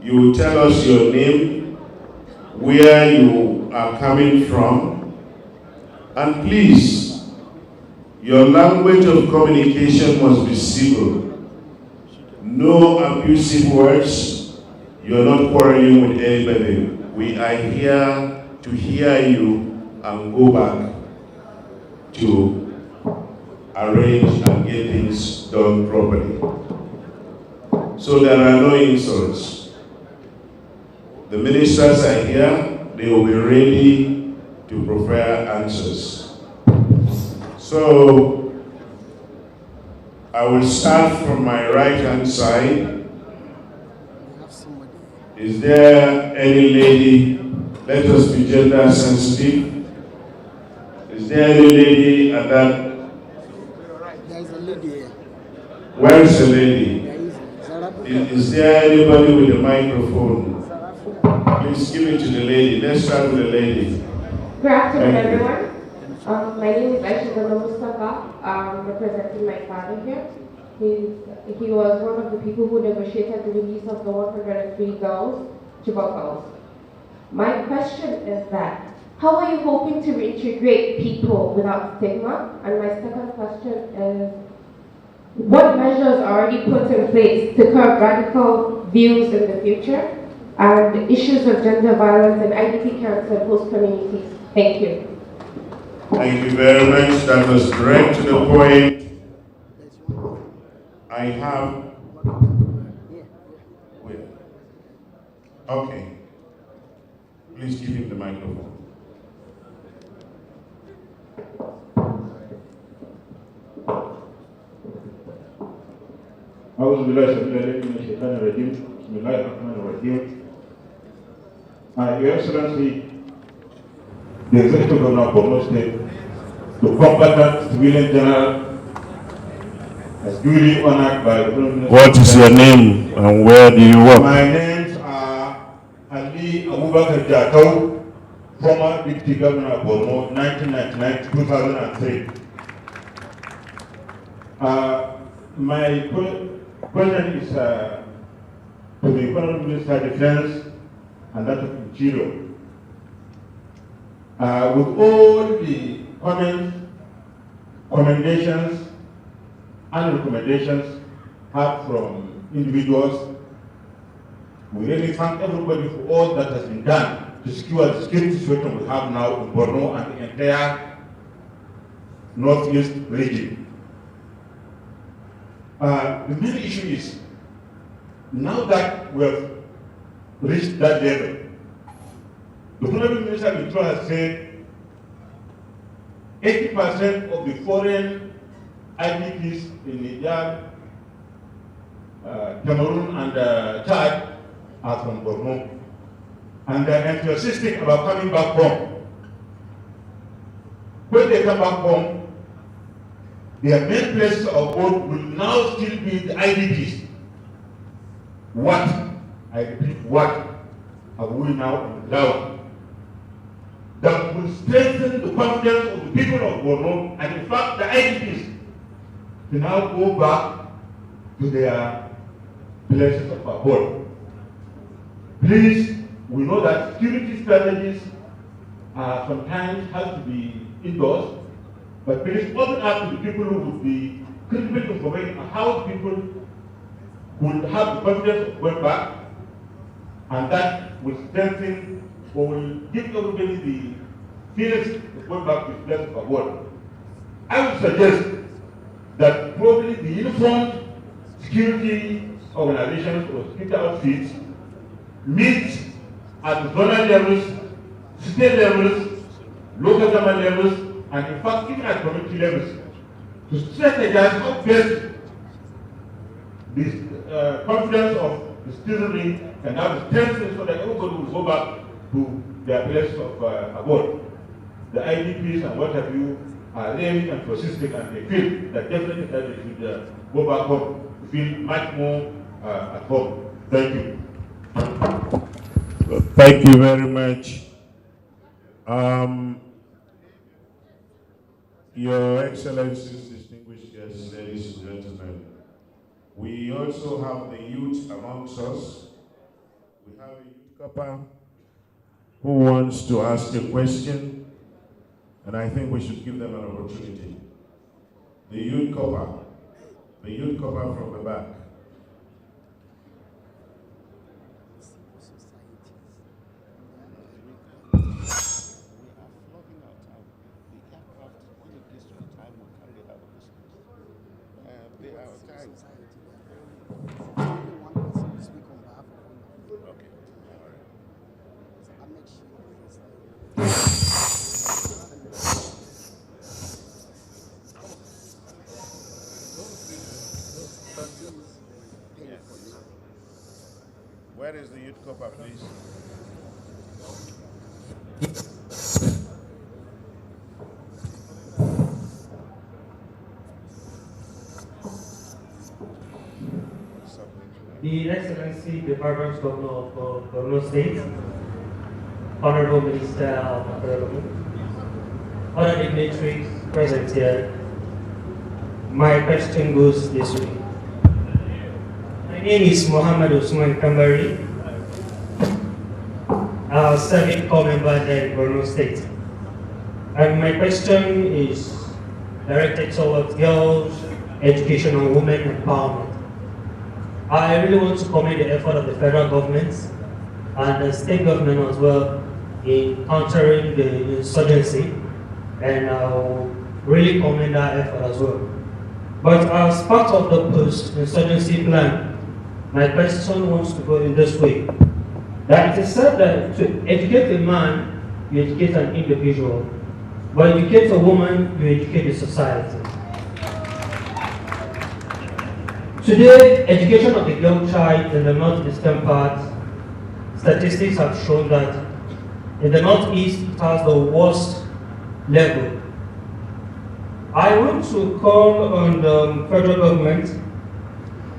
you will tell us your name, where you are coming from, and please, your language of communication must be civil. No abusive words. You're not quarreling with anybody. We are here to hear you and go back to arrange and get things done properly. So there are no insults. The ministers are here. They will be ready to prepare answers. So I will start from my right-hand side. Is there any lady? Let us be gender sensitive. Is there any lady at that? There's a lady here. Where's the lady? Is there anybody with a microphone? Please give it to the lady. Let's start with the lady. Good afternoon, everyone. My name is Aisha Mustafa. I'm representing my father here. He was one of the people who negotiated the release of the 103 girls, Chibok girls. My question is that, how are you hoping to reintegrate people without stigma? And my second question is, what measures are already put in place to curb radical views in the future and issues of gender violence in IDP camps and host communities? Thank you. Thank you very much. That was direct to the point. I have. Wait. Okay. Please give him the microphone. أعوذ بالله السميع العليم من الشيطان الرجيم بسم الله الرحمن الرحيم. Your Excellency, the Executive Governor of Borno State, the combatant civilian general, as duly honored by the President. What is your name and where do you work? My names are Ali Abubakar Jatau, former Deputy Governor of Borno, 1999 to 2003. My question is to the Honorable Minister of Defense and that of Interior. With all the comments, commendations, and recommendations heard from individuals, we really thank everybody for all that has been done to secure the security situation we have now in Borno and the entire northeast region. The main issue is, now that we have reached that level, the Honorable Minister of Interior has said 80% of the foreign IDPs in Niger, Cameroon, and Chad are from Borno. And they are enthusiastic about coming back home. When they come back home, their main places of work will now still be the IDPs. What, I repeat, what have we now on the ground that will strengthen the confidence of the people of Borno and in fact the IDPs to now go back to their places of abode. Please, we know that security strategies sometimes have to be indoors, but please open up to the people who would be critical information on how people would have the confidence of going back, and that will strengthen or will give everybody the feelings of going back to the place of abode. I would suggest that probably the uniformed security organizations or security outfits meet at the zonal levels, state levels, local government levels, and in fact even at community levels to strategize how best the confidence of the citizenry can have the strength so that everybody will go back to their place of abode. The IDPs and what have you are really and persistent, and they feel that definitely that they should go back home to feel much more at home. Thank you. Thank you very much. Your Excellencies, distinguished guests, ladies and gentlemen, we also have the youth amongst us. We have a youth couple who wants to ask a question, and I think we should give them an opportunity. The youth couple from the back. Where is the youth copper, please? The Excellency, the Vibrant Governor of Borno State, Honorable Minister of Development, other dignitaries present here, my question goes this way. My name is Mohammed Usman Kambari. I'm serving corps member there in Borno State. And my question is directed towards girls, education, and women empowerment. I really want to commend the effort of the federal government and the state government as well in countering the insurgency, and I really commend that effort as well. But as part of the post-insurgency plan, my question wants to go in this way. That it is said that to educate a man, you educate an individual. But educate a woman, you educate the society. Today, education of the young child in the northeastern part, statistics have shown that in the northeast it has the worst level. I want to call on the federal government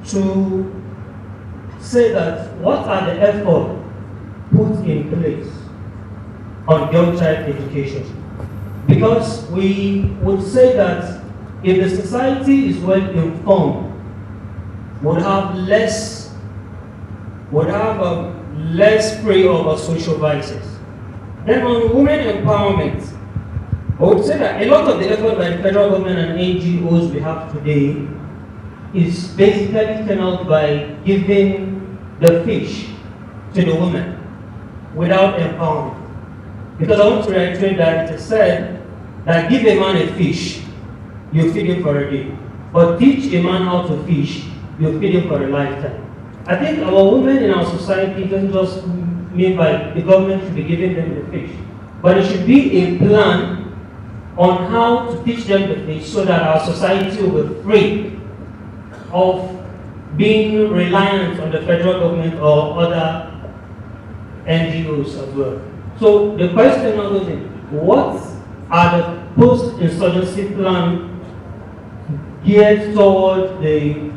to say that what are the efforts put in place on young child education? Because we would say that if the society is well informed, would have less prey over social vices. Then on women empowerment, I would say that a lot of the effort by the federal government and NGOs we have today is basically channeled by giving the fish to the women without empowerment. Because I want to reiterate that it is said that give a man a fish, you feed him for a day. But teach a man how to fish, you feed him for a lifetime. I think our women in our society doesn't just mean by the government should be giving them the fish, but it should be a plan on how to teach them the fish so that our society will be free of being reliant on the federal government or other NGOs as well. So the question now goes in, what are the post-insurgency plans geared toward the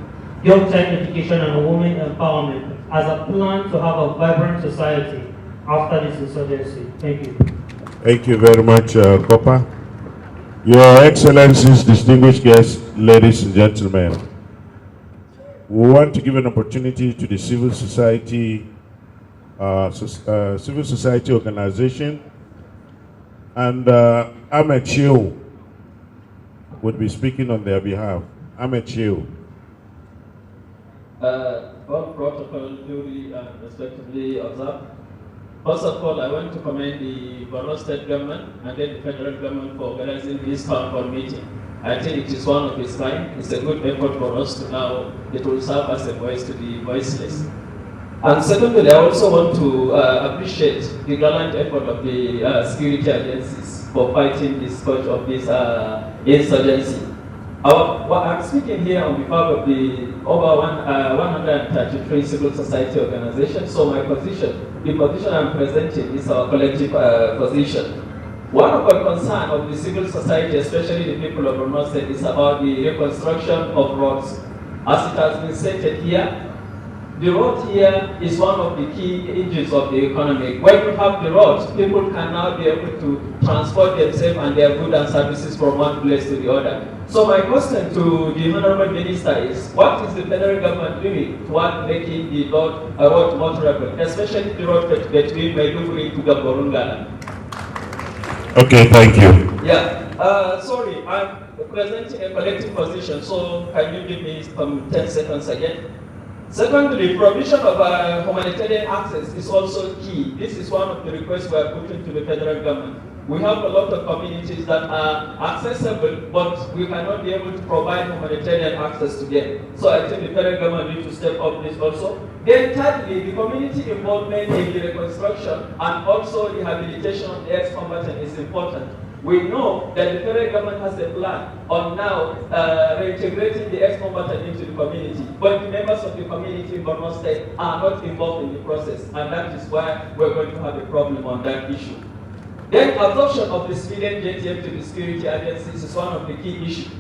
young child education and women empowerment as a plan to have a vibrant society after this insurgency? Thank you. Thank you very much, Kopa. Your Excellencies, distinguished guests, ladies and gentlemen, We want to give an opportunity to the civil society organization, and Ahmed Shehu would be speaking on their behalf. Ahmed Shehu. All protocol duly and respectively observed. First of all, I want to commend the Borno State government and then the federal government for organizing this town hall meeting. I think it is one of its kind. It's a good effort for us to now, it will serve as a voice to the voiceless. And secondly, I also want to appreciate the gallant effort of the security agencies for fighting the scourge of this insurgency. I'm speaking here on behalf of the over 133 civil society organizations, so my position, the position I'm presenting is our collective position. One of our concerns of the civil society, especially the people of Borno State, is about the reconstruction of roads. As it has been stated here, the road here is one of the key engines of the economy. When you have the roads, people can now be able to transport themselves and their goods and services from one place to the other. So my question to the Honorable Minister is, what is the federal government doing toward making the road more travelable, especially the road between Maiduguri to Gamborungala? Okay, thank you. Yeah, sorry, I'm presenting a collective position, so can you give me some 10 seconds again? Secondly, provision of humanitarian access is also key. This is one of the requests we are putting to the federal government. We have a lot of communities that are accessible, but we cannot be able to provide humanitarian access to them. So I think the federal government needs to step up this also. Then thirdly, the community involvement in the reconstruction and also rehabilitation of the ex-combatant is important. We know that the federal government has a plan on now reintegrating the ex-combatant into the community, but the members of the community in Borno State are not involved in the process, and that is why we're going to have a problem on that issue. Then absorption of the civilian JTF to the security agencies is one of the key issues.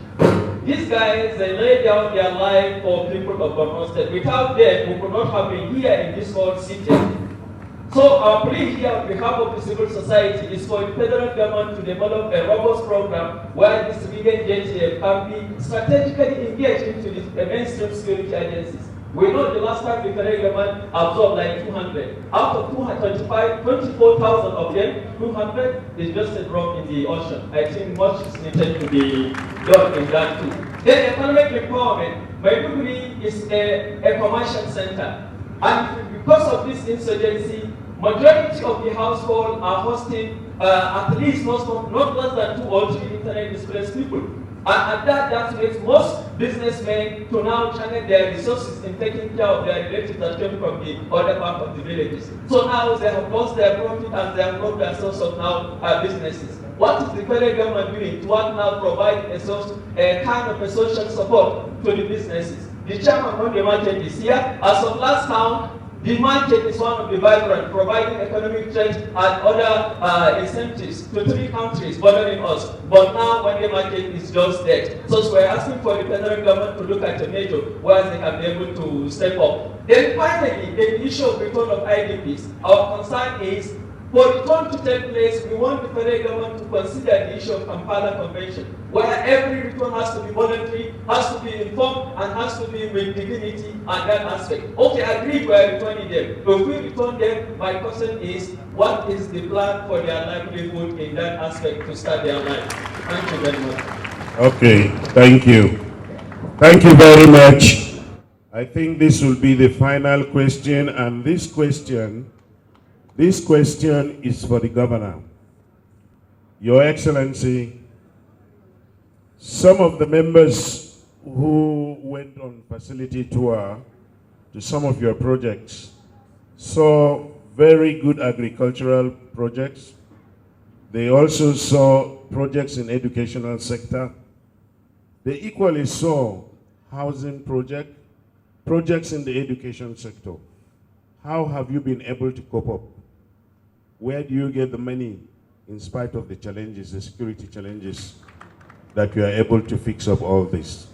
These guys, they lay down their life for people of Borno State. Without them, we could not have been here in this whole city. So our plea here on behalf of the civil society is for the federal government to develop a robust program where the civilian JTF can be strategically engaged into the mainstream security agencies. We know the last time the federal government absorbed like 200. Out of 24,000 of them, 200 is just a drop in the ocean. I think much is needed to be done in that too. Then economic empowerment. Maiduguri is a commercial center. And because of this insurgency, majority of the households are hosting at least not less than 2 or 3 internet displaced people. And that makes most businessmen to now channel their resources in taking care of their relatives that came from the other part of the villages. So now they have lost their profit and they have lost their source of now businesses. What is the federal government doing to now provide a kind of a social support to the businesses? The chairman of the market is here. As of last count, the market is one of the vibrant, providing economic strength and other incentives to 3 countries bordering us. But now, when the market is just dead, so we're asking for the federal government to look at a measure where they can be able to step up. Then finally, the issue of return of IDPs. Our concern is, for return to take place, we want the federal government to consider the issue of Kampala Convention, where every return has to be voluntary, has to be informed, and has to be with dignity and that aspect. Okay, agreed, we are returning them. If we return them, my question is, what is the plan for their livelihood in that aspect to start their life? Thank you very much. Okay, thank you. Thank you very much. I think this will be the final question, and this question is for the governor. Your Excellency, some of the members who went on facility tour to some of your projects saw very good agricultural projects. They also saw projects in educational sector. They equally saw housing projects in the education sector. How have you been able to cope up? Where do you get the money in spite of the challenges, the security challenges, that you are able to fix up all this?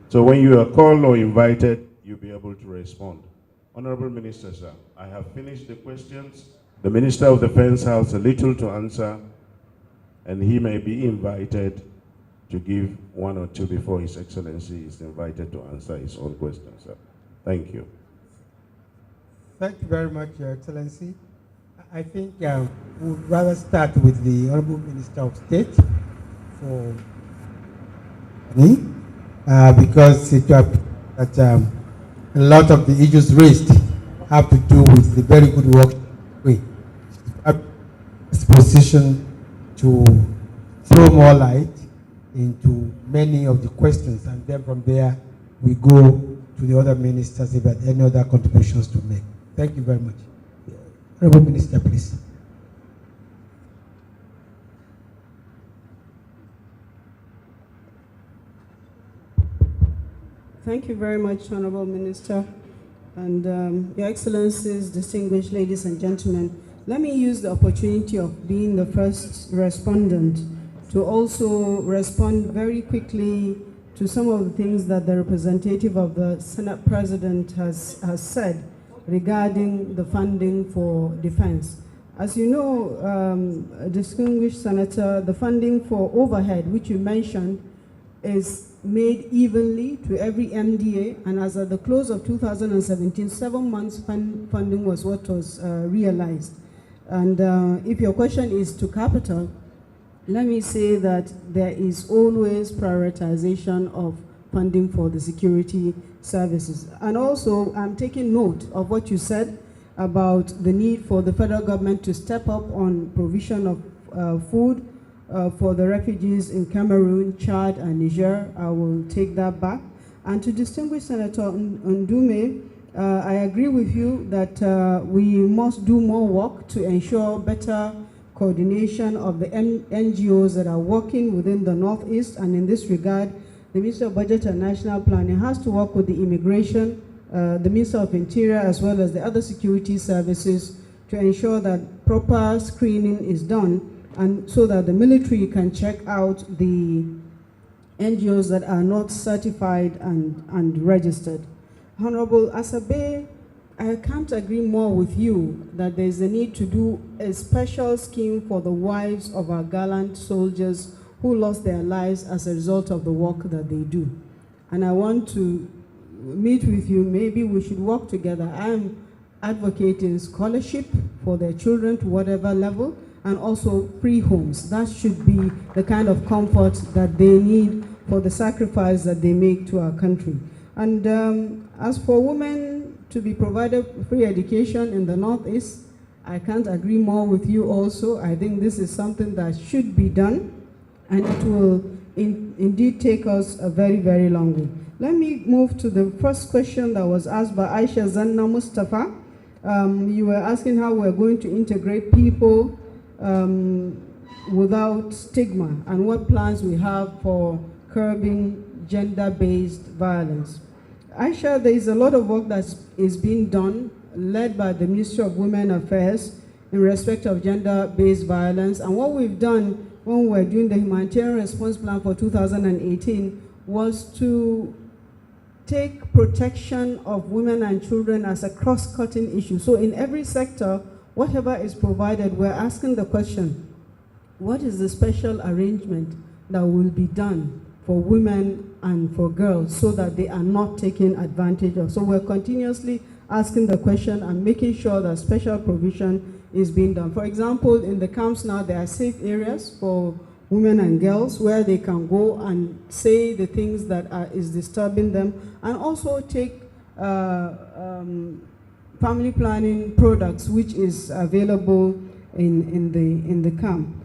So when you are called or invited, you'll be able to respond. Honorable Minister, sir, I have finished the questions. The Minister of Defense has a little to answer, and he may be invited to give one or two before His Excellency is invited to answer his own questions, sir. Thank you. Thank you very much, Your Excellency. I think we'd rather start with the Honorable Minister of State for me, because it that a lot of the issues raised have to do with the very good work we have this position to throw more light into many of the questions, and then from there we go to the other ministers if there are any other contributions to make. Thank you very much. Honorable Minister, please. Thank you very much, Honorable Minister. And Your Excellencies, distinguished ladies and gentlemen, let me use the opportunity of being the first respondent to also respond very quickly to some of the things that the representative of the Senate President has said regarding the funding for defense. As you know, distinguished Senator, the funding for overhead, which you mentioned, is made evenly to every MDA, and as at the close of 2017, 7 months funding was what was realized. And if your question is to capital, let me say that there is always prioritization of funding for the security services. And also, I'm taking note of what you said about the need for the federal government to step up on provision of food for the refugees in Cameroon, Chad, and Niger. I will take that back. And to distinguished Senator Ndume, I agree with you that we must do more work to ensure better coordination of the NGOs that are working within the Northeast. And in this regard, the Minister of Budget and National Planning has to work with the Immigration, the Minister of Interior, as well as the other security services to ensure that proper screening is done, and so that the military can check out the NGOs that are not certified and registered. Honorable Asabe, I can't agree more with you that there is a need to do a special scheme for the wives of our gallant soldiers who lost their lives as a result of the work that they do. And I want to meet with you. Maybe we should work together. I'm advocating scholarship for their children to whatever level, and also free homes. That should be the kind of comfort that they need for the sacrifice that they make to our country. And as for women to be provided free education in the Northeast, I can't agree more with you also. I think this is something that should be done, and it will indeed take us a very, very long way. Let me move to the first question that was asked by Aisha Zanna Mustafa. You were asking how we're going to integrate people without stigma, and what plans we have for curbing gender-based violence. Aisha, there is a lot of work that is being done, led by the Ministry of Women Affairs in respect of gender-based violence. And what we've done when we were doing the Humanitarian Response Plan for 2018 was to take protection of women and children as a cross-cutting issue. So in every sector, whatever is provided, we're asking the question, what is the special arrangement that will be done for women and for girls so that they are not taken advantage of? So we're continuously asking the question and making sure that special provision is being done. For example, in the camps now, there are safe areas for women and girls where they can go and say the things that is disturbing them, and also take family planning products, which is available in the camp.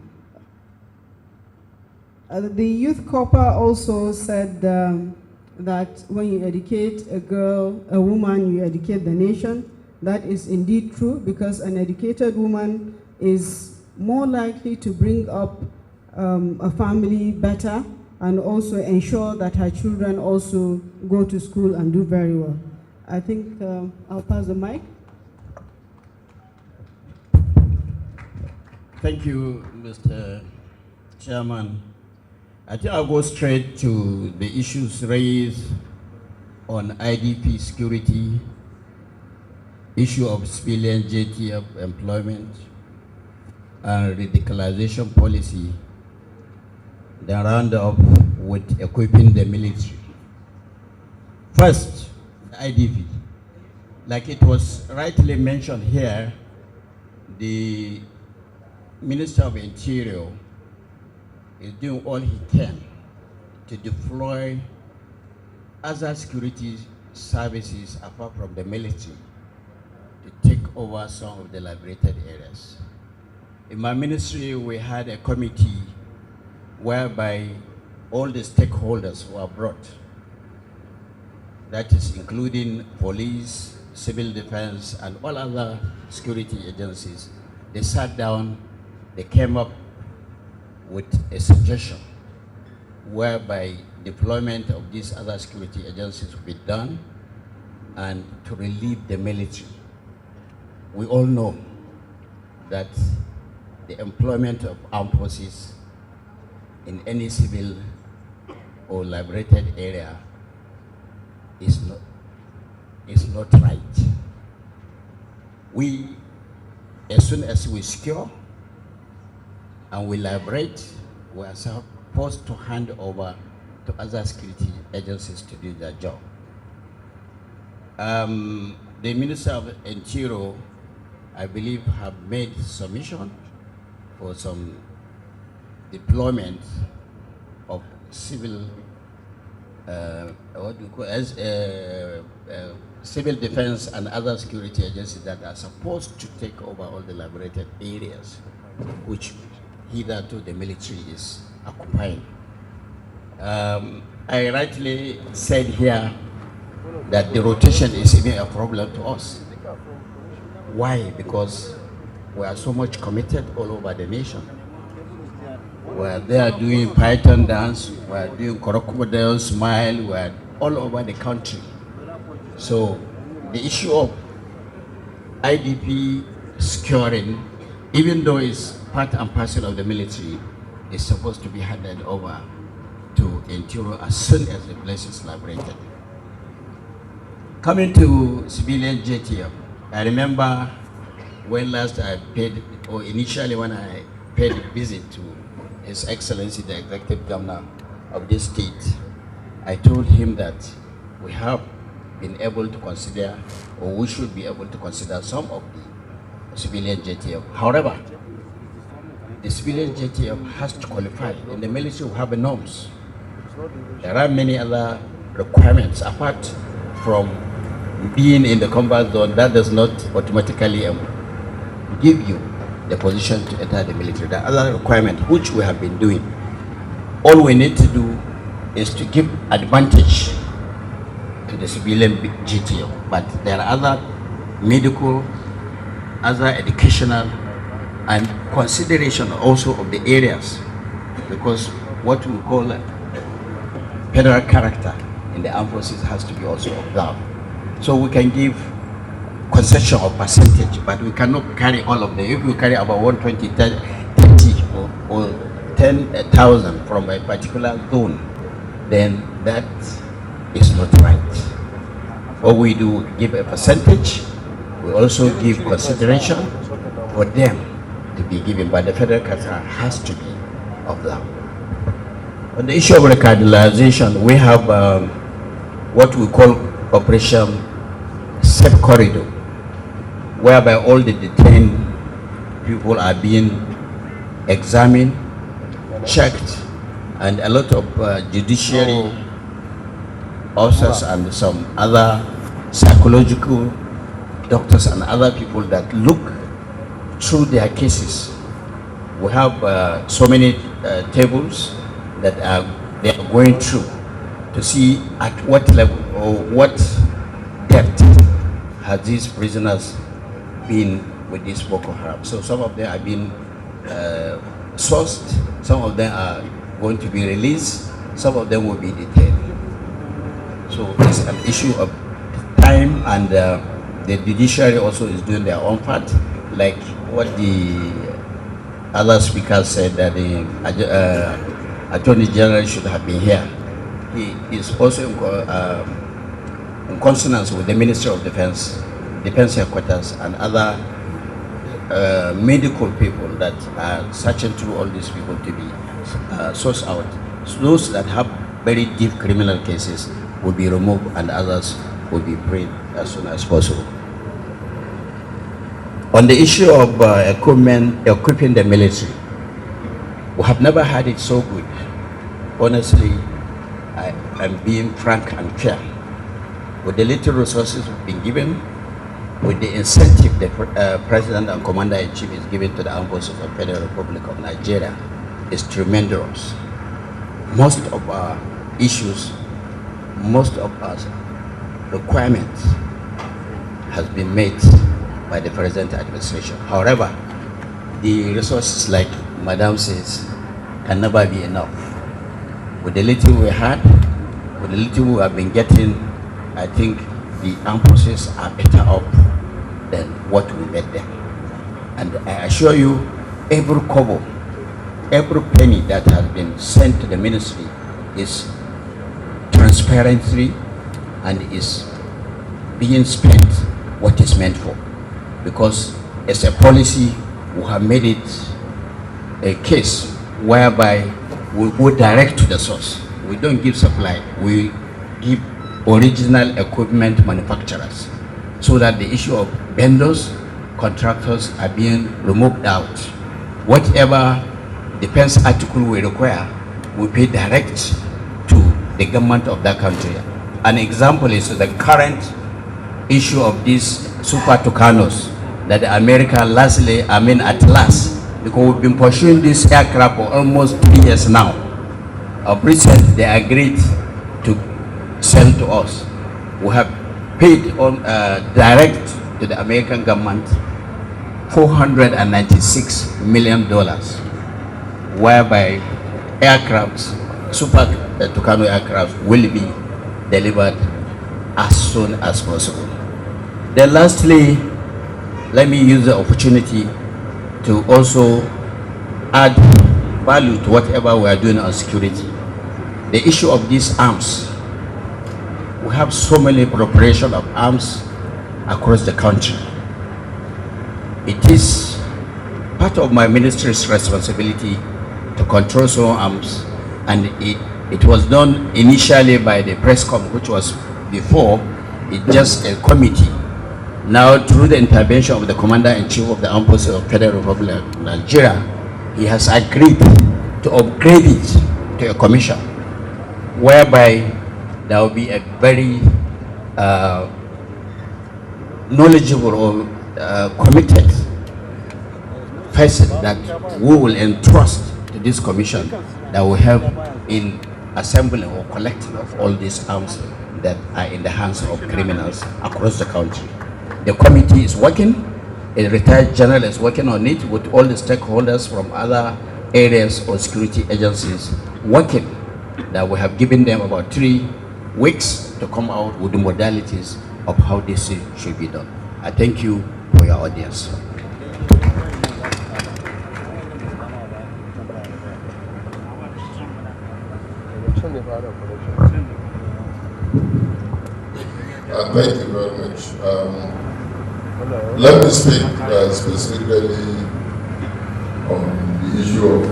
The youth corps also said that when you educate a woman, you educate the nation. That is indeed true, because an educated woman is more likely to bring up a family better, and also ensure that her children also go to school and do very well. I think I'll pass the mic. Thank you, Mr. Chairman. I think I'll go straight to the issues raised on IDP security, issue of civilian JTF employment, and radicalization policy, the roundup with equipping the military. First, the IDP. Like it was rightly mentioned here, the Minister of Interior is doing all he can to deploy other security services apart from the military to take over some of the liberated areas. In my ministry, we had a committee whereby all the stakeholders were brought. That is including police, civil defense, and all other security agencies. They sat down, they came up with a suggestion whereby deployment of these other security agencies will be done and to relieve the military. We all know that the employment of armed forces in any civil or liberated area is not right. We, as soon as we secure and we liberate, we are supposed to hand over to other security agencies to do their job. The Minister of Interior, I believe, have made submission for some deployment of civil, civil defense and other security agencies that are supposed to take over all the liberated areas, which hitherto the military is occupying. I rightly said here that the rotation is even a problem to us. Why? Because we are so much committed all over the nation. We are there doing Python dance, we are doing crocodile smile, we are all over the country. So the issue of IDP securing, even though it's part and parcel of the military, is supposed to be handed over to Interior as soon as the place is liberated. Coming to civilian JTF, I remember when last I paid, or initially when I paid a visit to His Excellency, the Executive Governor of this state, I told him that we have been able to consider, or we should be able to consider some of the civilian JTF. However, the civilian JTF has to qualify. In the military, we have norms. There are many other requirements apart from being in the combat zone. That does not automatically give you the position to enter the military. There are other requirements which we have been doing. All we need to do is to give advantage to the civilian GTO, but there are other medical, other educational, and consideration also of the areas, because what we call federal character in the armed forces has to be also observed. So we can give concession of percentage, but we cannot carry all of them. If we carry about 120, 30 or 10,000 from a particular zone, then that is not right. What we do, give a percentage. We also give consideration for them to be given, but the federal character has to be observed. On the issue of radicalization, we have what we call Operation Safe Corridor, whereby all the detained people are being examined, checked, and a lot of judiciary officers and some other psychological doctors and other people that look through their cases. We have so many tables that they are going through to see at what level or what depth have these prisoners been with this Boko Haram. So some of them are being sourced, some of them are going to be released, some of them will be detained. So it's an issue of time, and the judiciary also is doing their own part, like what the other speakers said, that the Attorney General should have been here. He is also in consonance with the Ministry of Defense, Defense Headquarters, and other medical people that are searching through all these people to be sourced out those that have very deep criminal cases will be removed and others will be freed as soon as possible. On the issue of equipping the military, we have never had it so good. Honestly, I'm being frank and fair. With the little resources we've been given, with the incentive the President and Commander-in-Chief is giving to the armed forces of the Federal Republic of Nigeria, is tremendous. Most of our issues, most of our requirements has been met by the present administration. However, the resources, like Madam says, can never be enough. With the little we had, with the little we have been getting, I think the armed forces are better off than what we met them. And I assure you, every kobo, every penny that has been sent to the ministry is transparently and is being spent what is meant for. Because as a policy, we have made it a case whereby we go direct to the source. We don't give supply, we give original equipment manufacturers, so that the issue of vendors, contractors are being removed out. Whatever defense article we require, we pay direct to the government of that country. An example is the current issue of these Super Tucanos that America at last, because we've been pursuing this aircraft for almost 3 years now. Of recent, they agreed to sell to us. We have paid on direct to the American government $496 million, whereby aircrafts, Super Tucano aircraft, will be delivered as soon as possible. Then lastly, let me use the opportunity to also add value to whatever we are doing on security. The issue of these arms, we have so many appropriation of arms across the country. It is part of my ministry's responsibility to control some arms, and it was done initially by the Presscom, which was before, it's just a committee. Now, through the intervention of the Commander-in-Chief of the Armed Forces of the Federal Republic of Nigeria, he has agreed to upgrade it to a commission, whereby there will be a very knowledgeable or committed person that we will entrust to this commission that will help in assembling or collecting of all these arms that are in the hands of criminals across the country. The committee is working, a retired general is working on it with all the stakeholders from other areas or security agencies working, that we have given them about 3 weeks to come out with the modalities of how this should be done. I thank you for your audience. Thank you very much. Let me speak specifically on the issue of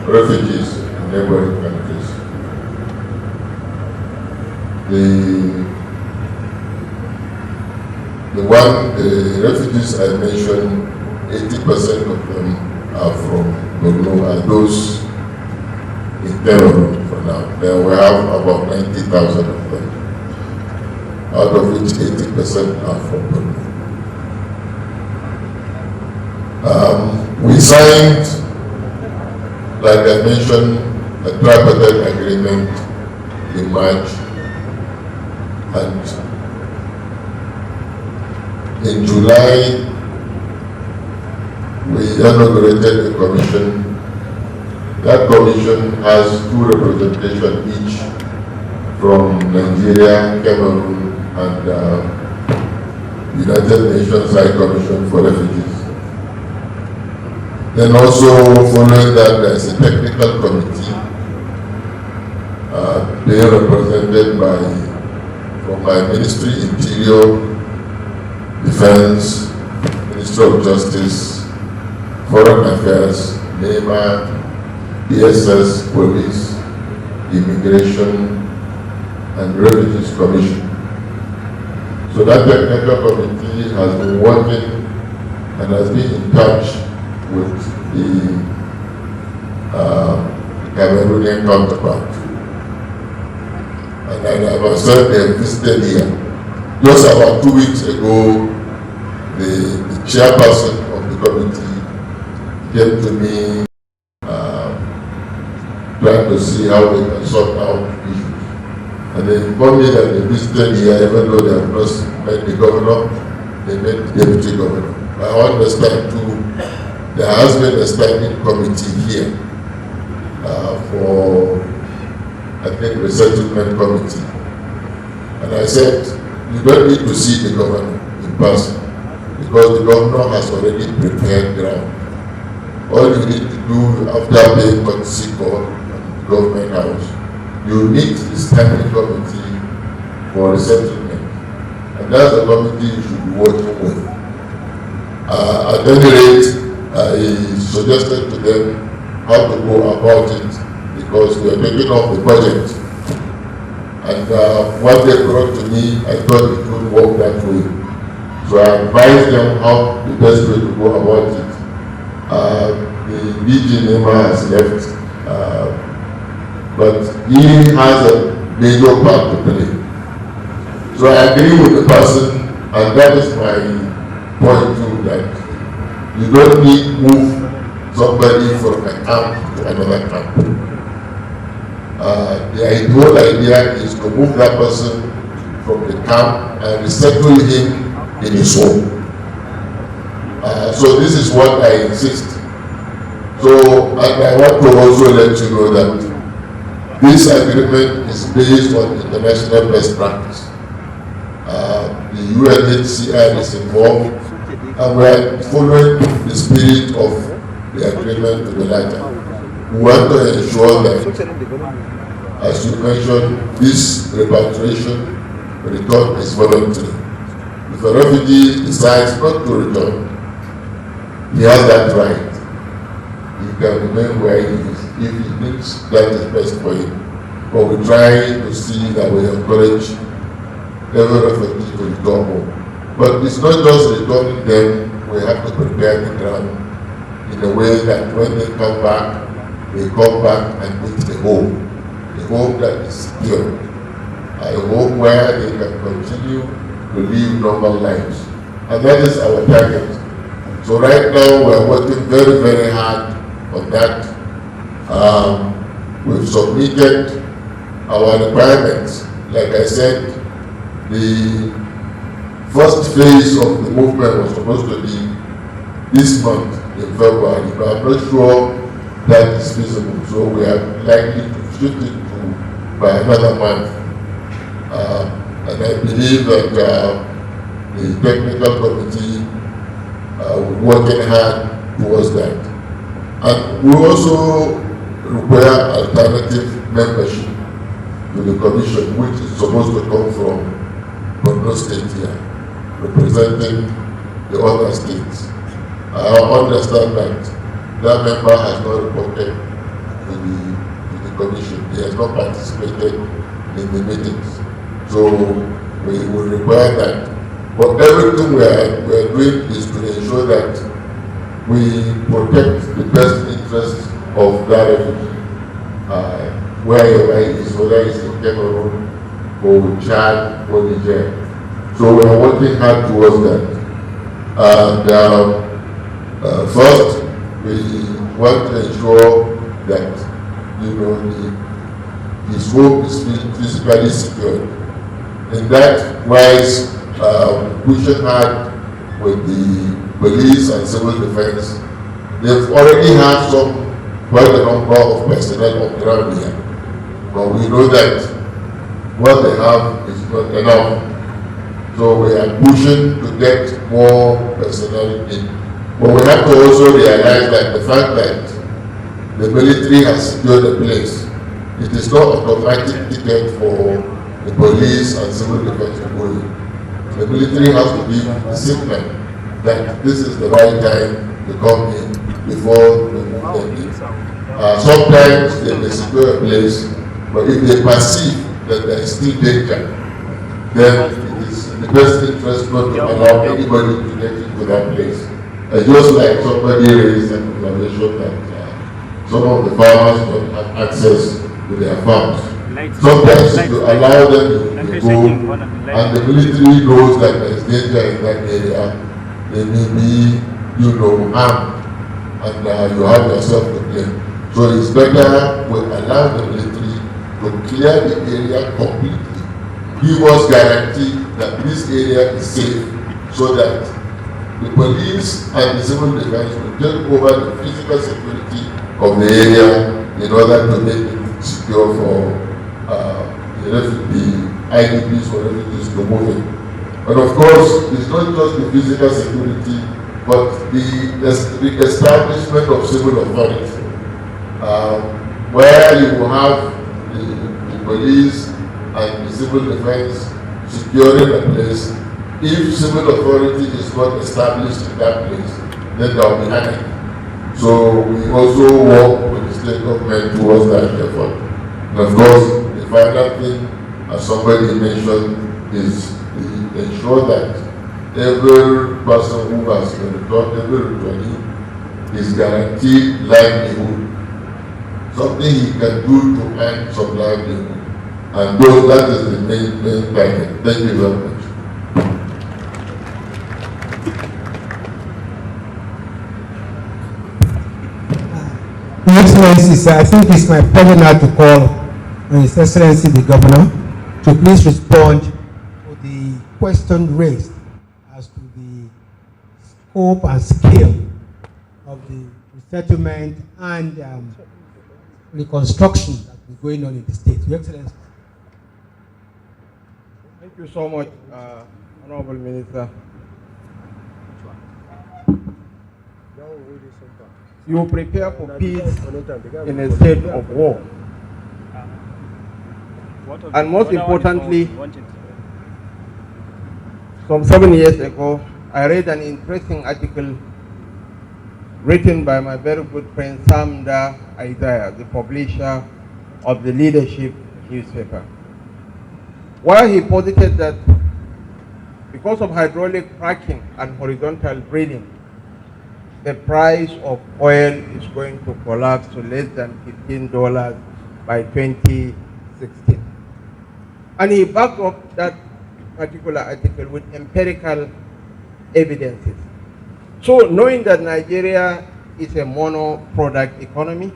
refugees in neighboring countries. The refugees I mentioned, 80% of them are from Borno, are those in Cameroon for now. Then we have about 90,000 of them, out of which 80% are from Borno. We signed, like I mentioned, a tripartite agreement in March, and in July we inaugurated a commission. That commission has 2 representations each from Nigeria, Cameroon, and United Nations High Commission for Refugees. Then also following that, there's a technical committee being represented by, from my ministry, Interior, Defense, Ministry of Justice, Foreign Affairs, NEMA, DSS, Police, Immigration and Refugees Commission. So that technical committee has been working and has been in touch with the Cameroonian counterpart. And I myself have visited here. Just about 2 weeks ago, the chairperson of the committee came to me trying to see how they can sort out issues. And they informed me that they visited here, even though they have not met the governor, they met the deputy governor. I understand too, there has been a standing committee here for, I think, resettlement committee. And I said, you don't need to see the governor in person, because the governor has already prepared ground. All you need to do after paying courtesy call at the government house, you meet the standing committee for resettlement. And that's the committee you should be working with. At any rate, I suggested to them how to go about it, because we are taking off the budget. And what they brought to me, I thought it would work that way. So I advised them how the best way to go about it. The DG Nema has left, but he has a major part to play. So I agree with the person, and that is my point too, that you don't need to move somebody from a camp to another camp. The whole idea is to move that person from the camp and resettle him in his home. So this is what I insist. So, and I want to also let you know that this agreement is based on international best practice. The UNHCR is involved, and we are following the spirit of the agreement to the letter. We want to ensure that, as you mentioned, this repatriation return is voluntary. If a refugee decides not to return, he has that right. He can remain where he is if he thinks that is best for him. But we try to see that we encourage every refugee to return home. But it's not just returning them, we have to prepare the ground in a way that when they come back and meet the home that is secure, a home where they can continue to live normal lives. And that is our target. So right now we're working very, very hard on that. We've submitted our requirements. Like I said, the first phase of the movement was supposed to be this month in February, but I'm not sure that is feasible. So we are likely to shift it to by another month. And I believe that the technical committee will working hard towards that. And we also require alternative membership to the commission, which is supposed to come from Borno State here, representing the other states. I understand that member has not reported to the commission. He has not participated in the meetings. So we will require that. But everything we are doing is to ensure that we protect the best interests of that refugee, wherever it is, whether it's in Cameroon or Chad or Niger. So we are working hard towards that. And first, we want to ensure that his home is physically secured. In that wise, pushing hard with the police and civil defense. They've already had quite a number of personnel on ground here, but we know that what they have is not enough. So we are pushing to get more personnel in. But we have to also realize that the fact that the military has secured the place, it is not an automatic ticket for the police and civil defense to go in. The military has to give the signal that this is the right time to come in before we move them in. Sometimes they may secure a place, But if they perceive that there is still danger, then it is in the best interest not to allow anybody to get into that place. Just like somebody raised an observation that some of the farmers don't have access to their farms. Sometimes to allow them to go, and the military knows that there is danger in that area, they may be, harmed, and you have yourself to blame. So it's better we allow the military to clear the area completely, give us guarantee that this area is safe, so that the police and the civil defense will take over the physical security of the area in order to make it secure for the IDPs or refugees to move in. And of course, it's not just the physical security, but the establishment of civil authority, where you will have the police and the civil defense securing a place. If civil authority is not established in that place, then there will be anarchy. So we also work with the state government towards that effort. And of course, the final thing, as somebody mentioned, is to ensure that every person who has been returned, every returnee, is guaranteed livelihood, something he can do to earn some livelihood. And that is the main target. Thank you very much. Your Excellency, I think it's my pleasure now to call on His Excellency the Governor to please respond to the question raised as to the scope and scale of the resettlement and reconstruction that is going on in the state. Your Excellency. Thank you so much, Honorable Minister. You prepare for peace in a state of war. And most importantly, some 7 years ago, I read an interesting article written by my very good friend Samda Isaiah, the publisher of the Leadership newspaper, where he posited that because of hydraulic fracking and horizontal drilling, the price of oil is going to collapse to less than $15 by 2016. And he backed up that particular article with empirical evidences. So knowing that Nigeria is a mono-product economy,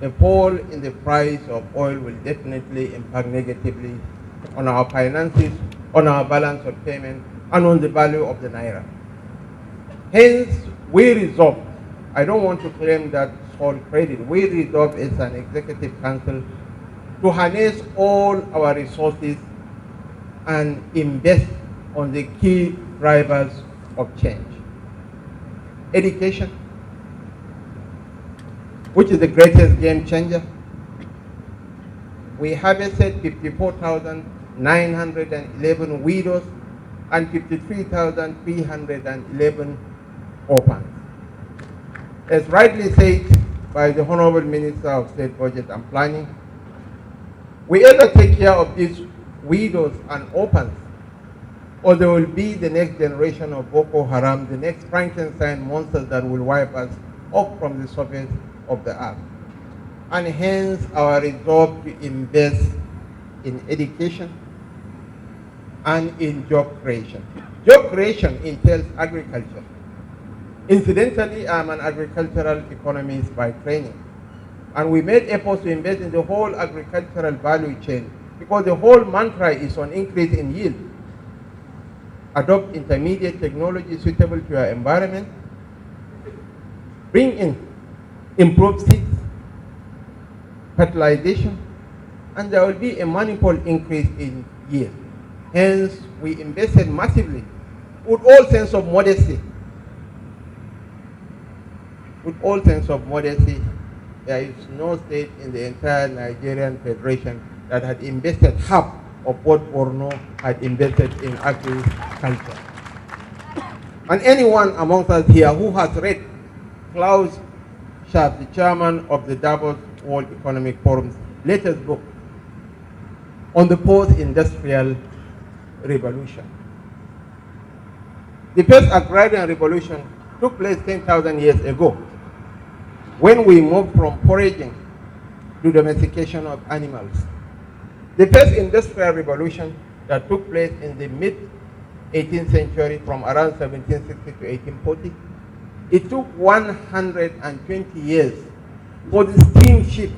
a fall in the price of oil will definitely impact negatively on our finances, on our balance of payment, and on the value of the naira. Hence, we resolved, I don't want to claim that sole credit, we resolved as an executive council to harness all our resources and invest on the key drivers of change. Education, which is the greatest game changer. We harvested 54,911 widows and 53,311 orphans. As rightly said by the Honorable Minister of State Budget and Planning, we either take care of these widows and orphans, or there will be the next generation of Boko Haram, the next Frankenstein monsters that will wipe us off from the surface of the earth. And hence our resolve to invest in education and in job creation. Job creation entails agriculture. Incidentally, I'm an agricultural economist by training. And we made efforts to invest in the whole agricultural value chain because the whole mantra is on increase in yield. Adopt intermediate technology suitable to your environment. Bring in improved seeds, fertilization, and there will be a manifold increase in yield. Hence, we invested massively with all sense of modesty. With all sense of modesty, there is no state in the entire Nigerian Federation that had invested half of what Borno had invested in agriculture. And anyone amongst us here who has read Klaus Schwab, the chairman of the Davos World Economic Forum's latest book, on the post-industrial revolution. The first agrarian revolution took place 10,000 years ago, when we moved from foraging to domestication of animals. The first industrial revolution that took place in the mid-18th century, from around 1760 to 1840, it took 120 years for the steamship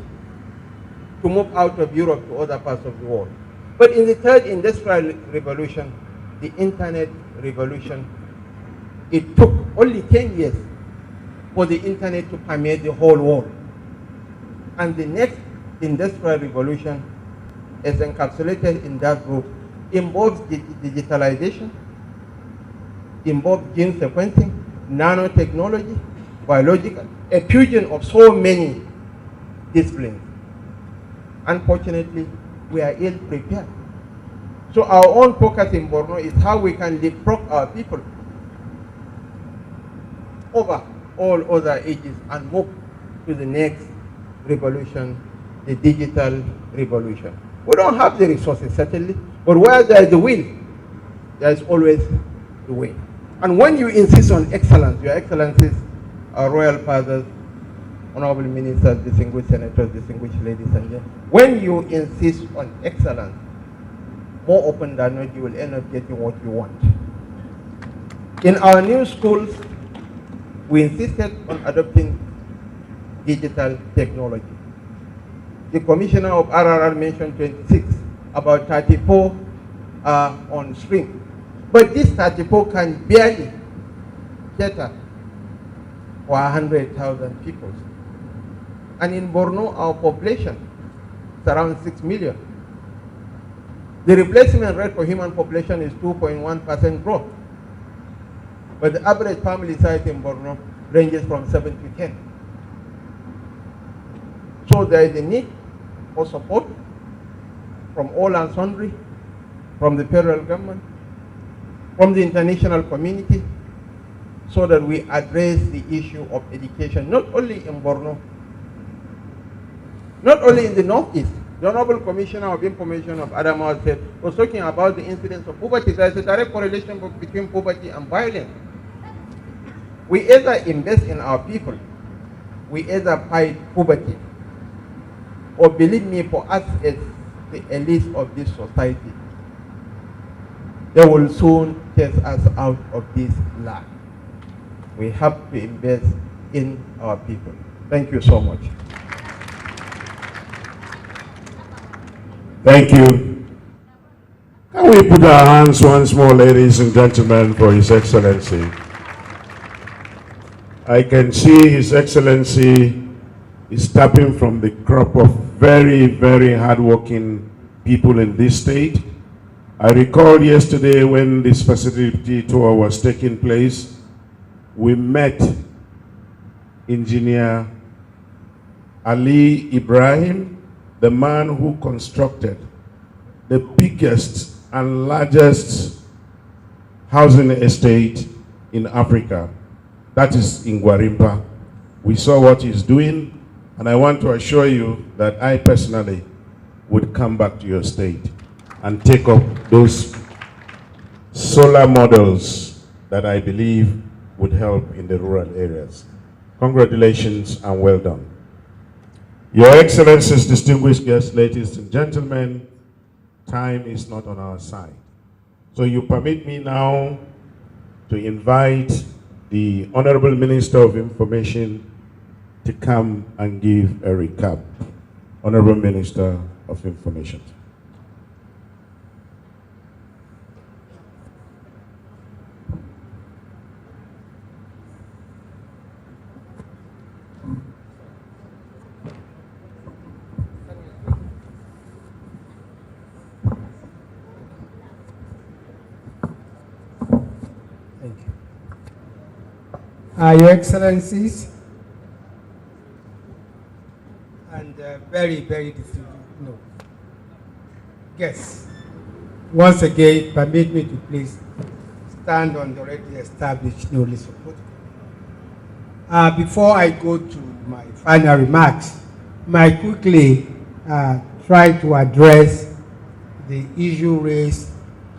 to move out of Europe to other parts of the world. But in the third industrial revolution, the internet revolution, it took only 10 years for the internet to permeate the whole world. And the next industrial revolution, as encapsulated in that group, involves digitalization, involves gene sequencing, nanotechnology, biological, a fusion of so many disciplines. Unfortunately, we are ill prepared. So our own focus in Borno is how we can leapfrog our people over all other ages and move to the next revolution, the digital revolution. We don't have the resources, certainly, but where there is the will, there is always the way. And when you insist on excellence, your excellencies, our royal fathers, honorable ministers, distinguished senators, distinguished ladies and gentlemen, when you insist on excellence, more often than not, you will end up getting what you want. In our new schools, we insisted on adopting digital technology. The commissioner of RRR mentioned 26, about 34 are on stream. But this 34 can barely cater for 100,000 people. And in Borno, our population is around 6 million. The replacement rate for human population is 2.1% growth. But the average family size in Borno ranges from 7 to 10. So there is a need for support from all and sundry, from the federal government, from the international community, so that we address the issue of education, not only in Borno, not only in the Northeast. The Honorable Commissioner of Information of Adamawa State was talking about the incidence of poverty. There is a direct correlation between poverty and violence. We either invest in our people, we either fight poverty, or believe me, for us as the elites of this society, they will soon chase us out of this land. We have to invest in our people. Thank you so much. Thank you. Can we put our hands once more, ladies and gentlemen, for His Excellency? I can see His Excellency is tapping from the crop of very, very hardworking people in this state. I recall yesterday when this facility tour was taking place, we met Engineer Ali Ibrahim, the man who constructed the biggest and largest housing estate in Africa. That is in Gwarimpa. We saw what he's doing, and I want to assure you that I personally would come back to your state and take up those solar models that I believe would help in the rural areas. Congratulations and well done. Your Excellencies, distinguished guests, ladies and gentlemen, time is not on our side. So you permit me now to invite the Honorable Minister of Information to come and give a recap. Honorable Minister of Information. Your Excellencies, and very, very distinguished guests, once again, permit me to please stand on the already established new list of protocol. Before I go to my final remarks, I quickly try to address the issue raised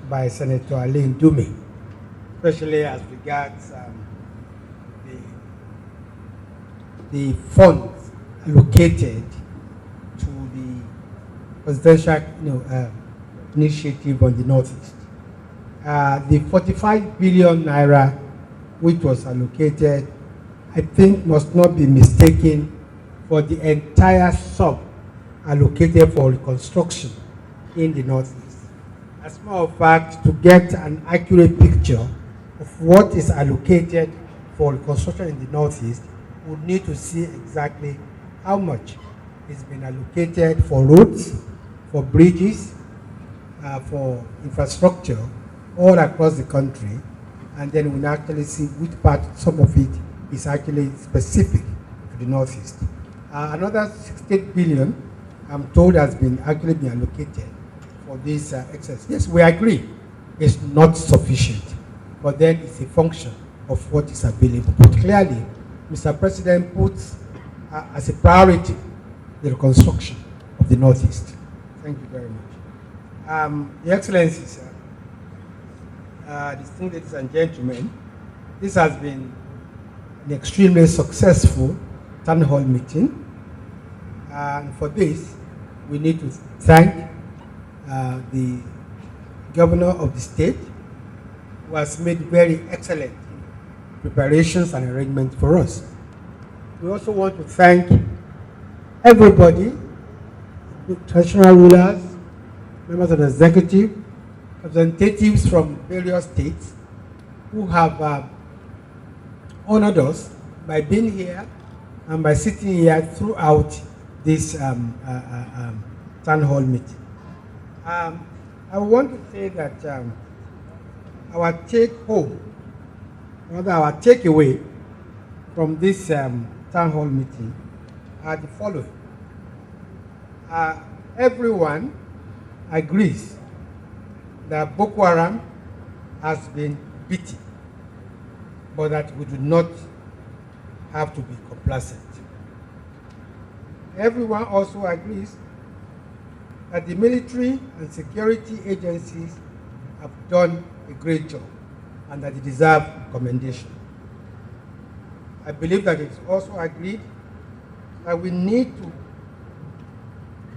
by Senator Alain Dume, especially as regards the funds allocated to the presidential initiative on the Northeast. The 45 billion naira which was allocated, I think must not be mistaken for the entire sum allocated for reconstruction in the Northeast. As a matter of fact, to get an accurate picture of what is allocated for reconstruction in the Northeast, we need to see exactly how much is being allocated for roads, for bridges, for infrastructure all across the country, and then we'll actually see which part, some of it is actually specific to the Northeast. Another 68 billion, I'm told, has been actually been allocated for this excess. Yes, we agree it's not sufficient, but then it's a function of what is available. But clearly, Mr. President puts as a priority the reconstruction of the Northeast. Thank you very much. Your Excellencies, distinguished ladies and gentlemen, this has been an extremely successful town hall meeting. And for this, we need to thank the governor of the state, who has made very excellent preparations and arrangements for us. We also want to thank everybody, the traditional rulers, members of the executive, representatives from various states who have honored us by being here and by sitting here throughout this town hall meeting. I want to say that our take-home, rather our takeaway from this town hall meeting are the following. Everyone agrees that Boko Haram has been beaten, but that we do not have to be complacent. Everyone also agrees that the military and security agencies have done a great job and that they deserve commendation. I believe that it's also agreed that we need to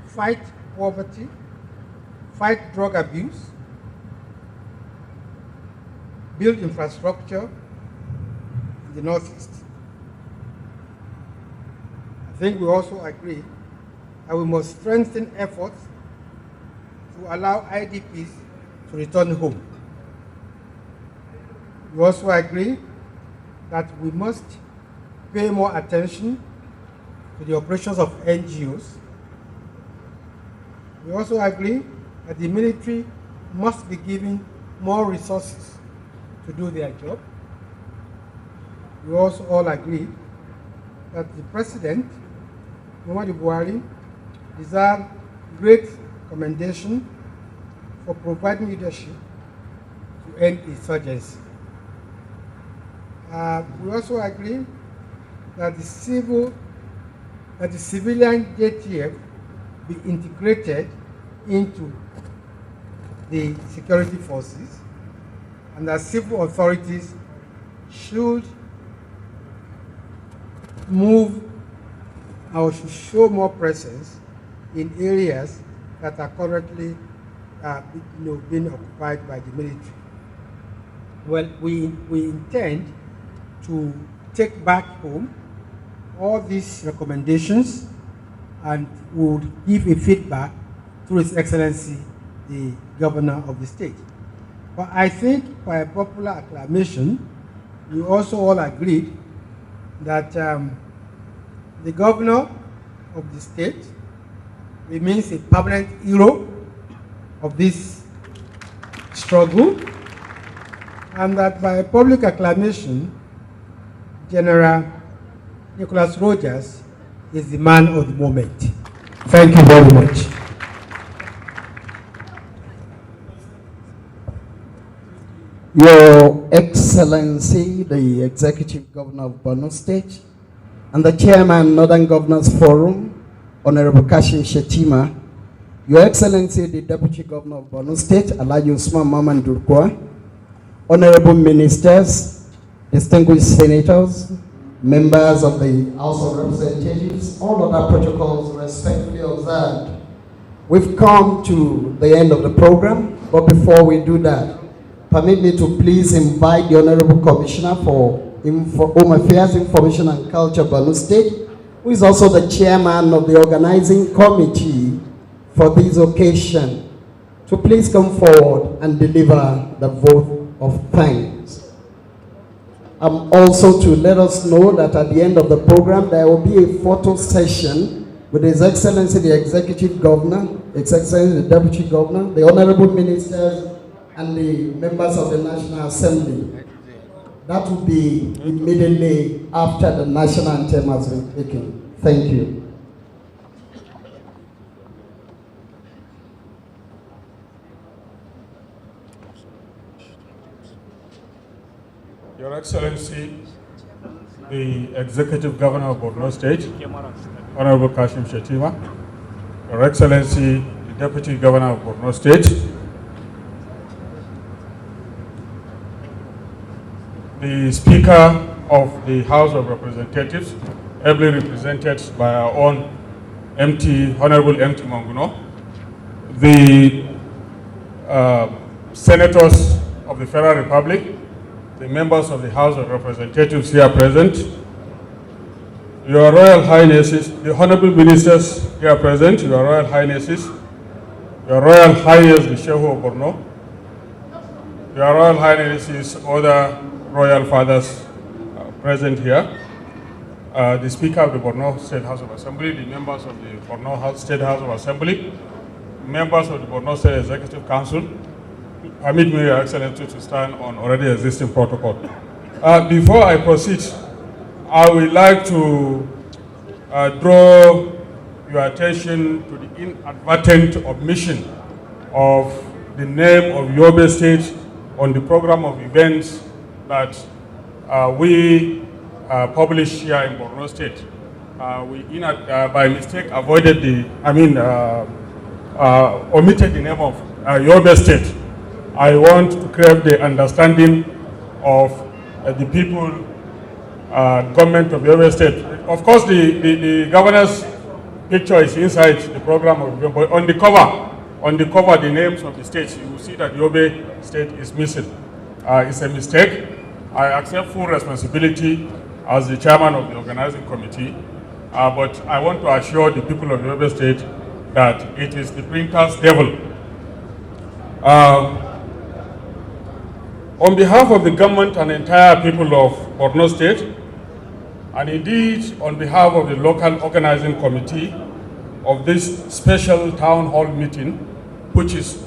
fight poverty, fight drug abuse, build infrastructure in the Northeast. I think we also agree that we must strengthen efforts to allow IDPs to return home. We also agree that we must pay more attention to the operations of NGOs. We also agree that the military must be given more resources to do their job. We also all agree that the President, Muhammadu Buhari, deserves great commendation for providing leadership to end insurgency. We also agree that the civilian JTF be integrated into the security forces, and that civil authorities should move or should show more presence in areas that are currently being occupied by the military. Well, we intend to take back home all these recommendations and would give a feedback to His Excellency, the Governor of the state. But I think by popular acclamation, we also all agreed that the Governor of the state remains a permanent hero of this struggle, and that by public acclamation, General Nicholas Rogers is the man of the moment. Thank you very much. Your Excellency, the Executive Governor of Borno State, and the Chairman, Northern Governors Forum, Honorable Kashim Shettima, Your Excellency, the Deputy Governor of Borno State, Alhaji Usman Maman Durkwa, honorable ministers, distinguished senators, members of the House of Representatives, all other protocols respectfully observed. We've come to the end of the program, but before we do that, permit me to please invite the Honorable Commissioner for Home Affairs, Information and Culture, Borno State, who is also the chairman of the organizing committee for this occasion, to please come forward and deliver the vote of thanks. Also to let us know that at the end of the program, there will be a photo session with His Excellency the Executive Governor, His Excellency the Deputy Governor, the Honorable Ministers, and the members of the National Assembly. That will be immediately after the national anthem has been taken. Thank you. Your Excellency, the Executive Governor of Borno State, Honorable Kashim Shettima, Your Excellency, the Deputy Governor of Borno State, the Speaker of the House of Representatives, ably represented by our own Honorable MT Manguno, the Senators of the Federal Republic, the members of the House of Representatives here present, Your Royal Highnesses, the Honorable Ministers here present, Your Royal Highnesses, Your Royal Highness the Shehu of Borno, Your Royal Highnesses, other Royal Fathers present here, the Speaker of the Borno State House of Assembly, the members of the Borno State House of Assembly, members of the Borno State Executive Council. Permit me, Your Excellency, to stand on already existing protocol. Before I proceed, I would like to draw your attention to the inadvertent omission of the name of Yobe State on the program of events that we publish here in Borno State. We, by mistake, avoided omitted the name of Yobe State. I want to crave the understanding of the people, government of Yobe State. Of course, the governor's picture is inside the program of Yobe, but on the cover, the names of the states, you will see that Yobe State is missing. It's a mistake. I accept full responsibility as the chairman of the organizing committee, but I want to assure the people of Yobe State that it is the printer's devil. On behalf of the government and entire people of Borno State, and indeed on behalf of the local organizing committee of this special town hall meeting, which is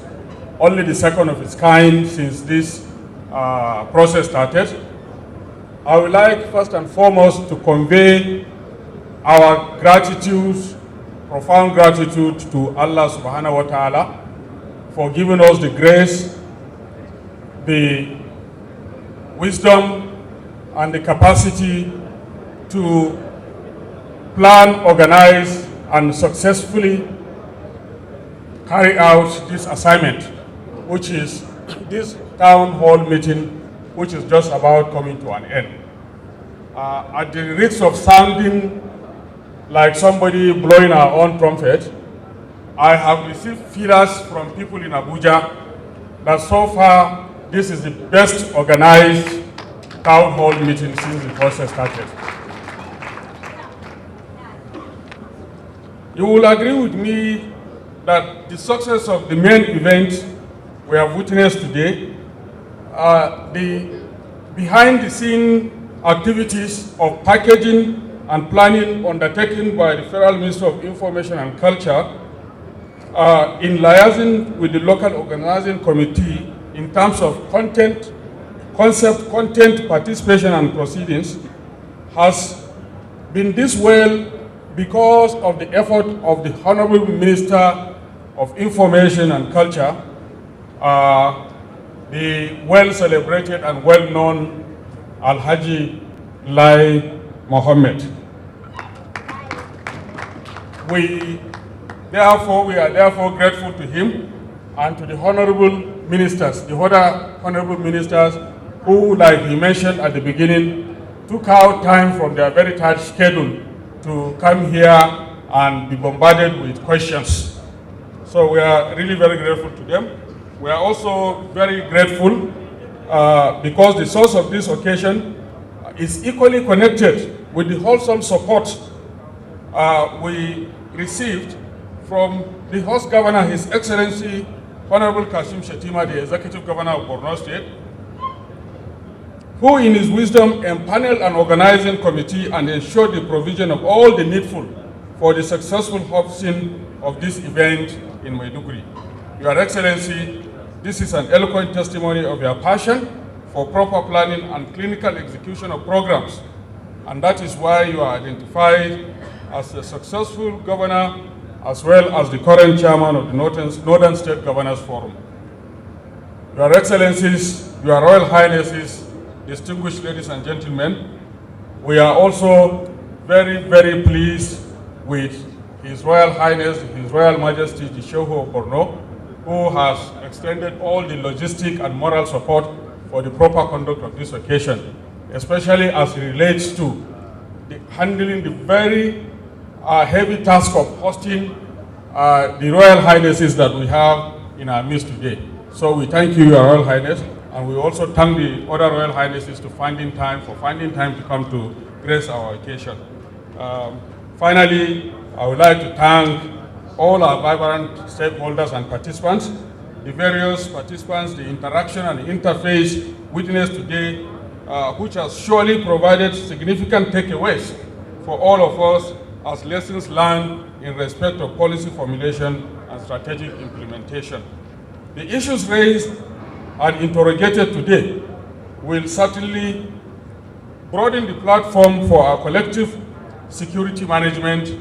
only the second of its kind since this process started, I would like first and foremost to convey our gratitude, profound gratitude to Allah subhanahu wa ta'ala for giving us the grace, the wisdom and the capacity to plan, organize, and successfully carry out this assignment, which is this town hall meeting, which is just about coming to an end. At the risk of sounding like somebody blowing our own trumpet, I have received feelers from people in Abuja that so far this is the best organized town hall meeting since the process started. You will agree with me that the success of the main event we have witnessed today, the behind-the-scene activities of packaging and planning undertaken by the Federal Ministry of Information and Culture in liaison with the local organizing committee in terms of content, concept, content, participation, and proceedings has been this well because of the effort of the Honorable Minister of Information and Culture, the well-celebrated and well-known Alhaji Lai Mohammed. We Therefore, we are therefore grateful to him and to the honorable ministers, the other honorable ministers who, like he mentioned at the beginning, took out time from their very tight schedule to come here and be bombarded with questions. So we are really very grateful to them. We are also very grateful because the source of this occasion is equally connected with the wholesome support we received from the host governor, His Excellency Honorable Kashim Shettima, the Executive Governor of Borno State, who in his wisdom empaneled an organizing committee and ensured the provision of all the needful for the successful hosting of this event in Maiduguri. Your Excellency, this is an eloquent testimony of your passion for proper planning and clinical execution of programs, and that is why you are identified as a successful governor as well as the current chairman of the Northern State Governors Forum. Your Excellencies, Your Royal Highnesses, distinguished ladies and gentlemen, we are also very, very pleased with His Royal Highness, His Royal Majesty, the Shehu of Borno, who has extended all the logistic and moral support for the proper conduct of this occasion, especially as it relates to handling the very heavy task of hosting the Royal Highnesses that we have in our midst today. So we thank you, Your Royal Highness, and we also thank the other Royal Highnesses for finding time to come to grace our occasion. Finally, I would like to thank all our vibrant stakeholders and participants, the various participants, the interaction and the interface witnessed today, which has surely provided significant takeaways for all of us as lessons learned in respect of policy formulation and strategic implementation. The issues raised and interrogated today will certainly broaden the platform for our collective security management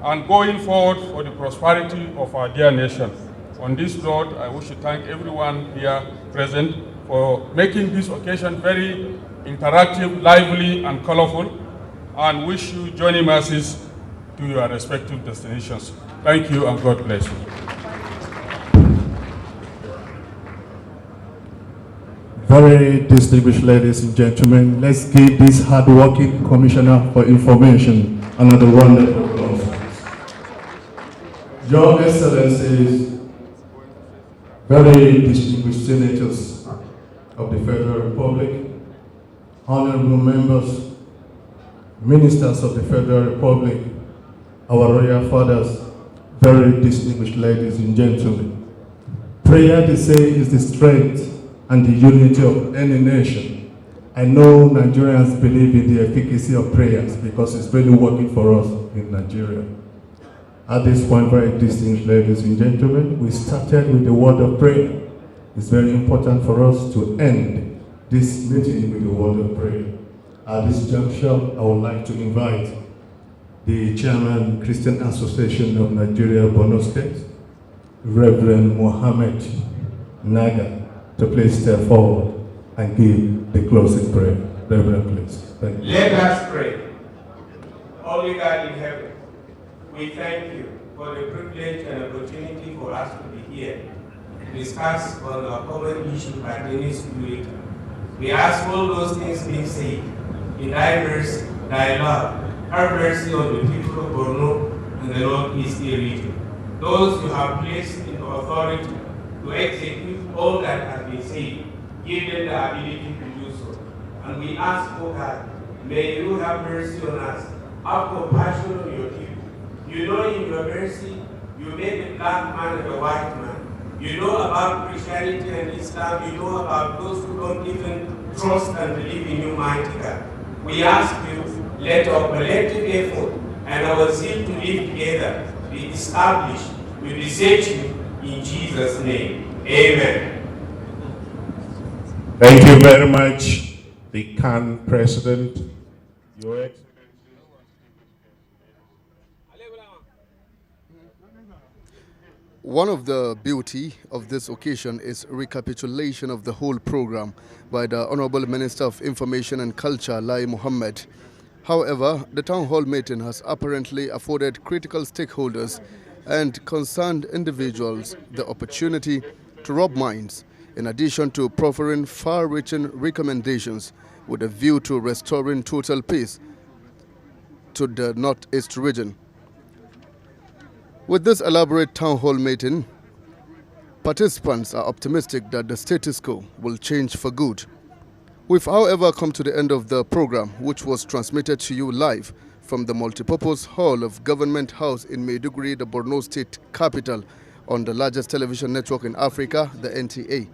and going forward for the prosperity of our dear nation. On this note, I wish to thank everyone here present for making this occasion very interactive, lively, and colorful, and wish you journey masses to your respective destinations. Thank you, and God bless you. Very distinguished ladies and gentlemen, let's give this hard-working Commissioner for Information another round of applause. Your Excellencies, very distinguished senators of the Federal Republic, honorable members, ministers of the Federal Republic, our royal fathers, very distinguished ladies and gentlemen. Prayer, they say, is the strength and the unity of any nation. I know Nigerians believe in the efficacy of prayers because it's really working for us in Nigeria. At this point, very distinguished ladies and gentlemen, we started with the word of prayer. It's very important for us to end this meeting with the word of prayer. At this juncture, I would like to invite the Chairman, Christian Association of Nigeria, Borno State, Reverend Mohammed Naga, to please step forward and give the closing prayer. Reverend, please. Thank you. Let us pray. Holy God in heaven, we thank you for the privilege and opportunity for us to be here to discuss on our common issue pertaining security. We ask all those things being said in thy mercy, thy love, have mercy on the people of Borno and the Northeast region. Those you have placed in authority to execute all that has been said, give them the ability to do so. And we ask, O God, may you have mercy on us, have compassion on your people. You know in your mercy, you made a black man and a white man. You know about Christianity and Islam, you know about those who don't even trust and believe in you, mighty God. We ask you, let our collective effort and our zeal to live together be established. We beseech you in Jesus' name. Amen. Thank you very much, the CAN President, Your Excellency. One of the beauty of this occasion is recapitulation of the whole program by the Honorable Minister of Information and Culture, Lai Mohammed. However, the town hall meeting has apparently afforded critical stakeholders and concerned individuals the opportunity to rub minds, in addition to proffering far-reaching recommendations with a view to restoring total peace to the Northeast region. With this elaborate town hall meeting, participants are optimistic that the status quo will change for good. We've, however, come to the end of the program, which was transmitted to you live from the multipurpose hall of Government House in Maiduguri, the Borno State capital, on the largest television network in Africa, the NTA.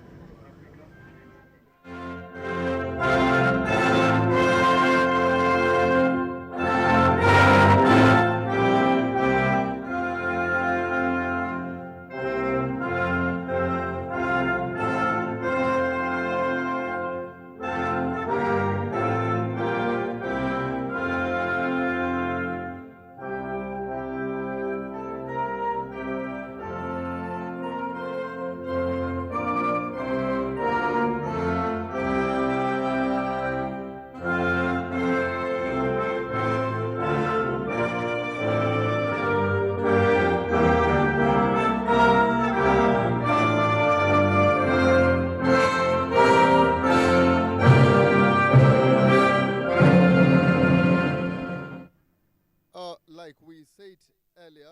Like we said earlier,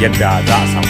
yadda za a samu